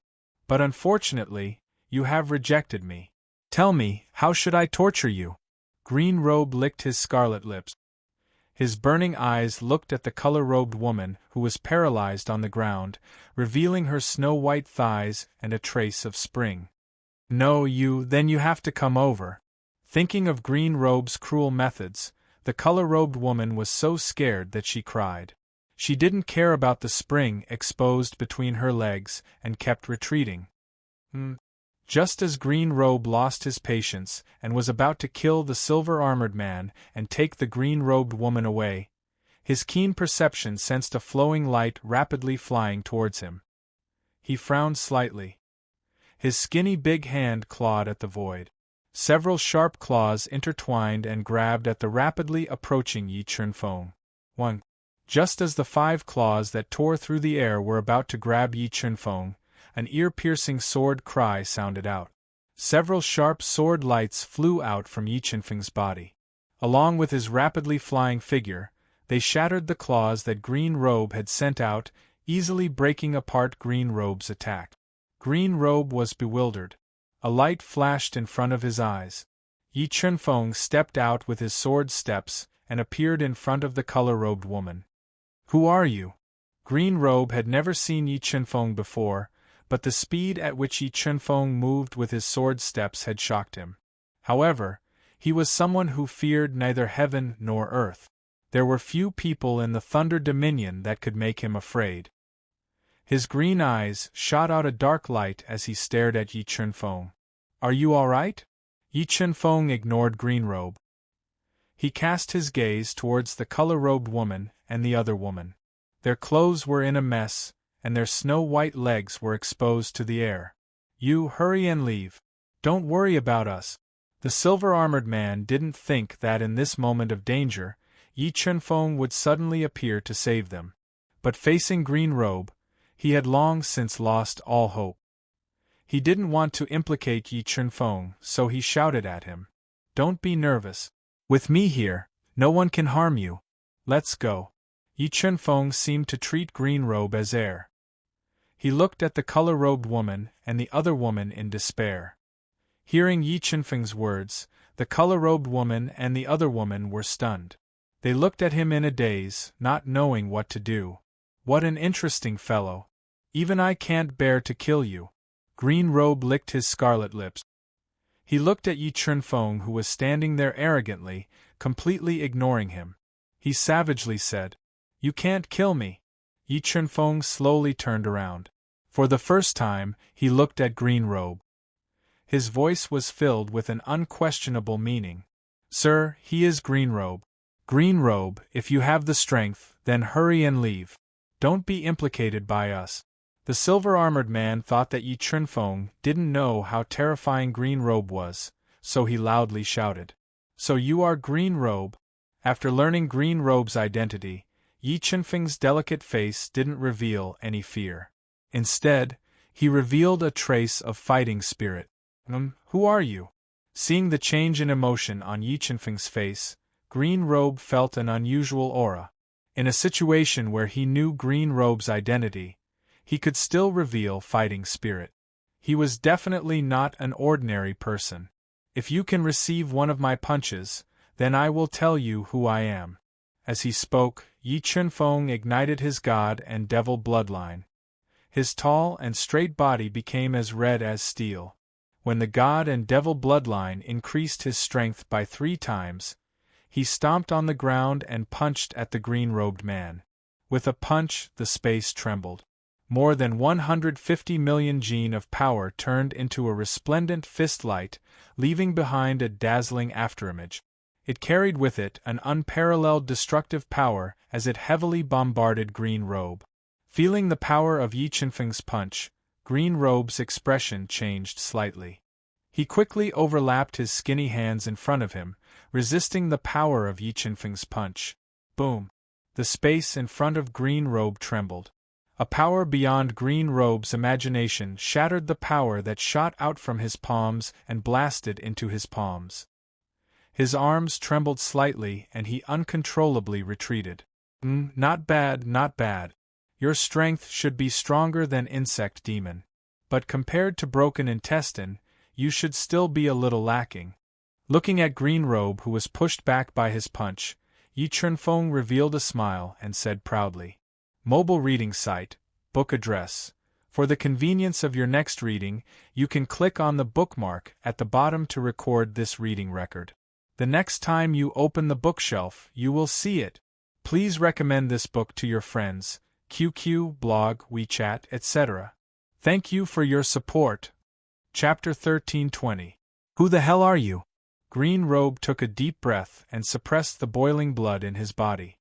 But unfortunately, you have rejected me. Tell me, how should I torture you?" Green Robe licked his scarlet lips. His burning eyes looked at the color-robed woman who was paralyzed on the ground, revealing her snow-white thighs and a trace of spring. "No, then you have to come over." Thinking of Green Robe's cruel methods, the color-robed woman was so scared that she cried. She didn't care about the spring exposed between her legs and kept retreating. Just as Green Robe lost his patience and was about to kill the silver-armored man and take the green-robed woman away, his keen perception sensed a flowing light rapidly flying towards him. He frowned slightly. His skinny big hand clawed at the void. Several sharp claws intertwined and grabbed at the rapidly approaching Yi Chunfeng. Just as the 5 claws that tore through the air were about to grab Yi Chunfeng, an ear-piercing sword cry sounded out. Several sharp sword lights flew out from Yi Chunfeng's body. Along with his rapidly flying figure, they shattered the claws that Green Robe had sent out, easily breaking apart Green Robe's attack. Green Robe was bewildered. A light flashed in front of his eyes. Yi Chunfeng stepped out with his sword steps and appeared in front of the color-robed woman. "Who are you?" Green Robe had never seen Yi Chunfeng before, but the speed at which Yi Chunfeng moved with his sword steps had shocked him. However, he was someone who feared neither heaven nor earth. There were few people in the Thunder Dominion that could make him afraid. His green eyes shot out a dark light as he stared at Yi Chunfeng. "Are you all right?" Yi Chunfeng ignored Green Robe. He cast his gaze towards the color-robed woman and the other woman. Their clothes were in a mess, and their snow-white legs were exposed to the air. "You hurry and leave. Don't worry about us." The silver-armored man didn't think that in this moment of danger, Yi Chunfeng would suddenly appear to save them. But facing Green Robe, he had long since lost all hope. He didn't want to implicate Yi Chunfeng, so he shouted at him. "Don't be nervous. With me here, no one can harm you. Let's go." Yi Chunfeng seemed to treat Green Robe as air. He looked at the color-robed woman and the other woman in despair. Hearing Yi Chunfeng's words, the color-robed woman and the other woman were stunned. They looked at him in a daze, not knowing what to do. "What an interesting fellow. Even I can't bear to kill you." Green Robe licked his scarlet lips. He looked at Yi Chunfeng, who was standing there arrogantly, completely ignoring him. He savagely said, "You can't kill me." Yi Chunfeng slowly turned around. For the first time, he looked at Green Robe. His voice was filled with an unquestionable meaning. "Sir, he is Green Robe. Green Robe, if you have the strength, then hurry and leave. Don't be implicated by us." The silver-armored man thought that Yi Chunfeng didn't know how terrifying Green Robe was, so he loudly shouted, "So you are Green Robe?" After learning Green Robe's identity, Yi Chunfeng's delicate face didn't reveal any fear. Instead, he revealed a trace of fighting spirit. "Who are you?" Seeing the change in emotion on Yi Chunfeng's face, Green Robe felt an unusual aura. In a situation where he knew Green Robe's identity, he could still reveal fighting spirit. He was definitely not an ordinary person. "If you can receive one of my punches, then I will tell you who I am." As he spoke, Yi Chunfeng ignited his god and devil bloodline. His tall and straight body became as red as steel. When the god and devil bloodline increased his strength by 3 times, he stomped on the ground and punched at the green-robed man. With a punch, the space trembled. More than 150 million Jin of power turned into a resplendent fist light, leaving behind a dazzling afterimage. It carried with it an unparalleled destructive power as it heavily bombarded Green Robe. Feeling the power of Yi Chunfeng's punch, Green Robe's expression changed slightly. He quickly overlapped his skinny hands in front of him, resisting the power of Yi Chunfeng's punch. Boom! The space in front of Green Robe trembled. A power beyond Green Robe's imagination shattered the power that shot out from his palms and blasted into his palms. His arms trembled slightly and he uncontrollably retreated. Not bad, not bad. Your strength should be stronger than Insect Demon. But compared to Broken Intestine, you should still be a little lacking. Looking at Green Robe, who was pushed back by his punch, Yi Chunfeng revealed a smile and said proudly, "Mobile reading site, book address. For the convenience of your next reading, you can click on the bookmark at the bottom to record this reading record. The next time you open the bookshelf, you will see it. Please recommend this book to your friends, QQ, blog, WeChat, etc. Thank you for your support." Chapter 1320. Who the hell are you? Green Robe took a deep breath and suppressed the boiling blood in his body.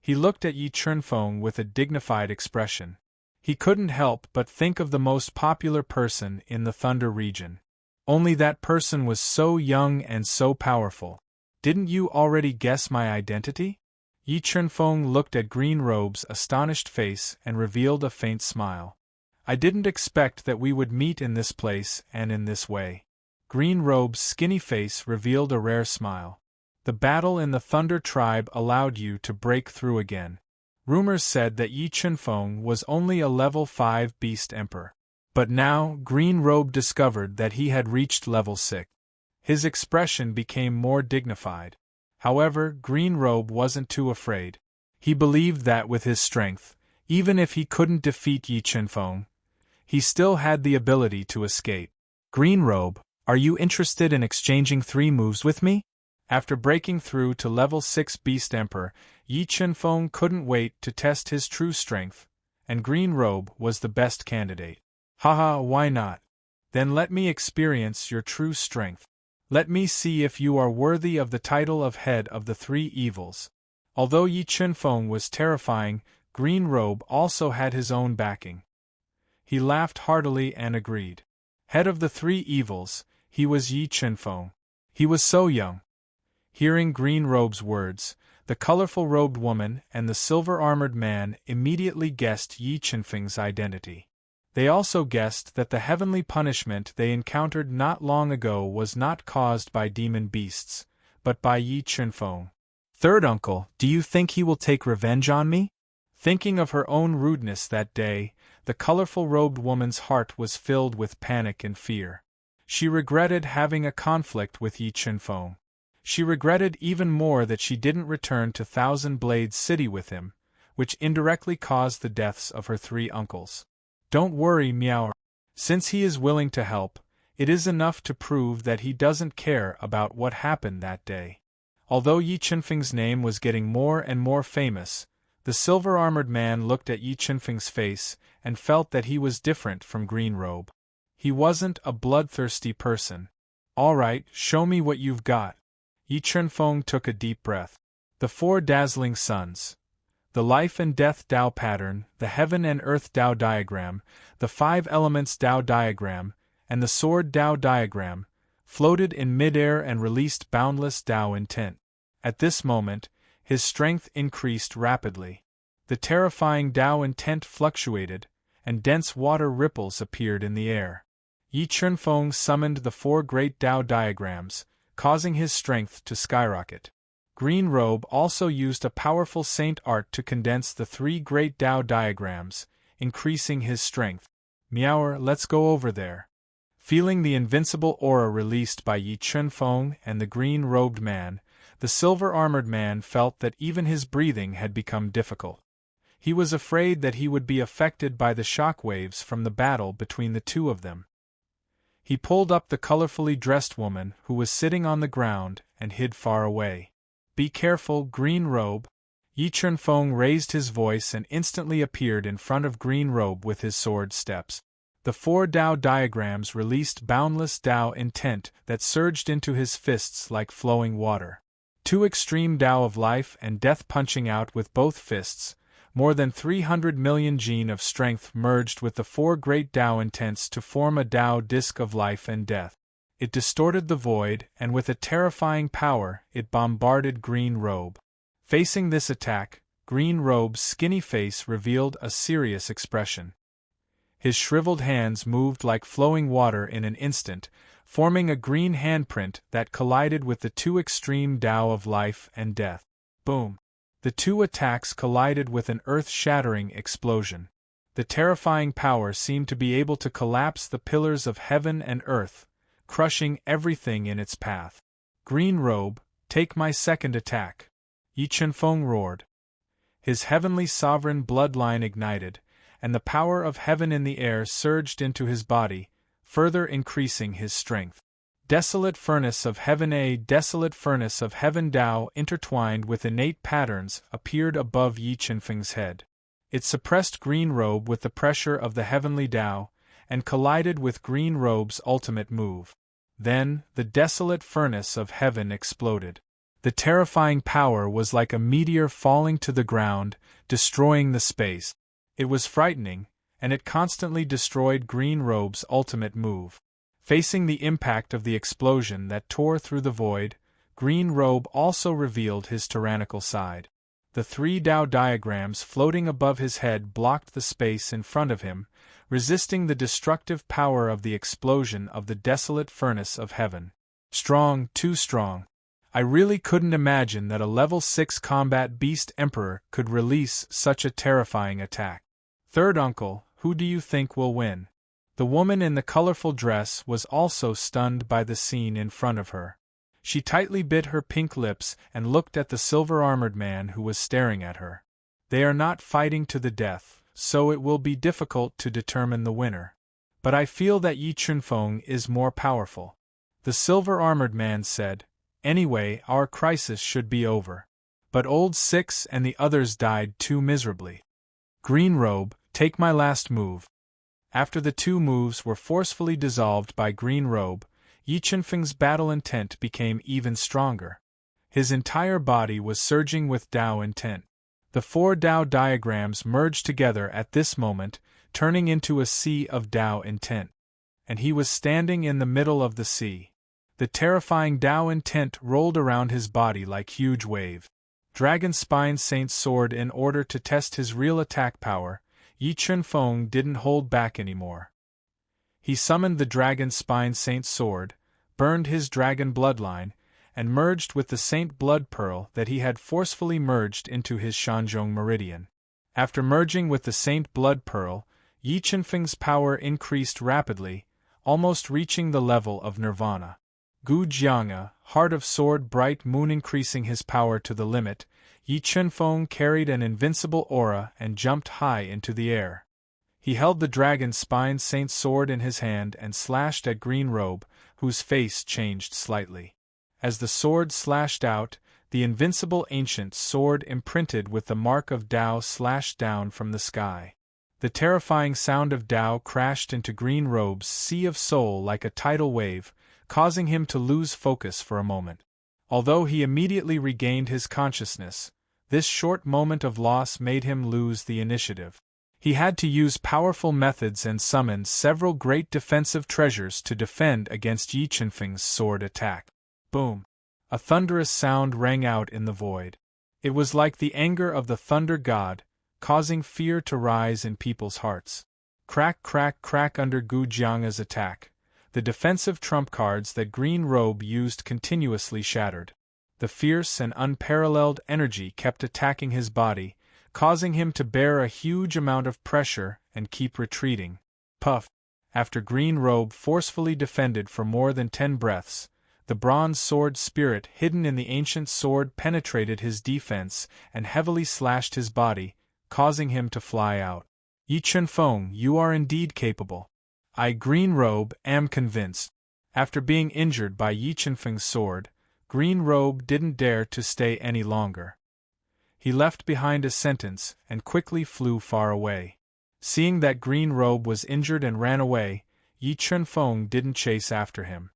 He looked at Yi Chunfeng with a dignified expression. He couldn't help but think of the most popular person in the Thunder region. Only that person was so young and so powerful. Didn't you already guess my identity? Yi Chunfeng looked at Green Robe's astonished face and revealed a faint smile. I didn't expect that we would meet in this place and in this way. Green Robe's skinny face revealed a rare smile. The battle in the Thunder Tribe allowed you to break through again. Rumors said that Yi Chunfeng was only a level 5 Beast Emperor. But now, Green Robe discovered that he had reached level 6. His expression became more dignified. However, Green Robe wasn't too afraid. He believed that with his strength, even if he couldn't defeat Yi Chunfeng, he still had the ability to escape. Green Robe, are you interested in exchanging 3 moves with me? After breaking through to level 6 Beast Emperor, Yi Chunfeng couldn't wait to test his true strength, and Green Robe was the best candidate. Haha, why not? Then let me experience your true strength. Let me see if you are worthy of the title of Head of the 3 Evils. Although Yi Chunfeng was terrifying, Green Robe also had his own backing. He laughed heartily and agreed. Head of the 3 Evils, he was Yi Chunfeng. He was so young. Hearing Green Robe's words, the colorful-robed woman and the silver-armored man immediately guessed Yi Chunfeng's identity. They also guessed that the heavenly punishment they encountered not long ago was not caused by demon beasts, but by Yi Chunfeng. Third uncle, do you think he will take revenge on me? Thinking of her own rudeness that day, the colorful-robed woman's heart was filled with panic and fear. She regretted having a conflict with Yi Chunfeng. She regretted even more that she didn't return to Thousand Blades City with him, which indirectly caused the deaths of her 3 uncles. Don't worry, Meow. Since he is willing to help, it is enough to prove that he doesn't care about what happened that day. Although Yi Chunfeng's name was getting more and more famous, the silver-armored man looked at Yi Chunfeng's face and felt that he was different from Green Robe. He wasn't a bloodthirsty person. All right, show me what you've got. Yi Chunfeng took a deep breath. The 4 dazzling suns. The life and death Tao pattern, the heaven and earth Tao diagram, the 5 elements Tao diagram, and the sword Tao diagram, floated in midair and released boundless Tao intent. At this moment, his strength increased rapidly. The terrifying Tao intent fluctuated, and dense water ripples appeared in the air. Yi Chunfeng summoned the 4 great Tao diagrams, causing his strength to skyrocket. Green Robe also used a powerful saint art to condense the 3 great Tao diagrams, increasing his strength. Meower, let's go over there. Feeling the invincible aura released by Yi Chunfeng and the green-robed man, the silver-armored man felt that even his breathing had become difficult. He was afraid that he would be affected by the shock waves from the battle between the 2 of them. He pulled up the colorfully dressed woman who was sitting on the ground and hid far away. Be careful, Green Robe. Yi Chunfeng raised his voice and instantly appeared in front of Green Robe with his sword steps. The 4 Tao diagrams released boundless Tao intent that surged into his fists like flowing water. 2 extreme Tao of life and death punching out with both fists. More than 300 million gene of strength merged with the 4 great Tao intents to form a Tao disc of life and death. It distorted the void, and with a terrifying power, it bombarded Green Robe. Facing this attack, Green Robe's skinny face revealed a serious expression. His shriveled hands moved like flowing water in an instant, forming a green handprint that collided with the two extreme Tao of life and death. Boom! The two attacks collided with an earth-shattering explosion. The terrifying power seemed to be able to collapse the pillars of heaven and earth, crushing everything in its path. Green Robe, take my second attack! Yi Chunfeng roared. His heavenly sovereign bloodline ignited, and the power of heaven in the air surged into his body, further increasing his strength. Desolate furnace of heaven, a desolate furnace of heaven Tao intertwined with innate patterns appeared above Yi Chunfeng's head. It suppressed Green Robe with the pressure of the heavenly Tao, and collided with Green Robe's ultimate move. Then, the desolate furnace of heaven exploded. The terrifying power was like a meteor falling to the ground, destroying the space. It was frightening, and it constantly destroyed Green Robe's ultimate move. Facing the impact of the explosion that tore through the void, Green Robe also revealed his tyrannical side. The three Tao diagrams floating above his head blocked the space in front of him, resisting the destructive power of the explosion of the desolate furnace of heaven. Strong, too strong. I really couldn't imagine that a level 6 combat beast emperor could release such a terrifying attack. Third uncle, who do you think will win? The woman in the colorful dress was also stunned by the scene in front of her. She tightly bit her pink lips and looked at the silver-armored man who was staring at her. They are not fighting to the death, so it will be difficult to determine the winner. But I feel that Yi Chunfeng is more powerful. The silver-armored man said, "Anyway, our crisis should be over." But Old Six and the others died too miserably. Green Robe, take my last move. After the two moves were forcefully dissolved by Green Robe, Yi Chunfeng's battle intent became even stronger. His entire body was surging with Tao intent. The four Tao diagrams merged together at this moment, turning into a sea of Tao intent. And he was standing in the middle of the sea. The terrifying Tao intent rolled around his body like huge wave. Dragon Spine Saint's sword. In order to test his real attack power, Yi Chunfeng didn't hold back anymore. He summoned the Dragon Spine Saint's sword, burned his dragon bloodline, and merged with the Saint Blood Pearl that he had forcefully merged into his Shanzhong Meridian. After merging with the Saint Blood Pearl, Yi Chunfeng's power increased rapidly, almost reaching the level of Nirvana. Gu Jianga, Heart of Sword Bright Moon. Increasing his power to the limit, Yi Chunfeng carried an invincible aura and jumped high into the air. He held the Dragon Spine Saint's sword in his hand and slashed at Green Robe, whose face changed slightly. As the sword slashed out, the invincible ancient sword imprinted with the mark of Tao slashed down from the sky. The terrifying sound of Tao crashed into Green Robe's sea of soul like a tidal wave, causing him to lose focus for a moment. Although he immediately regained his consciousness, this short moment of loss made him lose the initiative. He had to use powerful methods and summoned several great defensive treasures to defend against Yi Chunfeng's sword attack. Boom! A thunderous sound rang out in the void. It was like the anger of the thunder god, causing fear to rise in people's hearts. Crack, crack, crack. Under Gu Jianga's attack, the defensive trump cards that Green Robe used continuously shattered. The fierce and unparalleled energy kept attacking his body, causing him to bear a huge amount of pressure and keep retreating. Puff! After Green Robe forcefully defended for more than 10 breaths, the bronze sword spirit hidden in the ancient sword penetrated his defense and heavily slashed his body, causing him to fly out. Yi Chunfeng, you are indeed capable. I, Green Robe, am convinced. After being injured by Yi Chunfeng's sword, Green Robe didn't dare to stay any longer. He left behind a sentence and quickly flew far away. Seeing that Green Robe was injured and ran away, Yi Chunfeng didn't chase after him.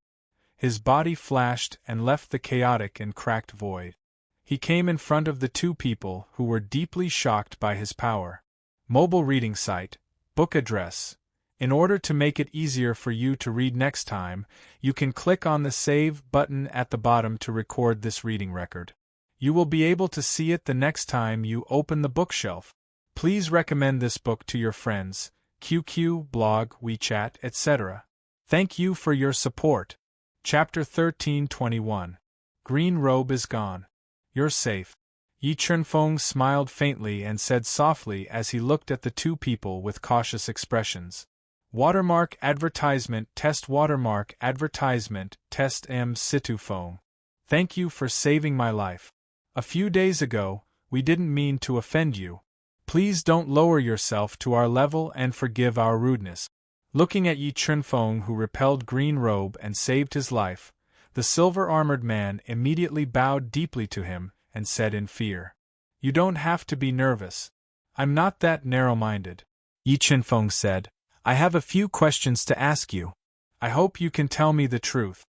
His body flashed and left the chaotic and cracked void. He came in front of the two people who were deeply shocked by his power. Mobile reading site, book address. In order to make it easier for you to read next time, you can click on the Save button at the bottom to record this reading record. You will be able to see it the next time you open the bookshelf. Please recommend this book to your friends, QQ, blog, WeChat, etc. Thank you for your support. Chapter 1321. Green Robe is Gone. You're safe. Yi Chunfeng smiled faintly and said softly as he looked at the two people with cautious expressions. Watermark advertisement test watermark advertisement test situ Feng. Thank you for saving my life. A few days ago, we didn't mean to offend you. Please don't lower yourself to our level and forgive our rudeness. Looking at Yi Chunfeng, who repelled Green Robe and saved his life, the silver-armored man immediately bowed deeply to him and said in fear, "You don't have to be nervous. I'm not that narrow-minded." Yi Chunfeng said, "I have a few questions to ask you. I hope you can tell me the truth."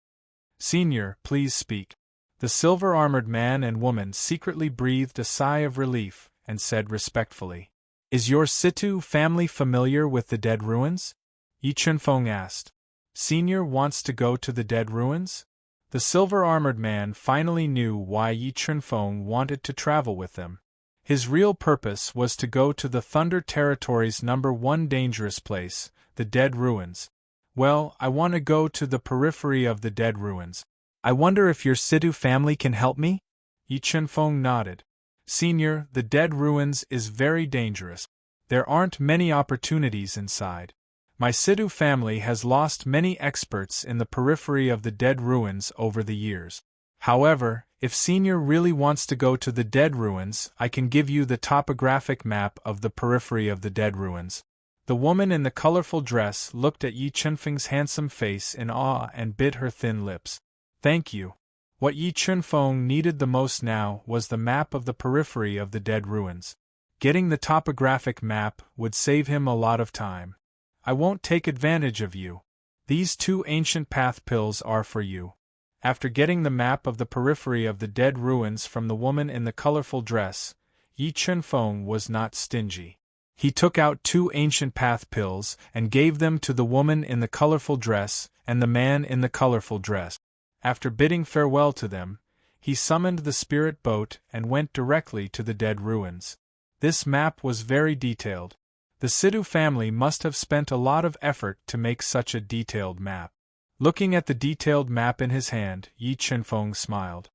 "Senior, please speak." The silver-armored man and woman secretly breathed a sigh of relief and said respectfully, "Is your Situ family familiar with the dead ruins?" Yi Chunfeng asked. "Senior wants to go to the dead ruins?" The silver-armored man finally knew why Yi Chunfeng wanted to travel with them. His real purpose was to go to the Thunder Territory's #1 dangerous place, the Dead Ruins. "Well, I want to go to the periphery of the Dead Ruins. I wonder if your Situ family can help me?" Yi Chunfeng nodded. "Senior, the Dead Ruins is very dangerous. There aren't many opportunities inside. My Situ family has lost many experts in the periphery of the Dead Ruins over the years. However, if Senior really wants to go to the Dead Ruins, I can give you the topographic map of the periphery of the Dead Ruins." The woman in the colorful dress looked at Yi Chunfeng's handsome face in awe and bit her thin lips. "Thank you." What Yi Chunfeng needed the most now was the map of the periphery of the Dead Ruins. Getting the topographic map would save him a lot of time. "I won't take advantage of you. These 2 ancient path pills are for you." After getting the map of the periphery of the Dead Ruins from the woman in the colorful dress, Yi Chunfeng was not stingy. He took out 2 ancient path pills and gave them to the woman in the colorful dress and the man in the colorful dress. After bidding farewell to them, he summoned the spirit boat and went directly to the Dead Ruins. This map was very detailed. The Situ family must have spent a lot of effort to make such a detailed map. Looking at the detailed map in his hand, Yi Chunfeng smiled.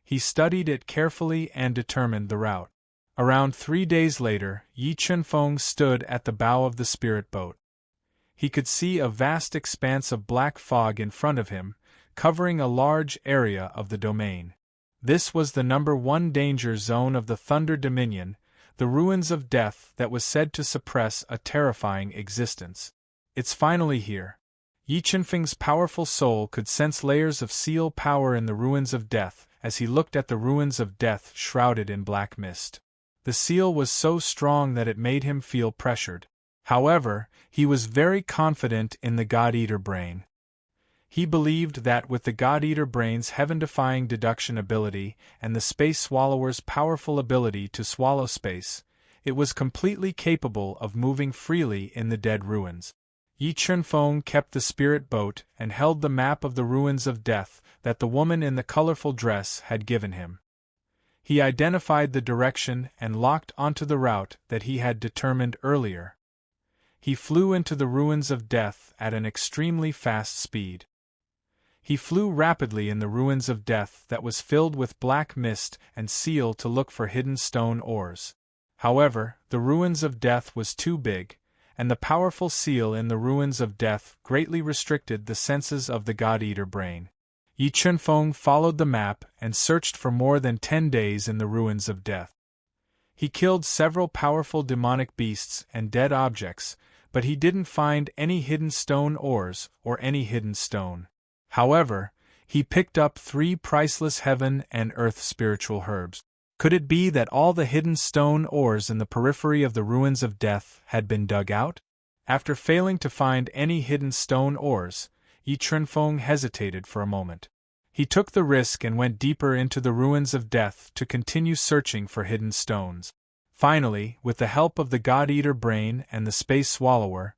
He studied it carefully and determined the route. Around 3 days later, Yi Chunfeng stood at the bow of the spirit boat. He could see a vast expanse of black fog in front of him, covering a large area of the domain. This was the #1 danger zone of the Thunder Dominion, the ruins of death that was said to suppress a terrifying existence. It's finally here. Yi Chunfeng's powerful soul could sense layers of seal power in the ruins of death as he looked at the ruins of death shrouded in black mist. The seal was so strong that it made him feel pressured. However, he was very confident in the God-Eater brain. He believed that with the God-Eater brain's heaven-defying deduction ability and the Space Swallower's powerful ability to swallow space, it was completely capable of moving freely in the Dead Ruins. Yi Chunfeng kept the spirit boat and held the map of the ruins of death that the woman in the colorful dress had given him. He identified the direction and locked onto the route that he had determined earlier. He flew into the ruins of death at an extremely fast speed. He flew rapidly in the ruins of death that was filled with black mist and seal to look for hidden stone ores. However, the ruins of death was too big, and the powerful seal in the ruins of death greatly restricted the senses of the God-Eater brain. Yi Chunfeng followed the map and searched for more than 10 days in the ruins of death. He killed several powerful demonic beasts and dead objects, but he didn't find any hidden stone ores or any hidden stone. However, he picked up 3 priceless heaven and earth spiritual herbs. Could it be that all the hidden stone ores in the periphery of the ruins of death had been dug out? After failing to find any hidden stone ores, Yi Chunfeng hesitated for a moment. He took the risk and went deeper into the ruins of death to continue searching for hidden stones. Finally, with the help of the God-Eater brain and the Space Swallower,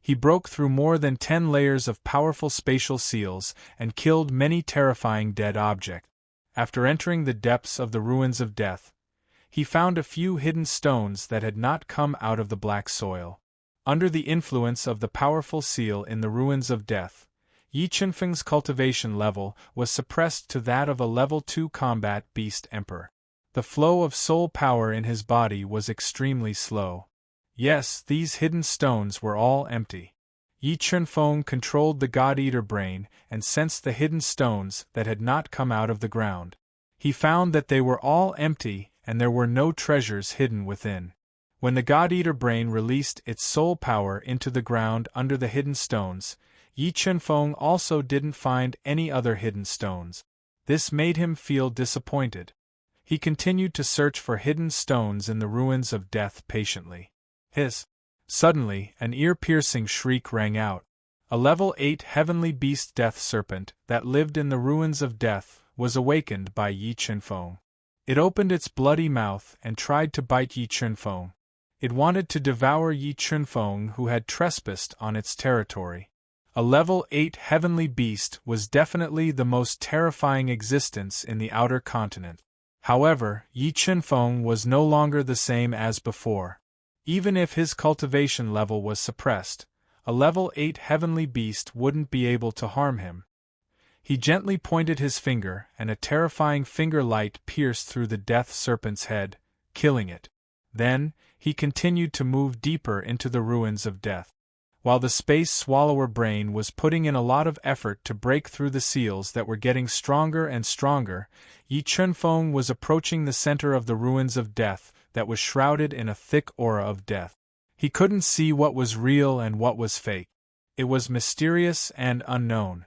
he broke through more than 10 layers of powerful spatial seals and killed many terrifying dead objects. After entering the depths of the ruins of death, he found a few hidden stones that had not come out of the black soil. Under the influence of the powerful seal in the ruins of death, Yi Chunfeng's cultivation level was suppressed to that of a level 2 combat beast emperor. The flow of soul power in his body was extremely slow. Yes, these hidden stones were all empty. Yi Chunfeng controlled the God-Eater brain and sensed the hidden stones that had not come out of the ground. He found that they were all empty and there were no treasures hidden within. When the God-Eater brain released its soul power into the ground under the hidden stones, Yi Chunfeng also didn't find any other hidden stones. This made him feel disappointed. He continued to search for hidden stones in the ruins of death patiently. Suddenly, an ear-piercing shriek rang out. A level 8 heavenly beast death serpent that lived in the ruins of death was awakened by Yi Chunfeng. It opened its bloody mouth and tried to bite Yi Chunfeng. It wanted to devour Yi Chunfeng, who had trespassed on its territory. A level 8 heavenly beast was definitely the most terrifying existence in the outer continent. However, Yi Chunfeng was no longer the same as before. Even if his cultivation level was suppressed, a level 8 heavenly beast wouldn't be able to harm him. He gently pointed his finger, and a terrifying finger light pierced through the death serpent's head, killing it. Then, he continued to move deeper into the ruins of death. While the space swallower brain was putting in a lot of effort to break through the seals that were getting stronger and stronger, Yi Chunfeng was approaching the center of the ruins of death that was shrouded in a thick aura of death. He couldn't see what was real and what was fake. It was mysterious and unknown.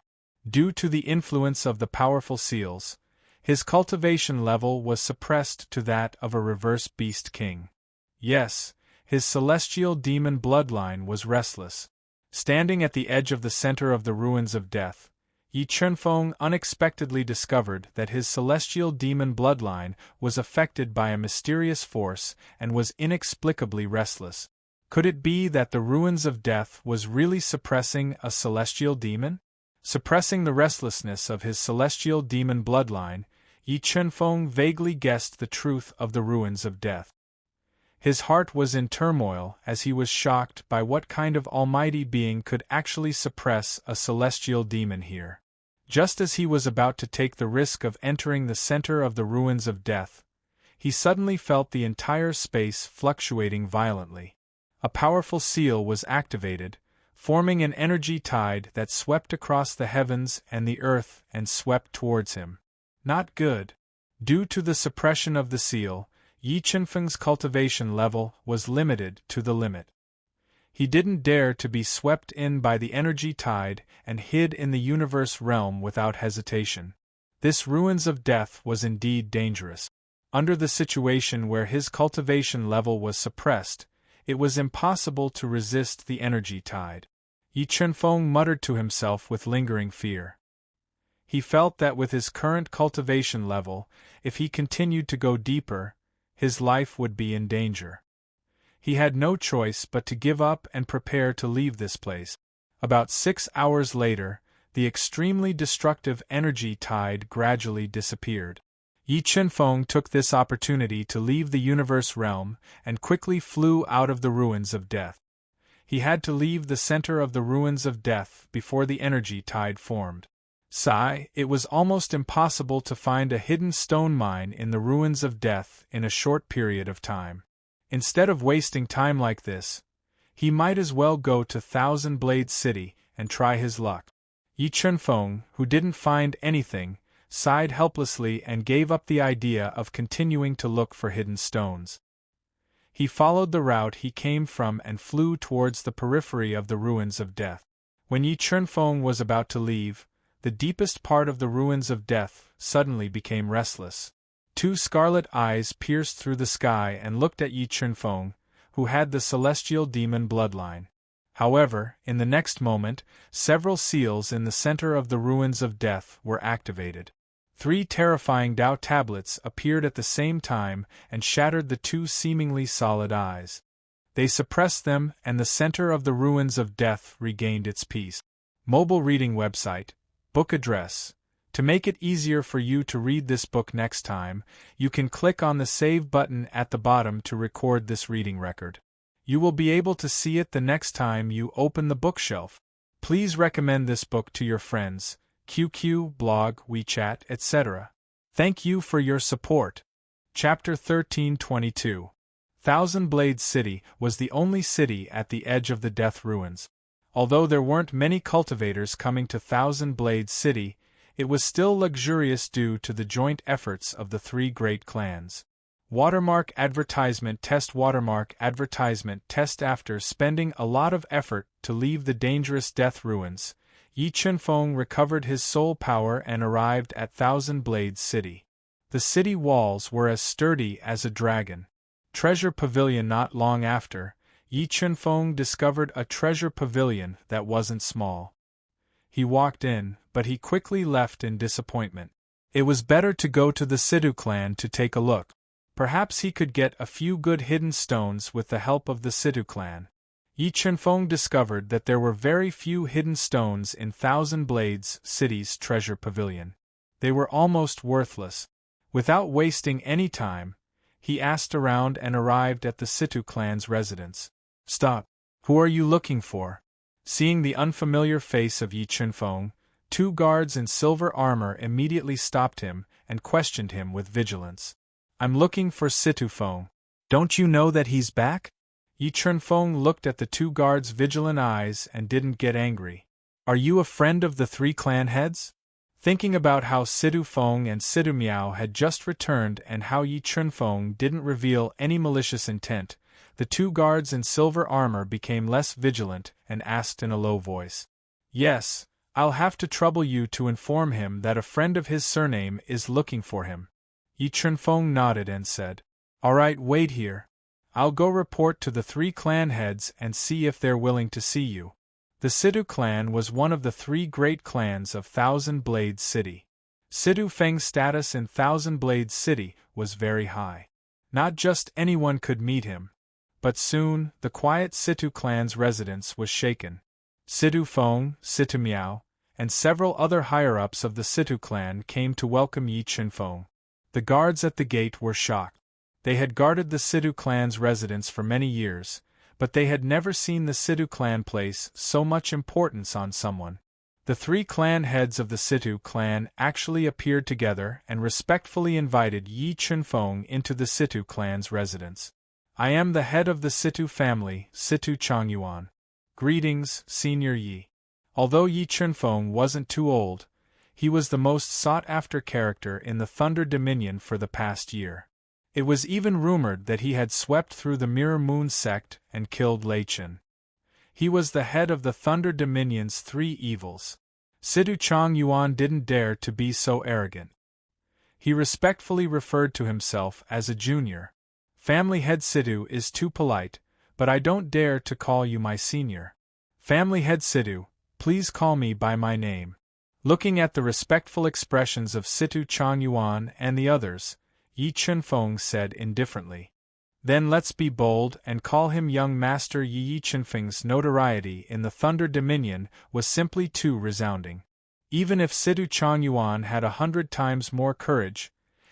Due to the influence of the powerful seals, his cultivation level was suppressed to that of a reverse beast king. Yes, his celestial demon bloodline was restless. Standing at the edge of the center of the ruins of death, Yi Chunfeng unexpectedly discovered that his celestial demon bloodline was affected by a mysterious force and was inexplicably restless. Could it be that the ruins of death was really suppressing a celestial demon? Suppressing the restlessness of his celestial demon bloodline, Yi Chunfeng vaguely guessed the truth of the ruins of death. His heart was in turmoil as he was shocked by what kind of almighty being could actually suppress a celestial demon here. Just as he was about to take the risk of entering the center of the ruins of death, he suddenly felt the entire space fluctuating violently. A powerful seal was activated, forming an energy tide that swept across the heavens and the earth and swept towards him. Not good. Due to the suppression of the seal, Yi Chunfeng's cultivation level was limited to the limit. He didn't dare to be swept in by the energy tide and hid in the universe realm without hesitation. This ruins of death was indeed dangerous. Under the situation where his cultivation level was suppressed, it was impossible to resist the energy tide. Yi Chunfeng muttered to himself with lingering fear. He felt that with his current cultivation level, if he continued to go deeper, his life would be in danger. He had no choice but to give up and prepare to leave this place. About 6 hours later, the extremely destructive energy tide gradually disappeared. Yi Chunfeng took this opportunity to leave the universe realm and quickly flew out of the ruins of death. He had to leave the center of the ruins of death before the energy tide formed. It was almost impossible to find a hidden stone mine in the ruins of death in a short period of time. Instead of wasting time like this, he might as well go to Thousand Blade City and try his luck. Yi Chunfeng, who didn't find anything, sighed helplessly and gave up the idea of continuing to look for hidden stones. He followed the route he came from and flew towards the periphery of the ruins of death. When Yi Chunfeng was about to leave, the deepest part of the ruins of death suddenly became restless. 2 scarlet eyes pierced through the sky and looked at Yi Chunfeng, who had the celestial demon bloodline. However, in the next moment, several seals in the center of the ruins of death were activated. 3 terrifying Tao tablets appeared at the same time and shattered the 2 seemingly solid eyes. They suppressed them and the center of the ruins of death regained its peace. Mobile reading website, book address, To make it easier for you to read this book next time, you can click on the Save button at the bottom to record this reading record. You will be able to see it the next time you open the bookshelf. Please recommend this book to your friends, QQ, blog, WeChat, etc. Thank you for your support. Chapter 1322. Thousand Blades City was the only city at the edge of the Death Ruins. Although there weren't many cultivators coming to Thousand Blades City, it was still luxurious due to the joint efforts of the three great clans. Watermark advertisement test. After spending a lot of effort to leave the dangerous Death Ruins, Yi Chunfeng recovered his soul power and arrived at Thousand Blades City. The city walls were as sturdy as a dragon. Treasure Pavilion. Not long after, Yi Chunfeng discovered a treasure pavilion that wasn't small. He walked in, but he quickly left in disappointment. It was better to go to the Sidu clan to take a look. Perhaps he could get a few good hidden stones with the help of the Sidu clan. Yi Chunfeng discovered that there were very few hidden stones in Thousand Blades City's treasure pavilion. They were almost worthless. Without wasting any time, he asked around and arrived at the Situ clan's residence. "Stop! Who are you looking for?" Seeing the unfamiliar face of Yi Chunfeng, two guards in silver armor immediately stopped him and questioned him with vigilance. "I'm looking for Situ Feng. Don't you know that he's back?" Yi Chunfeng looked at the two guards' vigilant eyes and didn't get angry. "Are you a friend of the three clan heads?" Thinking about how Sidu Feng and Sidu Miao had just returned and how Yi Chunfeng didn't reveal any malicious intent, the two guards in silver armor became less vigilant and asked in a low voice. "Yes, I'll have to trouble you to inform him that a friend of his surname is looking for him." Yi Chunfeng nodded and said, "All right, wait here. I'll go report to the three clan heads and see if they're willing to see you." The Sidu clan was one of the three great clans of Thousand Blades City. Sidu Feng's status in Thousand Blades City was very high. Not just anyone could meet him. But soon, the quiet Situ clan's residence was shaken. Sidu Feng, Situ Miao, and several other higher-ups of the Situ clan came to welcome Yi Chunfeng. The guards at the gate were shocked. They had guarded the Situ clan's residence for many years, but they had never seen the Situ clan place so much importance on someone. The three clan heads of the Situ clan actually appeared together and respectfully invited Yi Chunfeng into the Situ clan's residence. "I am the head of the Situ family, Situ Changyuan. Greetings, Senior Yi." Although Yi Chunfeng wasn't too old, he was the most sought-after character in the Thunder Dominion for the past year. It was even rumored that he had swept through the Mirror Moon sect and killed Lei Chen. He was the head of the Thunder Dominion's three evils. Situ Changyuan didn't dare to be so arrogant. He respectfully referred to himself as a junior. "Family head Situ is too polite, but I don't dare to call you my senior. Family head Situ, please call me by my name." Looking at the respectful expressions of Situ Changyuan and the others, Yi Chunfeng said indifferently, "Then let's be bold and call him Young Master Yi." Yi Chunfeng's notoriety in the Thunder Dominion was simply too resounding. Even if Situ Changyuan had 100 times more courage,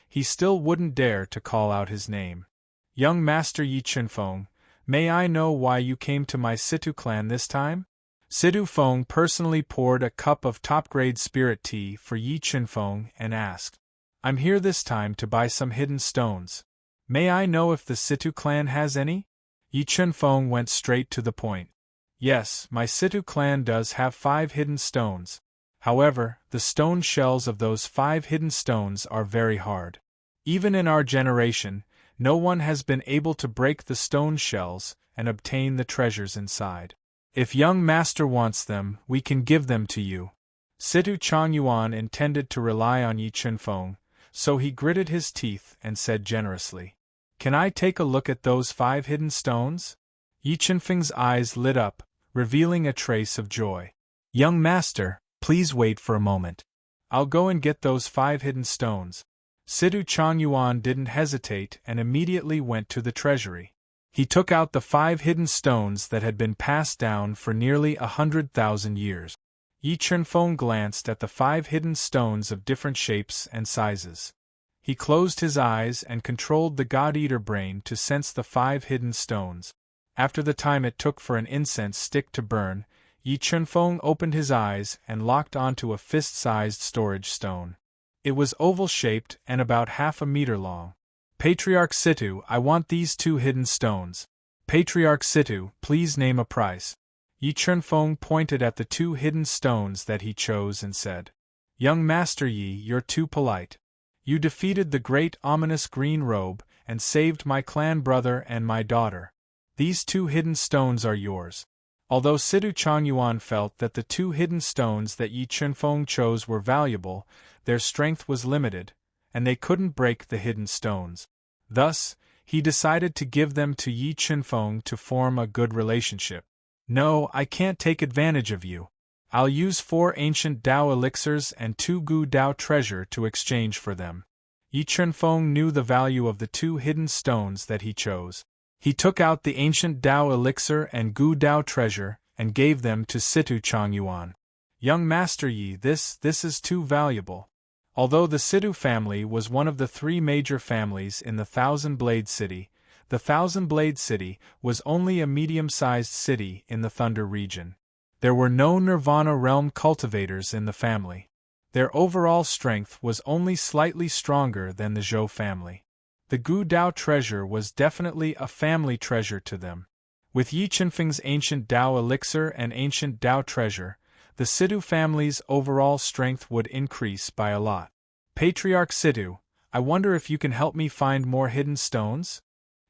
he still wouldn't dare to call out his name. "Young Master Yi Chunfeng, may I know why you came to my Situ clan this time?" Situ Feng personally poured a cup of top-grade spirit tea for Yi Chunfeng and asked, "I'm here this time to buy some hidden stones. May I know if the Situ clan has any?" Yi Chunfeng went straight to the point. "Yes, my Situ clan does have 5 hidden stones. However, the stone shells of those 5 hidden stones are very hard. Even in our generation, no one has been able to break the stone shells and obtain the treasures inside. If young master wants them, we can give them to you." Situ Changyuan intended to rely on Yi Chunfeng, so he gritted his teeth and said generously, "Can I take a look at those 5 hidden stones?" Yi Chunfeng's eyes lit up, revealing a trace of joy. "Young master, please wait for a moment. I'll go and get those 5 hidden stones." Situ Changyuan didn't hesitate and immediately went to the treasury. He took out the 5 hidden stones that had been passed down for nearly 100,000 years. Yi Chunfeng glanced at the 5 hidden stones of different shapes and sizes. He closed his eyes and controlled the God-Eater brain to sense the 5 hidden stones. After the time it took for an incense stick to burn, Yi Chunfeng opened his eyes and locked onto a fist-sized storage stone. It was oval-shaped and about half a meter long. Patriarch Situ, I want these 2 hidden stones. Patriarch Situ, please name a price. Yi Chunfeng pointed at the 2 hidden stones that he chose and said, Young Master Yi, you're too polite. You defeated the great ominous green robe and saved my clan brother and my daughter. These 2 hidden stones are yours. Although Situ Changyuan felt that the 2 hidden stones that Yi Chunfeng chose were valuable, their strength was limited, and they couldn't break the hidden stones. Thus, he decided to give them to Yi Chunfeng to form a good relationship. No, I can't take advantage of you. I'll use 4 ancient Dao elixirs and 2 Gu Dao treasure to exchange for them. Yi Chunfeng knew the value of the 2 hidden stones that he chose. He took out the ancient Dao elixir and Gu Dao treasure and gave them to Situ Changyuan. Young Master Yi, this is too valuable. Although the Situ family was one of the 3 major families in the Thousand Blade City, the Thousand Blade City was only a medium-sized city in the Thunder region. There were no Nirvana realm cultivators in the family. Their overall strength was only slightly stronger than the Zhou family. The Gu Dao treasure was definitely a family treasure to them. With Yi Chunfeng's ancient Dao elixir and ancient Dao treasure, the Situ family's overall strength would increase by a lot. Patriarch Situ, I wonder if you can help me find more hidden stones?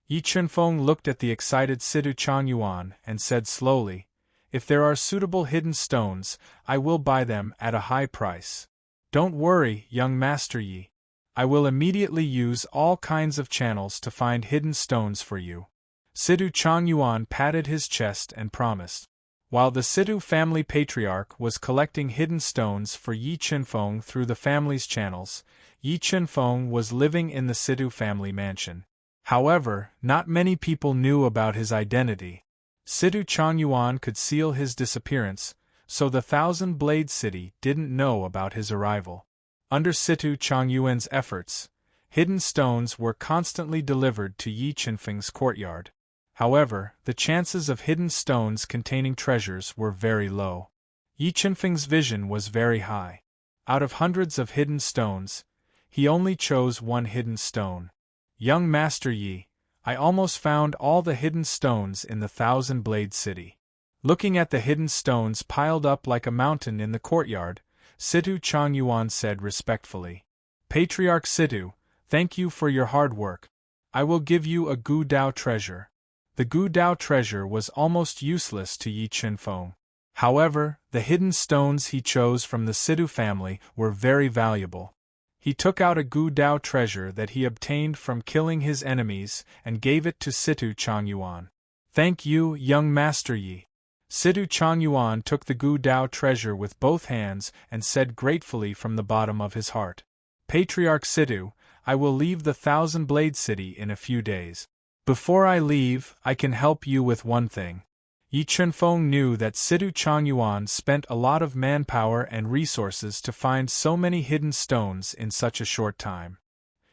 Yi Chunfeng looked at the excited Situ Changyuan and said slowly, If there are suitable hidden stones, I will buy them at a high price. Don't worry, young Master Yi. I will immediately use all kinds of channels to find hidden stones for you. Situ Changyuan patted his chest and promised. While the Situ family patriarch was collecting hidden stones for Yi Chunfeng through the family's channels, Yi Chunfeng was living in the Situ family mansion. However, not many people knew about his identity. Situ Changyuan could seal his disappearance, so the Thousand Blade City didn't know about his arrival. Under Situ Changyuan's efforts, hidden stones were constantly delivered to Yi Chunfeng's courtyard. However, the chances of hidden stones containing treasures were very low. Yi Chunfeng's vision was very high. Out of hundreds of hidden stones, he only chose 1 hidden stone. Young Master Yi, I almost found all the hidden stones in the Thousand Blade City. Looking at the hidden stones piled up like a mountain in the courtyard, Situ Changyuan said respectfully, Patriarch Situ, thank you for your hard work. I will give you a Gu Dao treasure. The Gu Dao treasure was almost useless to Yi Chunfeng. However, the hidden stones he chose from the Situ family were very valuable. He took out a Gu Dao treasure that he obtained from killing his enemies and gave it to Situ Changyuan. Thank you, young Master Yi. Situ Changyuan took the Gu Dao treasure with both hands and said gratefully from the bottom of his heart, Patriarch Situ, I will leave the Thousand Blade City in a few days. Before I leave, I can help you with one thing. Yi Chunfeng knew that Situ Changyuan spent a lot of manpower and resources to find so many hidden stones in such a short time.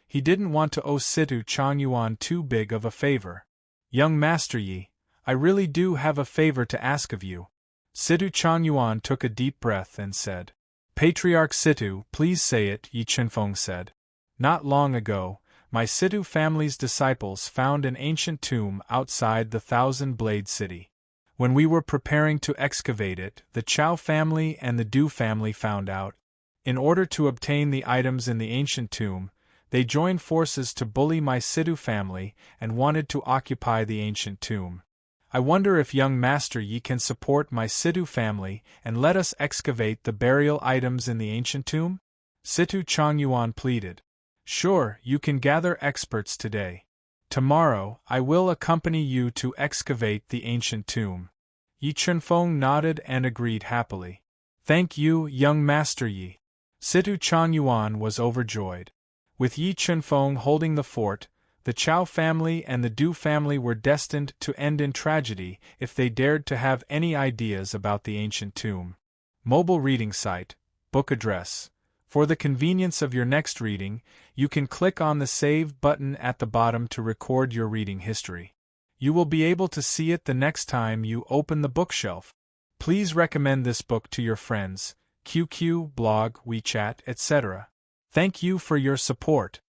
He didn't want to owe Situ Changyuan too big of a favor. Young Master Yi, I really do have a favor to ask of you. Situ Changyuan took a deep breath and said, Patriarch Situ, please say it, Yi Chunfeng said. Not long ago, my Situ family's disciples found an ancient tomb outside the Thousand Blade City. When we were preparing to excavate it, the Chao family and the Du family found out. In order to obtain the items in the ancient tomb, they joined forces to bully my Situ family and wanted to occupy the ancient tomb. I wonder if young Master Yi can support my Situ family and let us excavate the burial items in the ancient tomb? Situ Changyuan pleaded. Sure, you can gather experts today. Tomorrow, I will accompany you to excavate the ancient tomb. Yi Chunfeng nodded and agreed happily. Thank you, young Master Yi. Situ Changyuan was overjoyed. With Yi Chunfeng holding the fort, the Chao family and the Du family were destined to end in tragedy if they dared to have any ideas about the ancient tomb. Mobile reading site, book address. For the convenience of your next reading, you can click on the Save button at the bottom to record your reading history. You will be able to see it the next time you open the bookshelf. Please recommend this book to your friends, QQ, blog, WeChat, etc. Thank you for your support.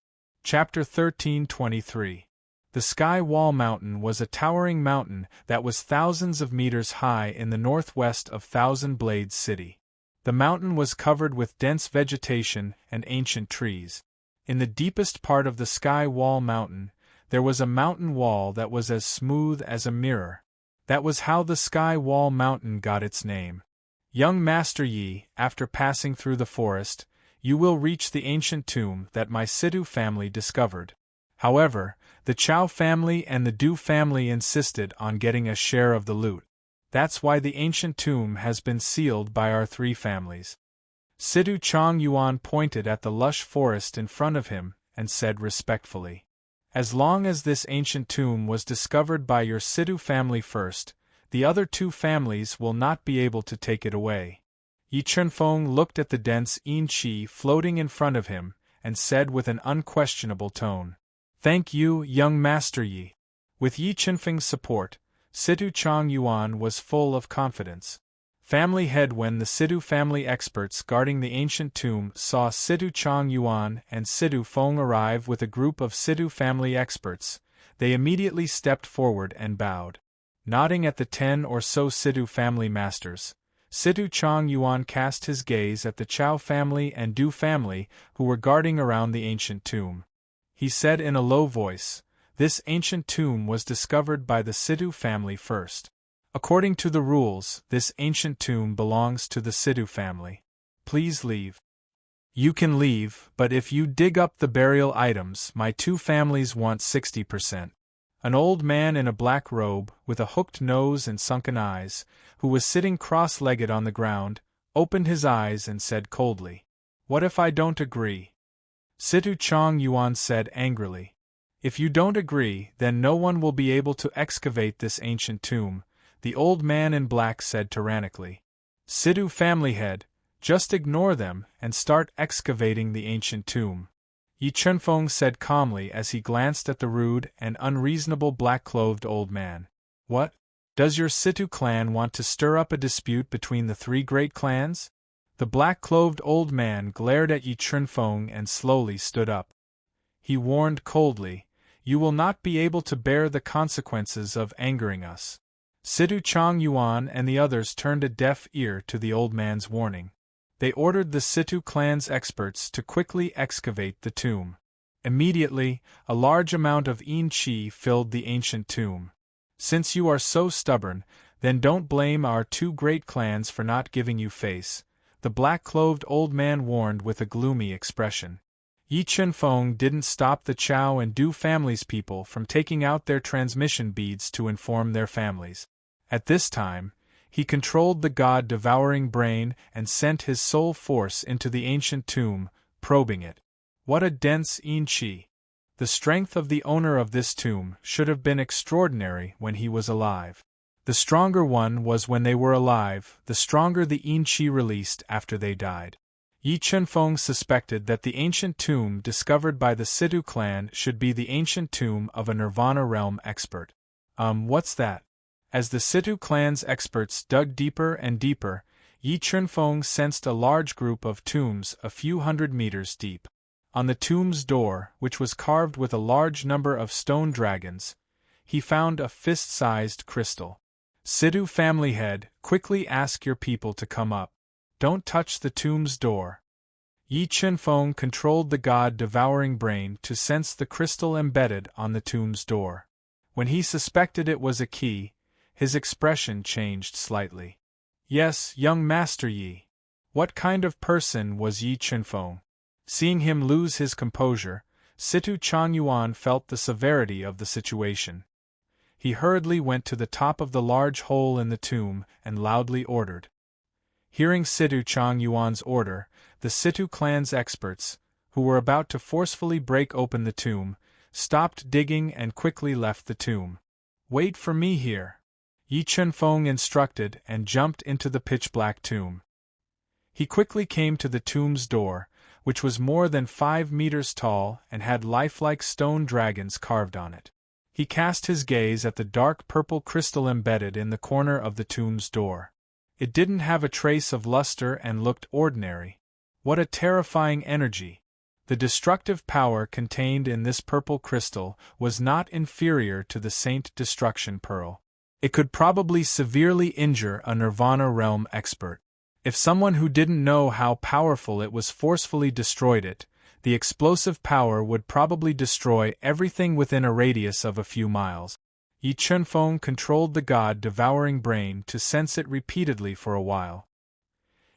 Chapter 1323. The Sky Wall Mountain was a towering mountain that was thousands of meters high in the northwest of Thousand Blades City. The mountain was covered with dense vegetation and ancient trees. In the deepest part of the Sky Wall Mountain, there was a mountain wall that was as smooth as a mirror. That was how the Sky Wall Mountain got its name. Young Master Yi, after passing through the forest, you will reach the ancient tomb that my Sidhu family discovered. However, the Chow family and the Du family insisted on getting a share of the loot. That's why the ancient tomb has been sealed by our three families. Sidhu Chong Yuan pointed at the lush forest in front of him and said respectfully, "As long as this ancient tomb was discovered by your Sidhu family first, the other two families will not be able to take it away." Yi Chunfeng looked at the dense yin qi floating in front of him and said with an unquestionable tone, "Thank you, young Master Yi." With Yi Chunfeng's support, Sidhu Chong Yuan was full of confidence. Family head. When the Sidhu family experts guarding the ancient tomb saw Sidhu Chong Yuan and Sidhu Feng arrive with a group of Sidhu family experts, they immediately stepped forward and bowed. Nodding at the 10 or so Sidhu family masters, Sidhu Chong Yuan cast his gaze at the Chow family and Du family who were guarding around the ancient tomb. He said in a low voice, "This ancient tomb was discovered by the Sidhu family first. According to the rules, this ancient tomb belongs to the Sidhu family. Please leave." "You can leave, but if you dig up the burial items, my two families want 60%. An old man in a black robe, with a hooked nose and sunken eyes, who was sitting cross-legged on the ground, opened his eyes and said coldly, "What if I don't agree?" Sidhu Chong Yuan said angrily, "If you don't agree, then no one will be able to excavate this ancient tomb," the old man in black said tyrannically. "Sidhu family head, just ignore them and start excavating the ancient tomb," Yi Chunfeng said calmly as he glanced at the rude and unreasonable black-clothed old man. "What? Does your Sidhu clan want to stir up a dispute between the three great clans?" The black-clothed old man glared at Yi Chunfeng and slowly stood up. He warned coldly, "You will not be able to bear the consequences of angering us." Sidhu Chong Yuan and the others turned a deaf ear to the old man's warning. They ordered the Sidhu clan's experts to quickly excavate the tomb. Immediately, a large amount of yin qi filled the ancient tomb. "Since you are so stubborn, then don't blame our two great clans for not giving you face," the black-clothed old man warned with a gloomy expression. Yi Chunfeng didn't stop the Chow and Du families' people from taking out their transmission beads to inform their families. At this time, he controlled the god-devouring brain and sent his soul force into the ancient tomb, probing it. What a dense yin qi! The strength of the owner of this tomb should have been extraordinary when he was alive. The stronger one was when they were alive, the stronger the yin qi released after they died. Yi Chunfeng suspected that the ancient tomb discovered by the Sidhu clan should be the ancient tomb of a Nirvana realm expert. What's that? As the Sidhu clan's experts dug deeper and deeper, Yi Chunfeng sensed a large group of tombs a few hundred meters deep. On the tomb's door, which was carved with a large number of stone dragons, he found a fist-sized crystal. "Sidhu family head, quickly ask your people to come up. Don't touch the tomb's door." Yi Chunfeng controlled the god-devouring brain to sense the crystal embedded on the tomb's door. When he suspected it was a key, his expression changed slightly. "Yes, young Master Yi." What kind of person was Yi Chunfeng? Seeing him lose his composure, Sidhu Chong Yuan felt the severity of the situation. He hurriedly went to the top of the large hole in the tomb and loudly ordered. Hearing Sidhu Chong Yuan's order, the Sidhu clan's experts, who were about to forcefully break open the tomb, stopped digging and quickly left the tomb. "Wait for me here," Yi Chunfeng instructed and jumped into the pitch-black tomb. He quickly came to the tomb's door, which was more than 5 meters tall and had lifelike stone dragons carved on it. He cast his gaze at the dark purple crystal embedded in the corner of the tomb's door. It didn't have a trace of luster and looked ordinary. What a terrifying energy! The destructive power contained in this purple crystal was not inferior to the Saint Destruction Pearl. It could probably severely injure a Nirvana realm expert. If someone who didn't know how powerful it was forcefully destroyed it, the explosive power would probably destroy everything within a radius of a few miles. Yi Chunfeng controlled the god-devouring brain to sense it repeatedly for a while.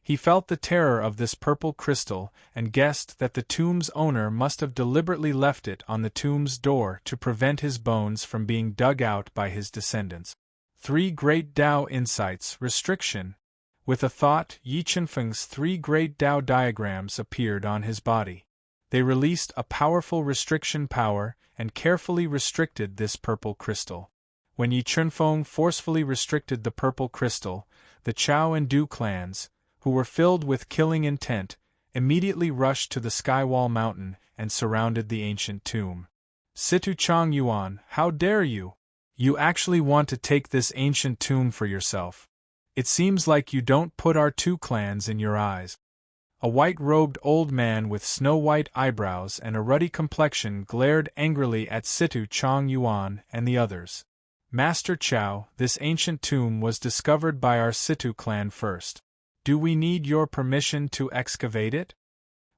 He felt the terror of this purple crystal and guessed that the tomb's owner must have deliberately left it on the tomb's door to prevent his bones from being dug out by his descendants. 3 Great Tao Insights Restriction. With a thought, Yi Chunfeng's 3 Great Tao diagrams appeared on his body. They released a powerful restriction power and carefully restricted this purple crystal. When Yi Chunfeng forcefully restricted the purple crystal, the Chao and Du clans, who were filled with killing intent, immediately rushed to the Skywall Mountain and surrounded the ancient tomb. Situ Chang Yuan, how dare you! You actually want to take this ancient tomb for yourself. It seems like you don't put our 2 clans in your eyes. A white-robed old man with snow-white eyebrows and a ruddy complexion glared angrily at Situ Chang Yuan and the others. Master Chao, this ancient tomb was discovered by our Situ clan first. Do we need your permission to excavate it?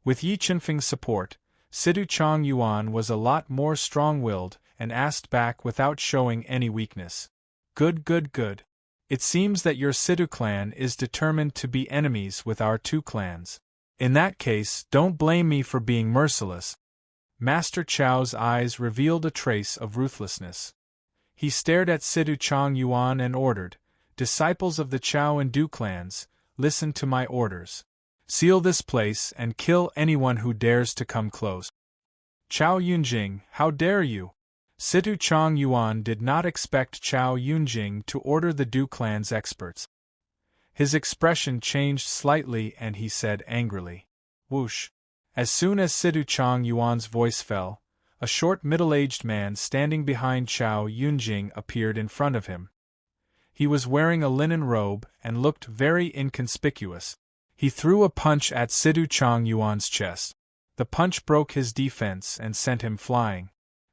With Yi Chunfeng's support, Situ Chang Yuan was a lot more strong-willed and asked back without showing any weakness. Good. It seems that your Situ clan is determined to be enemies with our 2 clans. In that case, don't blame me for being merciless. Master Chao's eyes revealed a trace of ruthlessness. He stared at Situ Chang Yuan and ordered, "Disciples of the Chao and Du clans, listen to my orders. Seal this place and kill anyone who dares to come close." Chao Yunjing, how dare you! Situ Chang Yuan did not expect Chao Yunjing to order the Du clan's experts. His expression changed slightly and he said angrily, "Whoosh!" As soon as Situ Chang Yuan's voice fell, a short middle-aged man standing behind Chao Yunjing appeared in front of him. He was wearing a linen robe and looked very inconspicuous. He threw a punch at Situ Chang Yuan's chest. The punch broke his defense and sent him flying.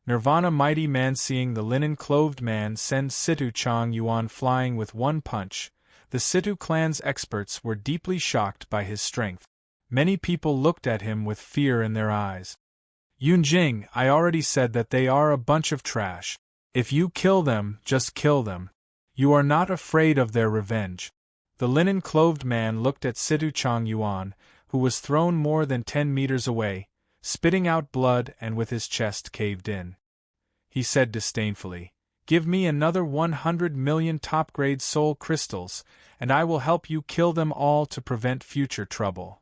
Nirvana Mighty Man, seeing the linen-clothed man send Situ Chang Yuan flying with one punch, the Situ clan's experts were deeply shocked by his strength. Many people looked at him with fear in their eyes. "Yunjing, I already said that they are a bunch of trash. If you kill them, just kill them. You are not afraid of their revenge." The linen-clothed man looked at Situ Chang Yuan, who was thrown more than 10 meters away, spitting out blood and with his chest caved in. He said disdainfully, "Give me another 100 million top-grade soul crystals, and I will help you kill them all to prevent future trouble."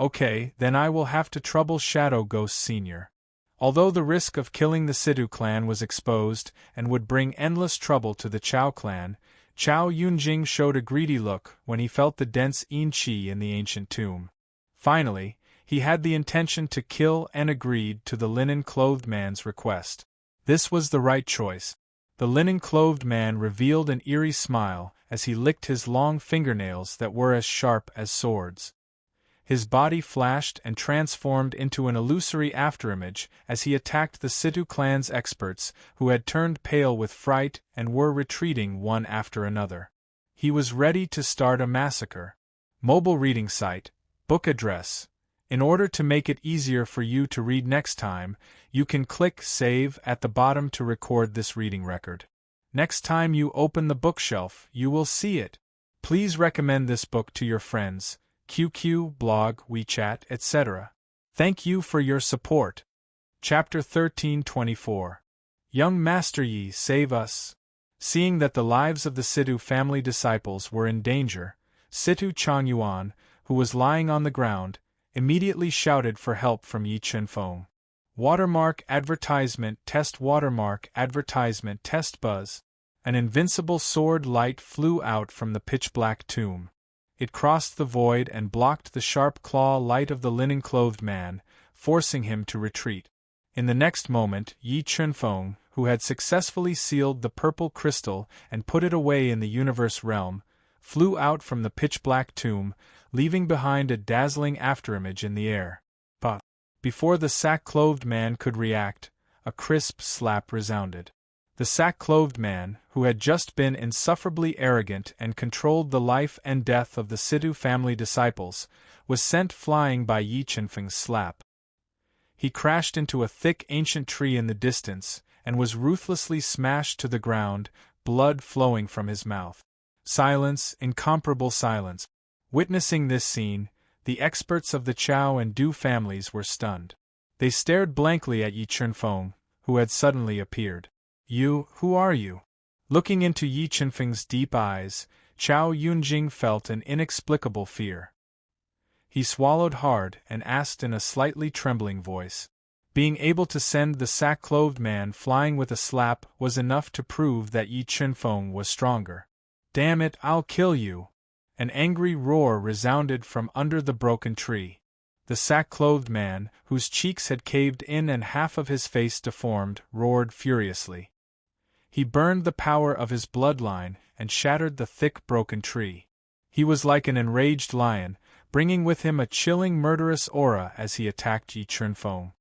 "Okay, then I will have to trouble Shadow Ghost Sr." Although the risk of killing the Situ clan was exposed and would bring endless trouble to the Chao clan, Chao Yunjing showed a greedy look when he felt the dense yin qi in the ancient tomb. Finally, he had the intention to kill and agreed to the linen-clothed man's request. This was the right choice. The linen-clothed man revealed an eerie smile as he licked his long fingernails that were as sharp as swords. His body flashed and transformed into an illusory afterimage as he attacked the Situ clan's experts, who had turned pale with fright and were retreating one after another. He was ready to start a massacre. Mobile reading site, book address. In order to make it easier for you to read next time, you can click Save at the bottom to record this reading record. Next time you open the bookshelf, you will see it. Please recommend this book to your friends, QQ, blog, WeChat, etc. Thank you for your support. Chapter 1324. Young Master Yi, save us. Seeing that the lives of the Situ family disciples were in danger, Situ Chang Yuan, who was lying on the ground, immediately shouted for help from Yi Chunfeng. Watermark advertisement test buzz. An invincible sword light flew out from the pitch-black tomb. It crossed the void and blocked the sharp claw light of the linen-clothed man, forcing him to retreat. In the next moment, Yi Chunfeng, who had successfully sealed the purple crystal and put it away in the universe realm, flew out from the pitch-black tomb, leaving behind a dazzling afterimage in the air. But before the sack-clothed man could react, a crisp slap resounded. The sack-clothed man, who had just been insufferably arrogant and controlled the life and death of the Sidhu family disciples, was sent flying by Yi Chunfeng's slap. He crashed into a thick ancient tree in the distance, and was ruthlessly smashed to the ground, blood flowing from his mouth. Silence, incomparable silence. Witnessing this scene, the experts of the Chao and Du families were stunned. They stared blankly at Yi Chunfeng, who had suddenly appeared. Who are you? Looking into Yi Chunfeng's deep eyes, Chao Yunjing felt an inexplicable fear. He swallowed hard and asked in a slightly trembling voice. Being able to send the sack-clothed man flying with a slap was enough to prove that Yi Chunfeng was stronger. "Damn it, I'll kill you!" An angry roar resounded from under the broken tree. The sack-clothed man, whose cheeks had caved in and half of his face deformed, roared furiously. He burned the power of his bloodline and shattered the thick broken tree. He was like an enraged lion, bringing with him a chilling murderous aura as he attacked Yi Chunfeng.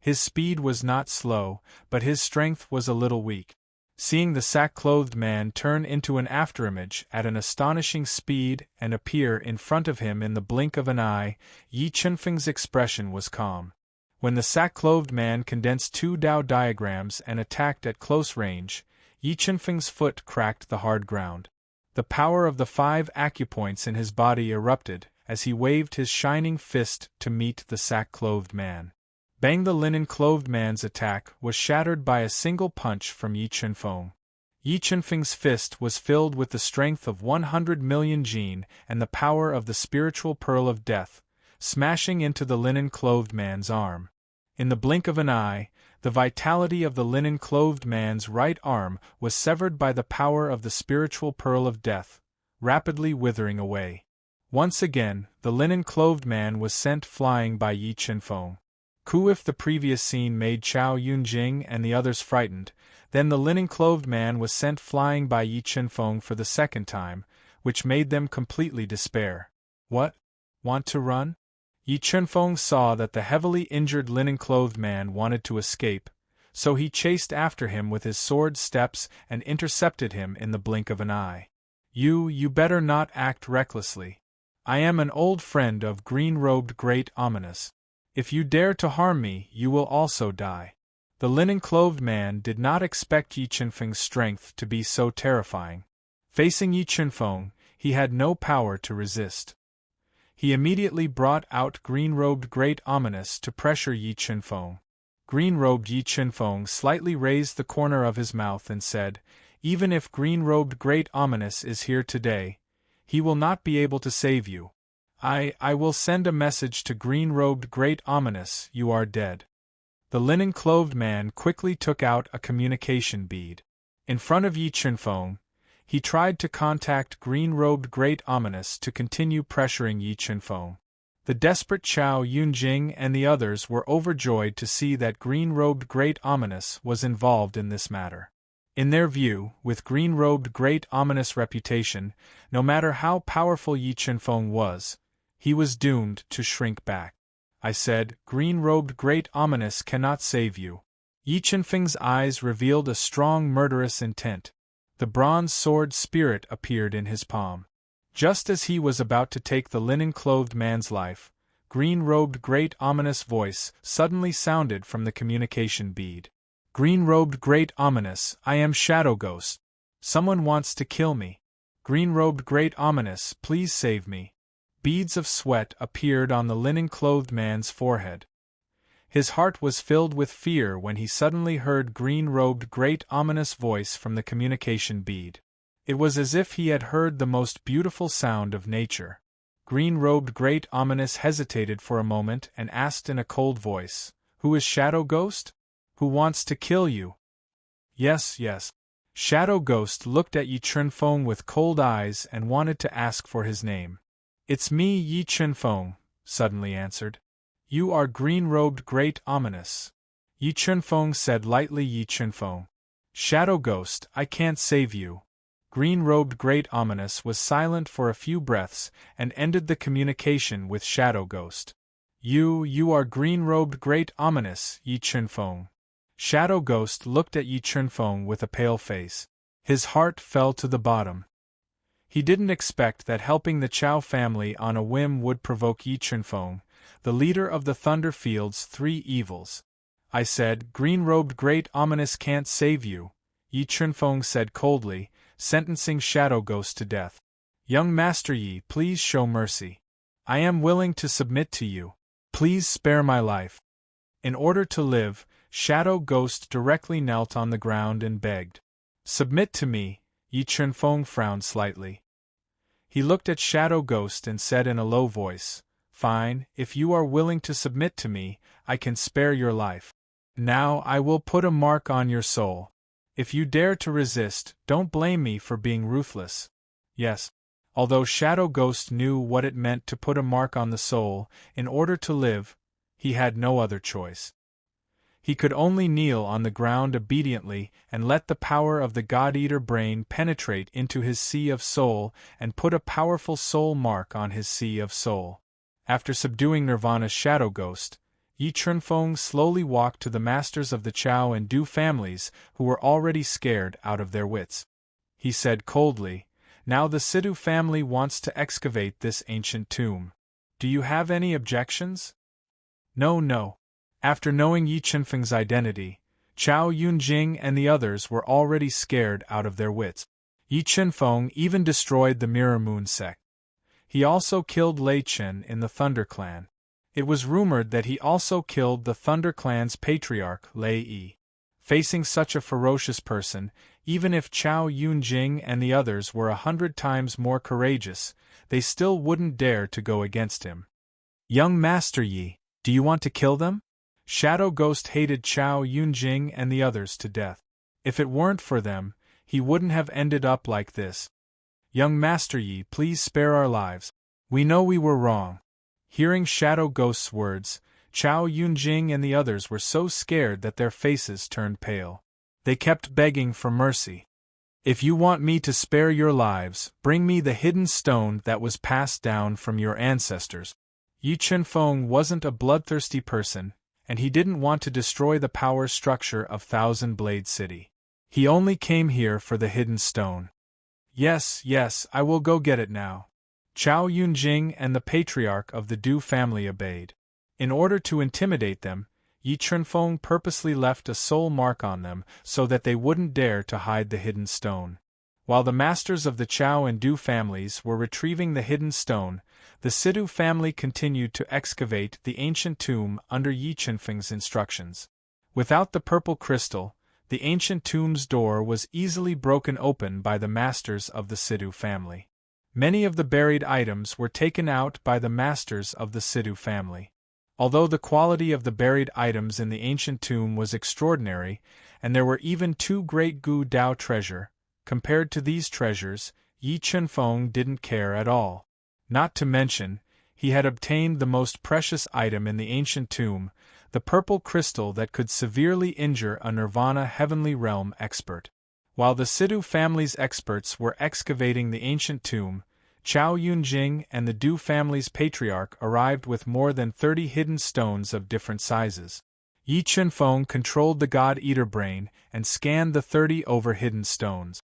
His speed was not slow, but his strength was a little weak. Seeing the sack-clothed man turn into an afterimage at an astonishing speed and appear in front of him in the blink of an eye, Yi Chunfeng's expression was calm. When the sack-clothed man condensed 2 Dao diagrams and attacked at close range, Yi Chunfeng's foot cracked the hard ground. The power of the 5 acupoints in his body erupted as he waved his shining fist to meet the sack-clothed man. Bang! The linen-clothed man's attack was shattered by a single punch from Yi Chunfeng. Yi Chunfeng's fist was filled with the strength of 100 million jin and the power of the spiritual pearl of death, smashing into the linen-clothed man's arm. In the blink of an eye, the vitality of the linen-clothed man's right arm was severed by the power of the spiritual pearl of death, rapidly withering away. Once again, the linen-clothed man was sent flying by Yi Chunfeng. If the previous scene made Chao Yunjing and the others frightened, then the linen-clothed man was sent flying by Yi Chunfeng for the second time, which made them completely despair. What? Want to run? Yi Chunfeng saw that the heavily injured linen-clothed man wanted to escape, so he chased after him with his sword steps and intercepted him in the blink of an eye. You better not act recklessly. I am an old friend of green-robed Great Ominous. If you dare to harm me, you will also die. The linen-clothed man did not expect Yi Chunfeng's strength to be so terrifying. Facing Yi Chunfeng, he had no power to resist. He immediately brought out green-robed Great Ominous to pressure Yi Chunfeng. Green-robed Yi Chunfeng slightly raised the corner of his mouth and said, "Even if green-robed Great Ominous is here today, he will not be able to save you. I will send a message to green-robed Great Ominous, you are dead." The linen-clothed man quickly took out a communication bead. In front of Yi Chunfeng, he tried to contact green-robed Great Ominous to continue pressuring Yi Chunfeng. The desperate Chao Yunjing and the others were overjoyed to see that green-robed Great Ominous was involved in this matter. In their view, with green-robed Great Ominous' reputation, no matter how powerful Yi Chunfeng was, he was doomed to shrink back. I said, "Green-robed Great Ominous cannot save you." Yi Chunfeng's eyes revealed a strong murderous intent. The bronze sword spirit appeared in his palm. Just as he was about to take the linen-clothed man's life, green-robed Great Ominous' voice suddenly sounded from the communication bead. "Green-robed Great Ominous, I am Shadow Ghost. Someone wants to kill me. Green-robed Great Ominous, please save me." Beads of sweat appeared on the linen-clothed man's forehead. His heart was filled with fear when he suddenly heard green-robed Great Ominous' voice from the communication bead. It was as if he had heard the most beautiful sound of nature. Green-robed Great Ominous hesitated for a moment and asked in a cold voice, "Who is Shadow Ghost? Who wants to kill you?" Yes. Shadow Ghost looked at Yi Chunfeng with cold eyes and wanted to ask for his name. It's me, Yi Chunfeng, suddenly answered. You are green-robed great ominous. Yi Chunfeng said lightly. Yi Chunfeng. Shadow Ghost, I can't save you. Green-robed great ominous was silent for a few breaths and ended the communication with Shadow Ghost. You are green-robed great ominous, Yi Chunfeng. Shadow Ghost looked at Yi Chunfeng with a pale face. His heart fell to the bottom. He didn't expect that helping the Chao family on a whim would provoke Yi Chunfeng, the leader of the Thunder Field's three evils. I said, green-robed great ominous can't save you, Yi Chunfeng said coldly, sentencing Shadow Ghost to death. Young Master Yi, please show mercy. I am willing to submit to you. Please spare my life. In order to live, Shadow Ghost directly knelt on the ground and begged. Submit to me, Yi Chunfeng frowned slightly. He looked at Shadow Ghost and said in a low voice, Fine, if you are willing to submit to me, I can spare your life. Now I will put a mark on your soul. If you dare to resist, don't blame me for being ruthless. Yes. Although Shadow Ghost knew what it meant to put a mark on the soul, in order to live, he had no other choice. He could only kneel on the ground obediently and let the power of the God-Eater brain penetrate into his sea of soul and put a powerful soul mark on his sea of soul. After subduing Nirvana's Shadow Ghost, Yi Chunfeng slowly walked to the masters of the Chao and Du families who were already scared out of their wits. He said coldly, Now the Sidhu family wants to excavate this ancient tomb. Do you have any objections? No. After knowing Yi Chunfeng's identity, Chao Yunjing and the others were already scared out of their wits. Yi Chunfeng even destroyed the Mirror Moon sect. He also killed Lei Chen in the Thunder Clan. It was rumored that he also killed the Thunder Clan's patriarch, Lei Yi. Facing such a ferocious person, even if Chao Yunjing and the others were 100 times more courageous, they still wouldn't dare to go against him. Young Master Yi, do you want to kill them? Shadow Ghost hated Chao Yunjing and the others to death. If it weren't for them, he wouldn't have ended up like this. Young Master Yi, please spare our lives. We know we were wrong. Hearing Shadow Ghost's words, Chao Yunjing and the others were so scared that their faces turned pale. They kept begging for mercy. If you want me to spare your lives, bring me the hidden stone that was passed down from your ancestors. Yi Chunfeng wasn't a bloodthirsty person, and he didn't want to destroy the power structure of Thousand Blade City. He only came here for the hidden stone. Yes, I will go get it now. Chao Yunjing and the patriarch of the Du family obeyed. In order to intimidate them, Yi Chunfeng purposely left a soul mark on them so that they wouldn't dare to hide the hidden stone. While the masters of the Chao and Du families were retrieving the hidden stone, the Sidhu family continued to excavate the ancient tomb under Yi Chunfeng's instructions. Without the purple crystal, the ancient tomb's door was easily broken open by the masters of the Sidhu family. Many of the buried items were taken out by the masters of the Sidhu family. Although the quality of the buried items in the ancient tomb was extraordinary, and there were even 2 great Gu Dao treasure, compared to these treasures, Yi Chunfeng didn't care at all. Not to mention, he had obtained the most precious item in the ancient tomb, the purple crystal that could severely injure a Nirvana Heavenly Realm expert. While the Sidhu family's experts were excavating the ancient tomb, Chao Yunjing and the Du family's patriarch arrived with more than 30 hidden stones of different sizes. Yi Chunfeng controlled the God-Eater brain and scanned the 30 over-hidden stones.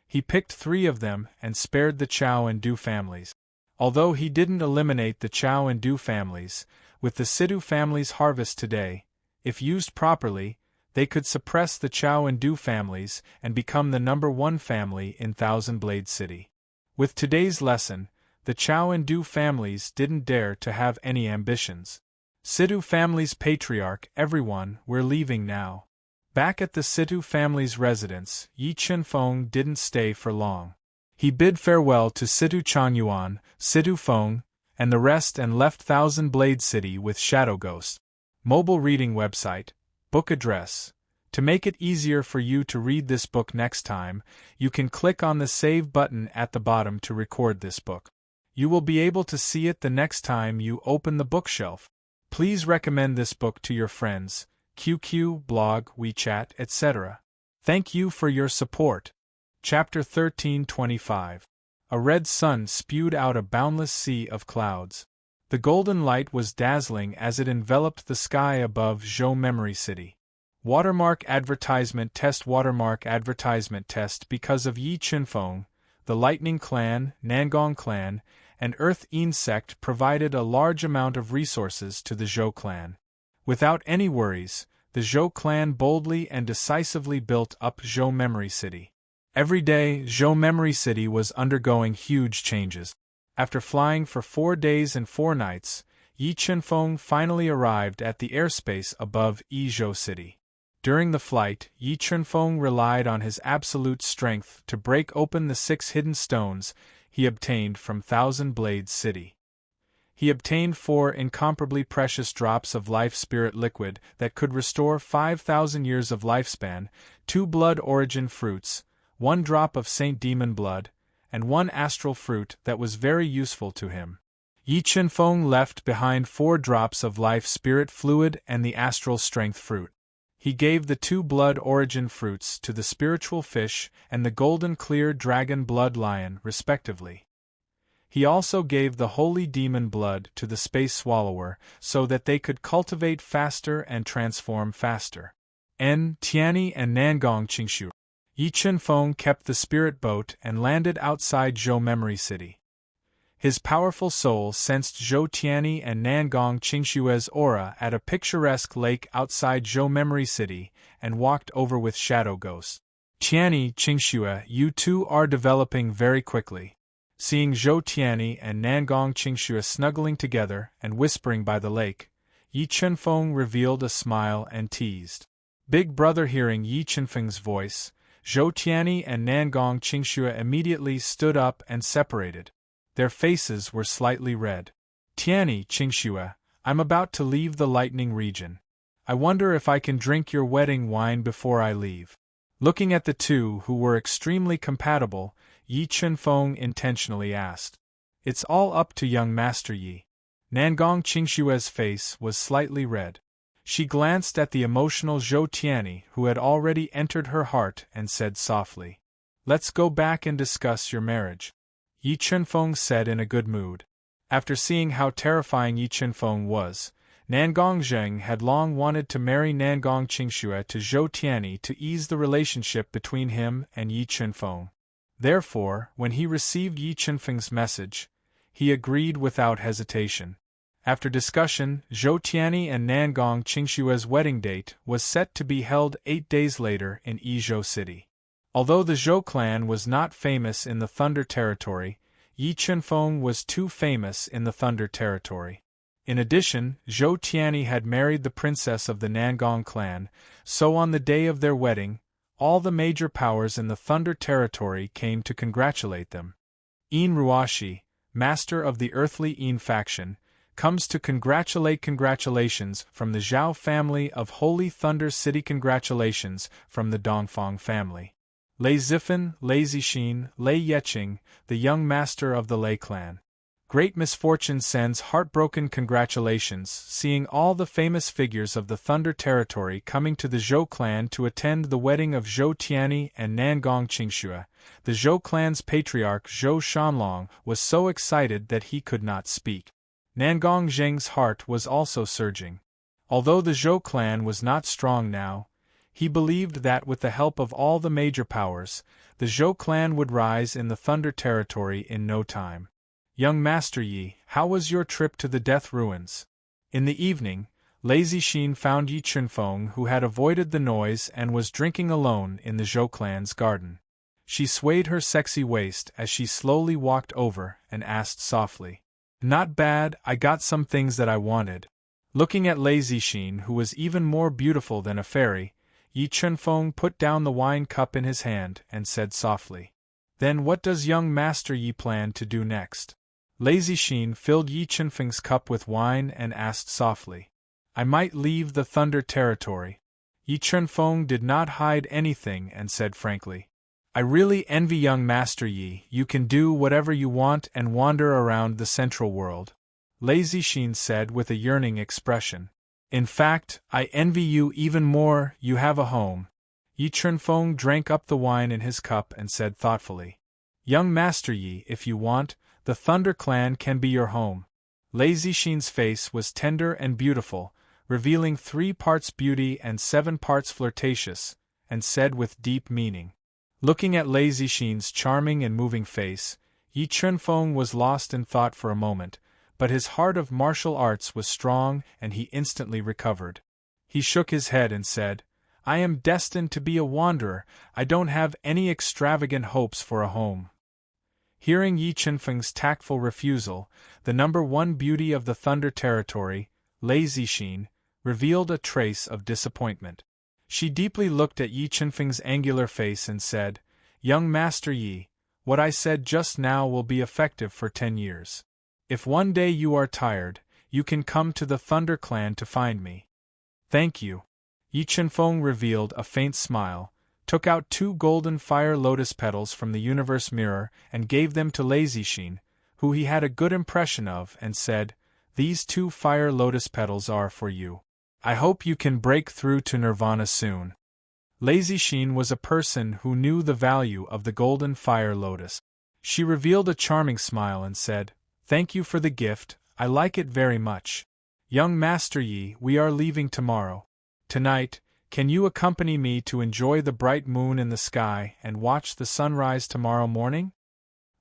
He picked 3 of them and spared the Chao and Du families. Although he didn't eliminate the Chao and Du families, with the Sidhu family's harvest today, if used properly, they could suppress the Chao and Du families and become the #1 family in Thousand Blade City. With today's lesson, the Chao and Du families didn't dare to have any ambitions. Sidhu family's patriarch, everyone, we're leaving now. Back at the Sidhu family's residence, Yi Chunfeng didn't stay for long. He bid farewell to Sidhu Changyuan, Sidhu Feng, and the rest and left Thousand Blade City with Shadow Ghost. Mobile reading website, book address. To make it easier for you to read this book next time, you can click on the Save button at the bottom to record this book. You will be able to see it the next time you open the bookshelf. Please recommend this book to your friends, QQ, blog, WeChat, etc. Thank you for your support. Chapter 1325. A red sun spewed out a boundless sea of clouds. The golden light was dazzling as it enveloped the sky above Zhou Memory City. Watermark advertisement test. Because of Yi Qinfeng, the Lightning Clan, Nangong Clan, and Earth Insect provided a large amount of resources to the Zhou clan. Without any worries, the Zhou clan boldly and decisively built up Zhou Memory City. Every day, Zhou Memory City was undergoing huge changes. After flying for 4 days and 4 nights, Yi Qinfeng finally arrived at the airspace above Yizhou City. During the flight, Yi Qinfeng relied on his absolute strength to break open the 6 hidden stones he obtained from Thousand Blades City. He obtained 4 incomparably precious drops of life spirit liquid that could restore 5,000 years of lifespan, 2 blood origin fruits, 1 drop of Saint Demon blood, and 1 astral fruit that was very useful to him. Yi Qinfeng left behind 4 drops of life spirit fluid and the astral strength fruit. He gave the 2 blood origin fruits to the spiritual fish and the golden clear dragon blood lion, respectively. He also gave the holy demon blood to the space swallower so that they could cultivate faster and transform faster. Tianyi and Nangong Qingshu. Yi Qinfeng kept the spirit boat and landed outside Zhou Memory City. His powerful soul sensed Zhou Tianyi and Nangong Qingshue's aura at a picturesque lake outside Zhou Memory City and walked over with shadow ghosts. Tianyi, Qingxue, you two are developing very quickly. Seeing Zhou Tianyi and Nangong Qingsue snuggling together and whispering by the lake, Yi Qinfeng revealed a smile and teased. Big Brother hearing Yi Qinfeng's voice, Zhou Tianyi and Nangong Qingsue immediately stood up and separated. Their faces were slightly red. Tianyi, Qingxue, I'm about to leave the lightning region. I wonder if I can drink your wedding wine before I leave. Looking at the two who were extremely compatible, Yi Qinfeng intentionally asked. It's all up to young Master Yi. Nangong Qingshue's face was slightly red. She glanced at the emotional Zhou Tianyi who had already entered her heart and said softly, Let's go back and discuss your marriage. Yi Qinfeng said in a good mood. After seeing how terrifying Yi Qinfeng was, Nangong Zheng had long wanted to marry Nangong Qingsue to Zhou Tianyi to ease the relationship between him and Yi Qinfeng. Therefore, when he received Yi Qinfeng's message, he agreed without hesitation. After discussion, Zhou Tianyi and Nangong Qingshue's wedding date was set to be held 8 days later in Yizhou City. Although the Zhou clan was not famous in the Thunder Territory, Yi Qinfeng was too famous in the Thunder Territory. In addition, Zhou Tianyi had married the princess of the Nangong clan, so on the day of their wedding, all the major powers in the Thunder Territory came to congratulate them. Yin Ruashi, master of the earthly Yin faction, comes to congratulations from the Zhao family of Holy Thunder City. Congratulations from the Dongfang family. Lei Zifan, Lei Zixin, Lei Yeqing, the young master of the Lei clan. Great misfortune sends heartbroken congratulations, seeing all the famous figures of the Thunder Territory coming to the Zhou clan to attend the wedding of Zhou Tianyi and Nangong Qingsue. The Zhou clan's patriarch Zhou Shanlong was so excited that he could not speak. Nangong Zheng's heart was also surging. Although the Zhou clan was not strong now, he believed that with the help of all the major powers, the Zhou clan would rise in the Thunder Territory in no time. Young Master Yi, how was your trip to the Death Ruins? In the evening, Lei Zixin found Yi Qinfeng who had avoided the noise and was drinking alone in the Zhou clan's garden. She swayed her sexy waist as she slowly walked over and asked softly, Not bad, I got some things that I wanted. Looking at Lei Zixin who was even more beautiful than a fairy, Yi Qinfeng put down the wine cup in his hand and said softly, Then what does young Master Yi plan to do next? Lei Zixin filled Yi Qinfeng's cup with wine and asked softly, I might leave the Thunder Territory. Yi Qinfeng did not hide anything and said frankly, I really envy young Master Yi. You can do whatever you want and wander around the central world. Lazy Sheen said with a yearning expression. In fact, I envy you even more. You have a home. Yi Chunfeng drank up the wine in his cup and said thoughtfully. Young Master Yi, if you want, the Thunder Clan can be your home. Lazy Sheen's face was tender and beautiful, revealing 3 parts beauty and 7 parts flirtatious, and said with deep meaning. Looking at Lazy Sheen's charming and moving face, Yi Chunfeng was lost in thought for a moment, but his heart of martial arts was strong and he instantly recovered. He shook his head and said, I am destined to be a wanderer. I don't have any extravagant hopes for a home. Hearing Yi Chunfeng's tactful refusal, the number 1 beauty of the Thunder Territory, Lazy Sheen, revealed a trace of disappointment. She deeply looked at Yi Chunfeng's angular face and said, Young Master Yi, what I said just now will be effective for 10 years. If one day you are tired, you can come to the Thunder Clan to find me. Thank you. Yi Chunfeng revealed a faint smile, took out 2 golden fire lotus petals from the universe mirror and gave them to Lazy Sheen, who he had a good impression of, and said, These 2 fire lotus petals are for you. I hope you can break through to Nirvana soon. Lazy Sheen was a person who knew the value of the golden fire lotus. She revealed a charming smile and said, Thank you for the gift, I like it very much. Young Master Yi, we are leaving tomorrow. Tonight, can you accompany me to enjoy the bright moon in the sky and watch the sunrise tomorrow morning?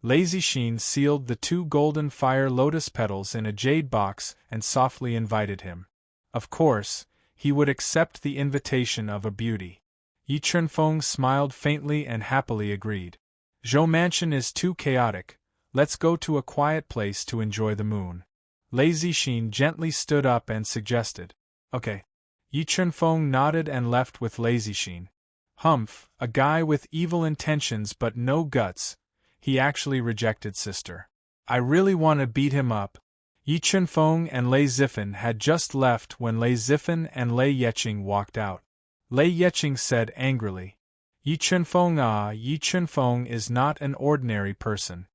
Lazy Sheen sealed the 2 golden fire lotus petals in a jade box and softly invited him. Of course, he would accept the invitation of a beauty. Yi Chunfeng smiled faintly and happily agreed. Zhou Mansion is too chaotic. Let's go to a quiet place to enjoy the moon. Lazy Sheen gently stood up and suggested. Okay. Yi Chunfeng nodded and left with Lazy Sheen. Humph, a guy with evil intentions but no guts. He actually rejected sister. I really want to beat him up. Yi Chunfeng and Lei Zifen had just left when Lei Zifen and Lei Yeching walked out. Lei Yeching said angrily. Yi Chunfeng is not an ordinary person.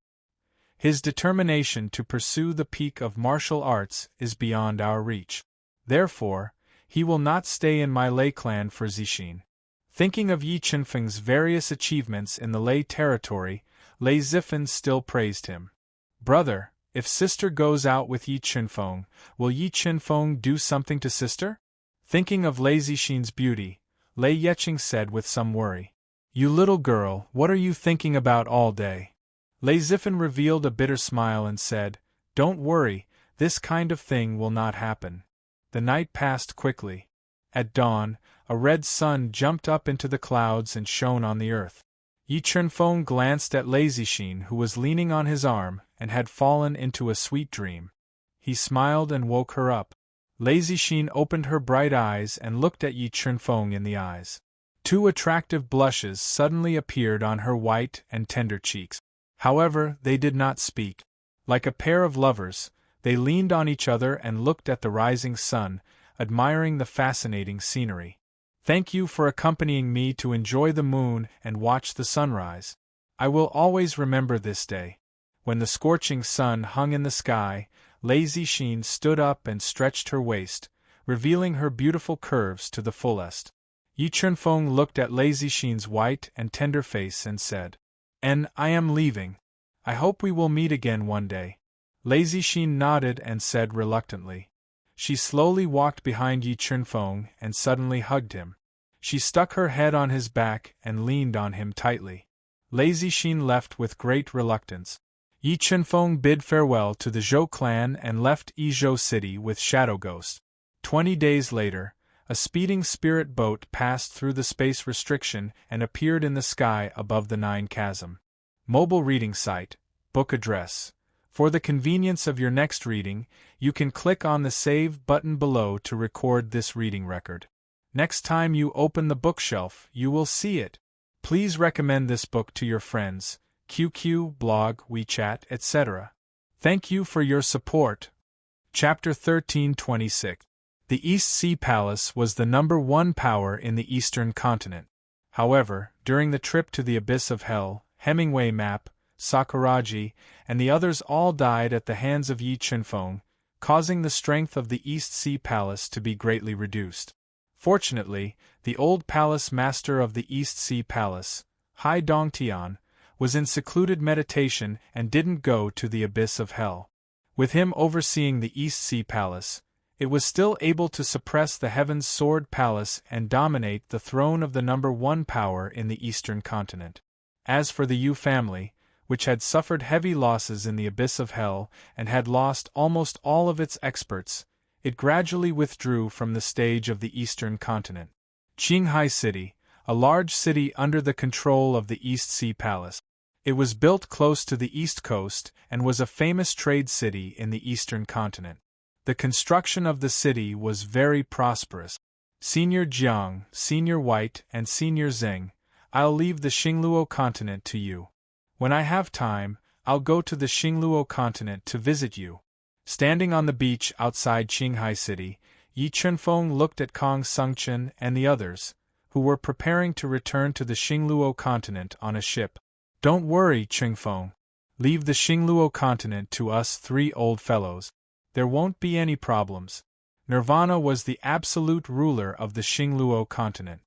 His determination to pursue the peak of martial arts is beyond our reach. Therefore, he will not stay in my Lei clan for Zixin. Thinking of Yi Chunfeng's various achievements in the Lei territory, Lei Zifen still praised him. Brother, if sister goes out with Yi Chunfeng, will Yi Chunfeng do something to sister? Thinking of Lei Zixin's beauty, Lei Yeching said with some worry. You little girl, what are you thinking about all day? Lei Zifen revealed a bitter smile and said, Don't worry, this kind of thing will not happen. The night passed quickly. At dawn, a red sun jumped up into the clouds and shone on the earth. Yi Chunfeng glanced at Lazy Sheen, who was leaning on his arm and had fallen into a sweet dream. He smiled and woke her up. Lazy Sheen opened her bright eyes and looked at Yi Chunfeng in the eyes. 2 attractive blushes suddenly appeared on her white and tender cheeks. However, they did not speak. Like a pair of lovers, they leaned on each other and looked at the rising sun, admiring the fascinating scenery. Thank you for accompanying me to enjoy the moon and watch the sunrise. I will always remember this day. When the scorching sun hung in the sky, Lazy Sheen stood up and stretched her waist, revealing her beautiful curves to the fullest. Yi Chunfeng looked at Lazy Sheen's white and tender face and said, I am leaving. I hope we will meet again one day. Lazy Sheen nodded and said reluctantly. She slowly walked behind Yi Chunfeng and suddenly hugged him. She stuck her head on his back and leaned on him tightly. Lazy Sheen left with great reluctance. Yi Chunfeng bid farewell to the Zhou clan and left Yizhou City with Shadow Ghost. 20 days later, a speeding spirit boat passed through the space restriction and appeared in the sky above the Nine Chasm. Mobile reading site, book address. For the convenience of your next reading, you can click on the Save button below to record this reading record. Next time you open the bookshelf, you will see it. Please recommend this book to your friends, QQ, blog, WeChat, etc. Thank you for your support. Chapter 1326. The East Sea Palace was the #1 power in the Eastern continent. However, during the trip to the abyss of hell, Hemingway Map, Sakuraji, and the others all died at the hands of Yi Chunfeng, causing the strength of the East Sea Palace to be greatly reduced. Fortunately, the old palace master of the East Sea Palace, Hai Dongtian, was in secluded meditation and didn't go to the abyss of hell. With him overseeing the East Sea Palace, it was still able to suppress the Heaven's Sword Palace and dominate the throne of the number one power in the eastern continent. As for the Yu family, which had suffered heavy losses in the abyss of hell and had lost almost all of its experts, it gradually withdrew from the stage of the eastern continent. Qinghai City, a large city under the control of the East Sea Palace. It was built close to the east coast and was a famous trade city in the eastern continent. The construction of the city was very prosperous. Senior Jiang, Senior White, and Senior Zheng, I'll leave the Xingluo continent to you. When I have time, I'll go to the Xingluo continent to visit you. Standing on the beach outside Qinghai City, Yi Chunfeng looked at Kong Sungchen and the others, who were preparing to return to the Xingluo continent on a ship. Don't worry, Chunfeng. Leave the Xingluo continent to us three old fellows. There won't be any problems. Nirvana was the absolute ruler of the Xingluo continent.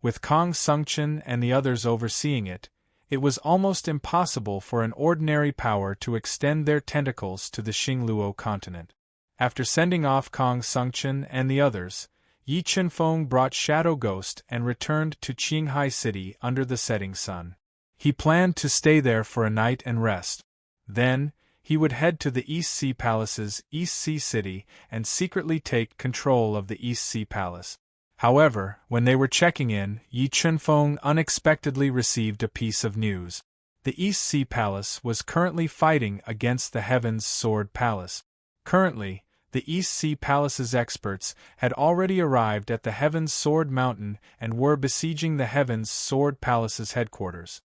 With Kong Sungchen and the others overseeing it, it was almost impossible for an ordinary power to extend their tentacles to the Xingluo continent. After sending off Kong Sungchen and the others, Yi Chunfeng brought Shadow Ghost and returned to Qinghai City under the setting sun. He planned to stay there for a night and rest. Then, he would head to the East Sea Palace's East Sea City and secretly take control of the East Sea Palace. However, when they were checking in, Yi Chunfeng unexpectedly received a piece of news. The East Sea Palace was currently fighting against the Heaven's Sword Palace. Currently, the East Sea Palace's experts had already arrived at the Heaven's Sword Mountain and were besieging the Heaven's Sword Palace's headquarters.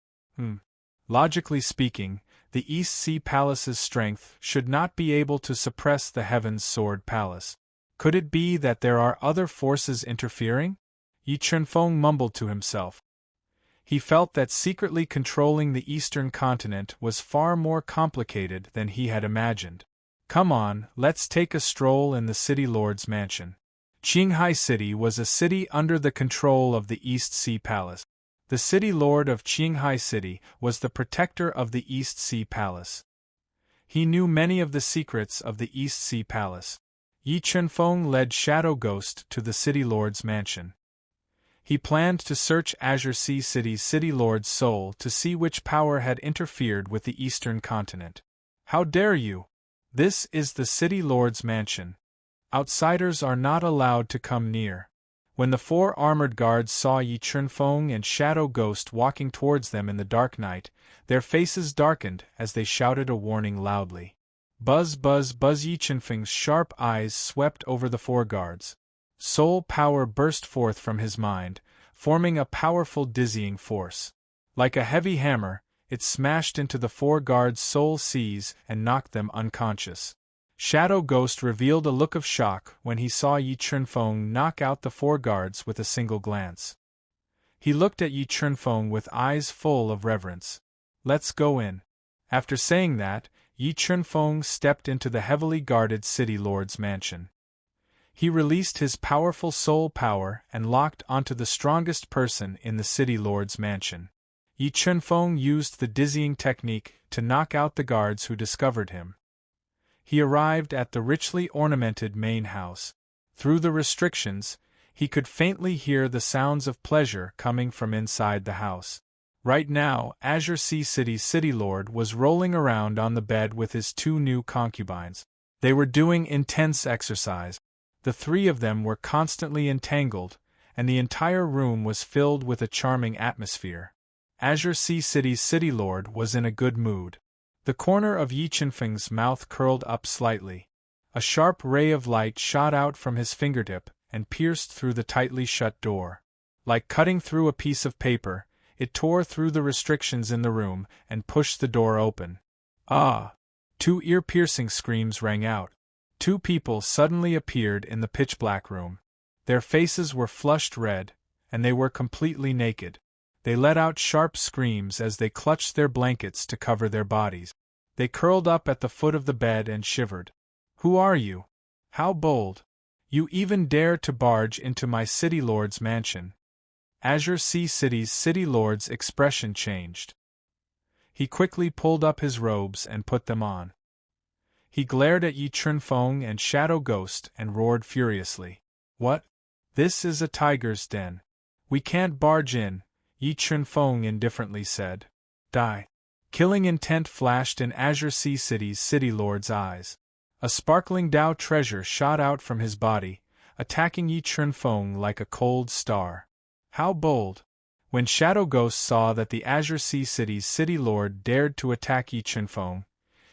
Logically speaking, the East Sea Palace's strength should not be able to suppress the Heaven's Sword Palace. Could it be that there are other forces interfering? Yi Chunfeng mumbled to himself. He felt that secretly controlling the eastern continent was far more complicated than he had imagined. Come on, let's take a stroll in the City Lord's mansion. Qinghai City was a city under the control of the East Sea Palace. The City Lord of Qinghai City was the protector of the East Sea Palace. He knew many of the secrets of the East Sea Palace. Yi Chunfeng led Shadow Ghost to the City Lord's mansion. He planned to search Azure Sea City's City Lord's soul to see which power had interfered with the eastern continent. How dare you! This is the City Lord's mansion. Outsiders are not allowed to come near. When the four armored guards saw Yi Chunfeng and Shadow Ghost walking towards them in the dark night, their faces darkened as they shouted a warning loudly. Buzz, buzz, buzz! Yi Chunfeng's sharp eyes swept over the four guards. Soul power burst forth from his mind, forming a powerful dizzying force. Like a heavy hammer, it smashed into the four guards' soul seas and knocked them unconscious. Shadow Ghost revealed a look of shock when he saw Yi Chunfeng knock out the four guards with a single glance. He looked at Yi Chunfeng with eyes full of reverence. Let's go in. After saying that, Yi Chunfeng stepped into the heavily guarded City Lord's mansion. He released his powerful soul power and locked onto the strongest person in the City Lord's mansion. Yi Chunfeng used the dizzying technique to knock out the guards who discovered him. He arrived at the richly ornamented main house. Through the restrictions, he could faintly hear the sounds of pleasure coming from inside the house. Right now, Azure Sea City's City Lord was rolling around on the bed with his two new concubines. They were doing intense exercise. The three of them were constantly entangled, and the entire room was filled with a charming atmosphere. Azure Sea City's City Lord was in a good mood. The corner of Yi Chunfeng's mouth curled up slightly. A sharp ray of light shot out from his fingertip and pierced through the tightly shut door. Like cutting through a piece of paper, it tore through the restrictions in the room and pushed the door open. Ah! 2 ear-piercing screams rang out. 2 people suddenly appeared in the pitch-black room. Their faces were flushed red, and they were completely naked. They let out sharp screams as they clutched their blankets to cover their bodies. They curled up at the foot of the bed and shivered. "Who are you? How bold! You even dare to barge into my city lord's mansion." Azure Sea City's city lord's expression changed. He quickly pulled up his robes and put them on. He glared at Yi Chunfeng and Shadow Ghost and roared furiously. "What? This is a tiger's den. We can't barge in," Yi Chunfeng indifferently said. "Die." Killing intent flashed in Azure Sea City's city lord's eyes. A sparkling Dao treasure shot out from his body, attacking Yi Chunfeng like a cold star. How bold! When Shadow Ghost saw that the Azure Sea City's city lord dared to attack Yi Chunfeng,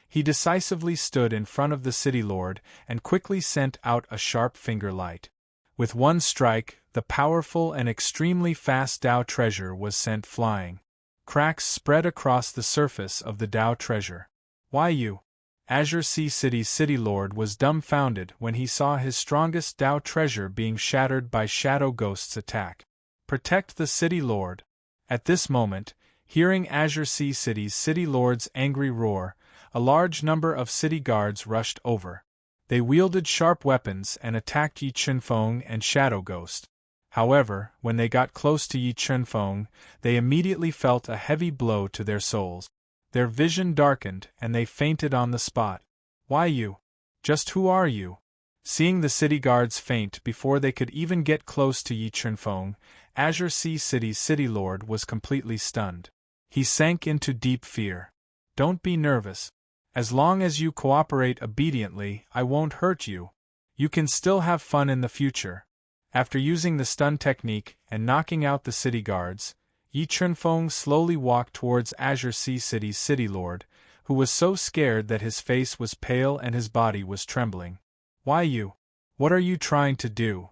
he decisively stood in front of the city lord and quickly sent out a sharp finger light. With one strike, the powerful and extremely fast Dao treasure was sent flying. Cracks spread across the surface of the Dao treasure. "Why you?" Azure Sea City's city lord was dumbfounded when he saw his strongest Dao treasure being shattered by Shadow Ghost's attack. "Protect the city lord." At this moment, hearing Azure Sea City's city lord's angry roar, a large number of city guards rushed over. They wielded sharp weapons and attacked Yi Chunfeng and Shadow Ghost. However, when they got close to Yi Chunfeng, they immediately felt a heavy blow to their souls. Their vision darkened and they fainted on the spot. "Why you? Just who are you?" Seeing the city guards faint before they could even get close to Yi Chunfeng, Azure Sea City's city lord was completely stunned. He sank into deep fear. "Don't be nervous. As long as you cooperate obediently, I won't hurt you. You can still have fun in the future." After using the stun technique and knocking out the city guards, Yi Chunfeng slowly walked towards Azure Sea City's city lord, who was so scared that his face was pale and his body was trembling. "Why you? What are you trying to do?"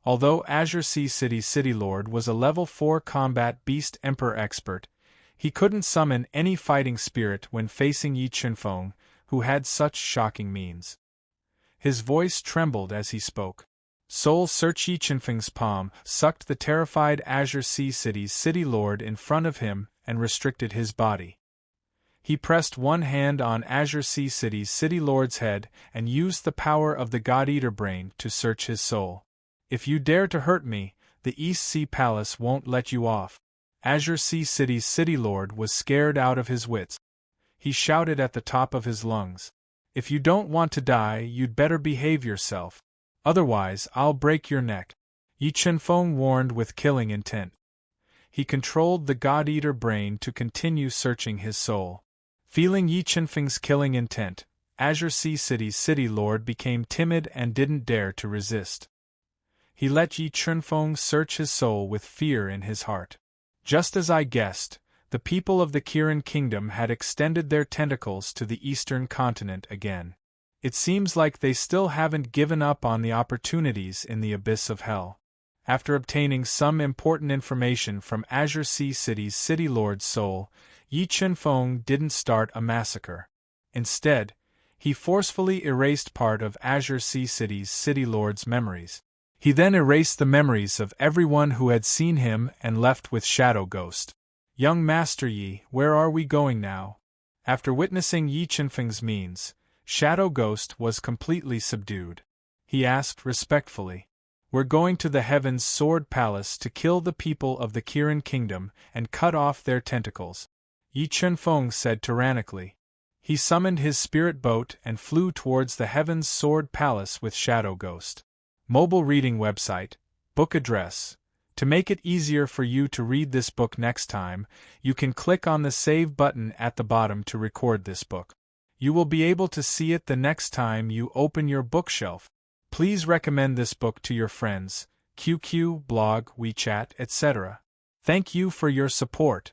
Although Azure Sea City's city lord was a level 4 combat beast emperor expert, he couldn't summon any fighting spirit when facing Yi Chunfeng, who had such shocking means. His voice trembled as he spoke. Soul Search. Yi Chunfeng's palm sucked the terrified Azure Sea City's city lord in front of him and restricted his body. He pressed one hand on Azure Sea City's city lord's head and used the power of the God-Eater brain to search his soul. "If you dare to hurt me, the East Sea Palace won't let you off." Azure Sea City's city lord was scared out of his wits. He shouted at the top of his lungs. "If you don't want to die, you'd better behave yourself. Otherwise, I'll break your neck." Yi Chunfeng warned with killing intent. He controlled the God-Eater brain to continue searching his soul. Feeling Yi Chunfeng's killing intent, Azure Sea City's city lord became timid and didn't dare to resist. He let Yi Chunfeng search his soul with fear in his heart. Just as I guessed, the people of the Kirin Kingdom had extended their tentacles to the eastern continent again. It seems like they still haven't given up on the opportunities in the abyss of hell. After obtaining some important information from Azure Sea City's city lord's soul, Yi Chunfeng didn't start a massacre. Instead, he forcefully erased part of Azure Sea City's city lord's memories. He then erased the memories of everyone who had seen him and left with Shadow Ghost. "Young Master Yi, where are we going now?" After witnessing Yi Chunfeng's means, Shadow Ghost was completely subdued. He asked respectfully, "We're going to the Heaven's Sword Palace to kill the people of the Kirin Kingdom and cut off their tentacles," Yi Chunfeng said tyrannically. He summoned his spirit boat and flew towards the Heaven's Sword Palace with Shadow Ghost. Mobile reading website, book address. To make it easier for you to read this book next time, you can click on the Save button at the bottom to record this book. You will be able to see it the next time you open your bookshelf. Please recommend this book to your friends, QQ, blog, WeChat, etc. Thank you for your support.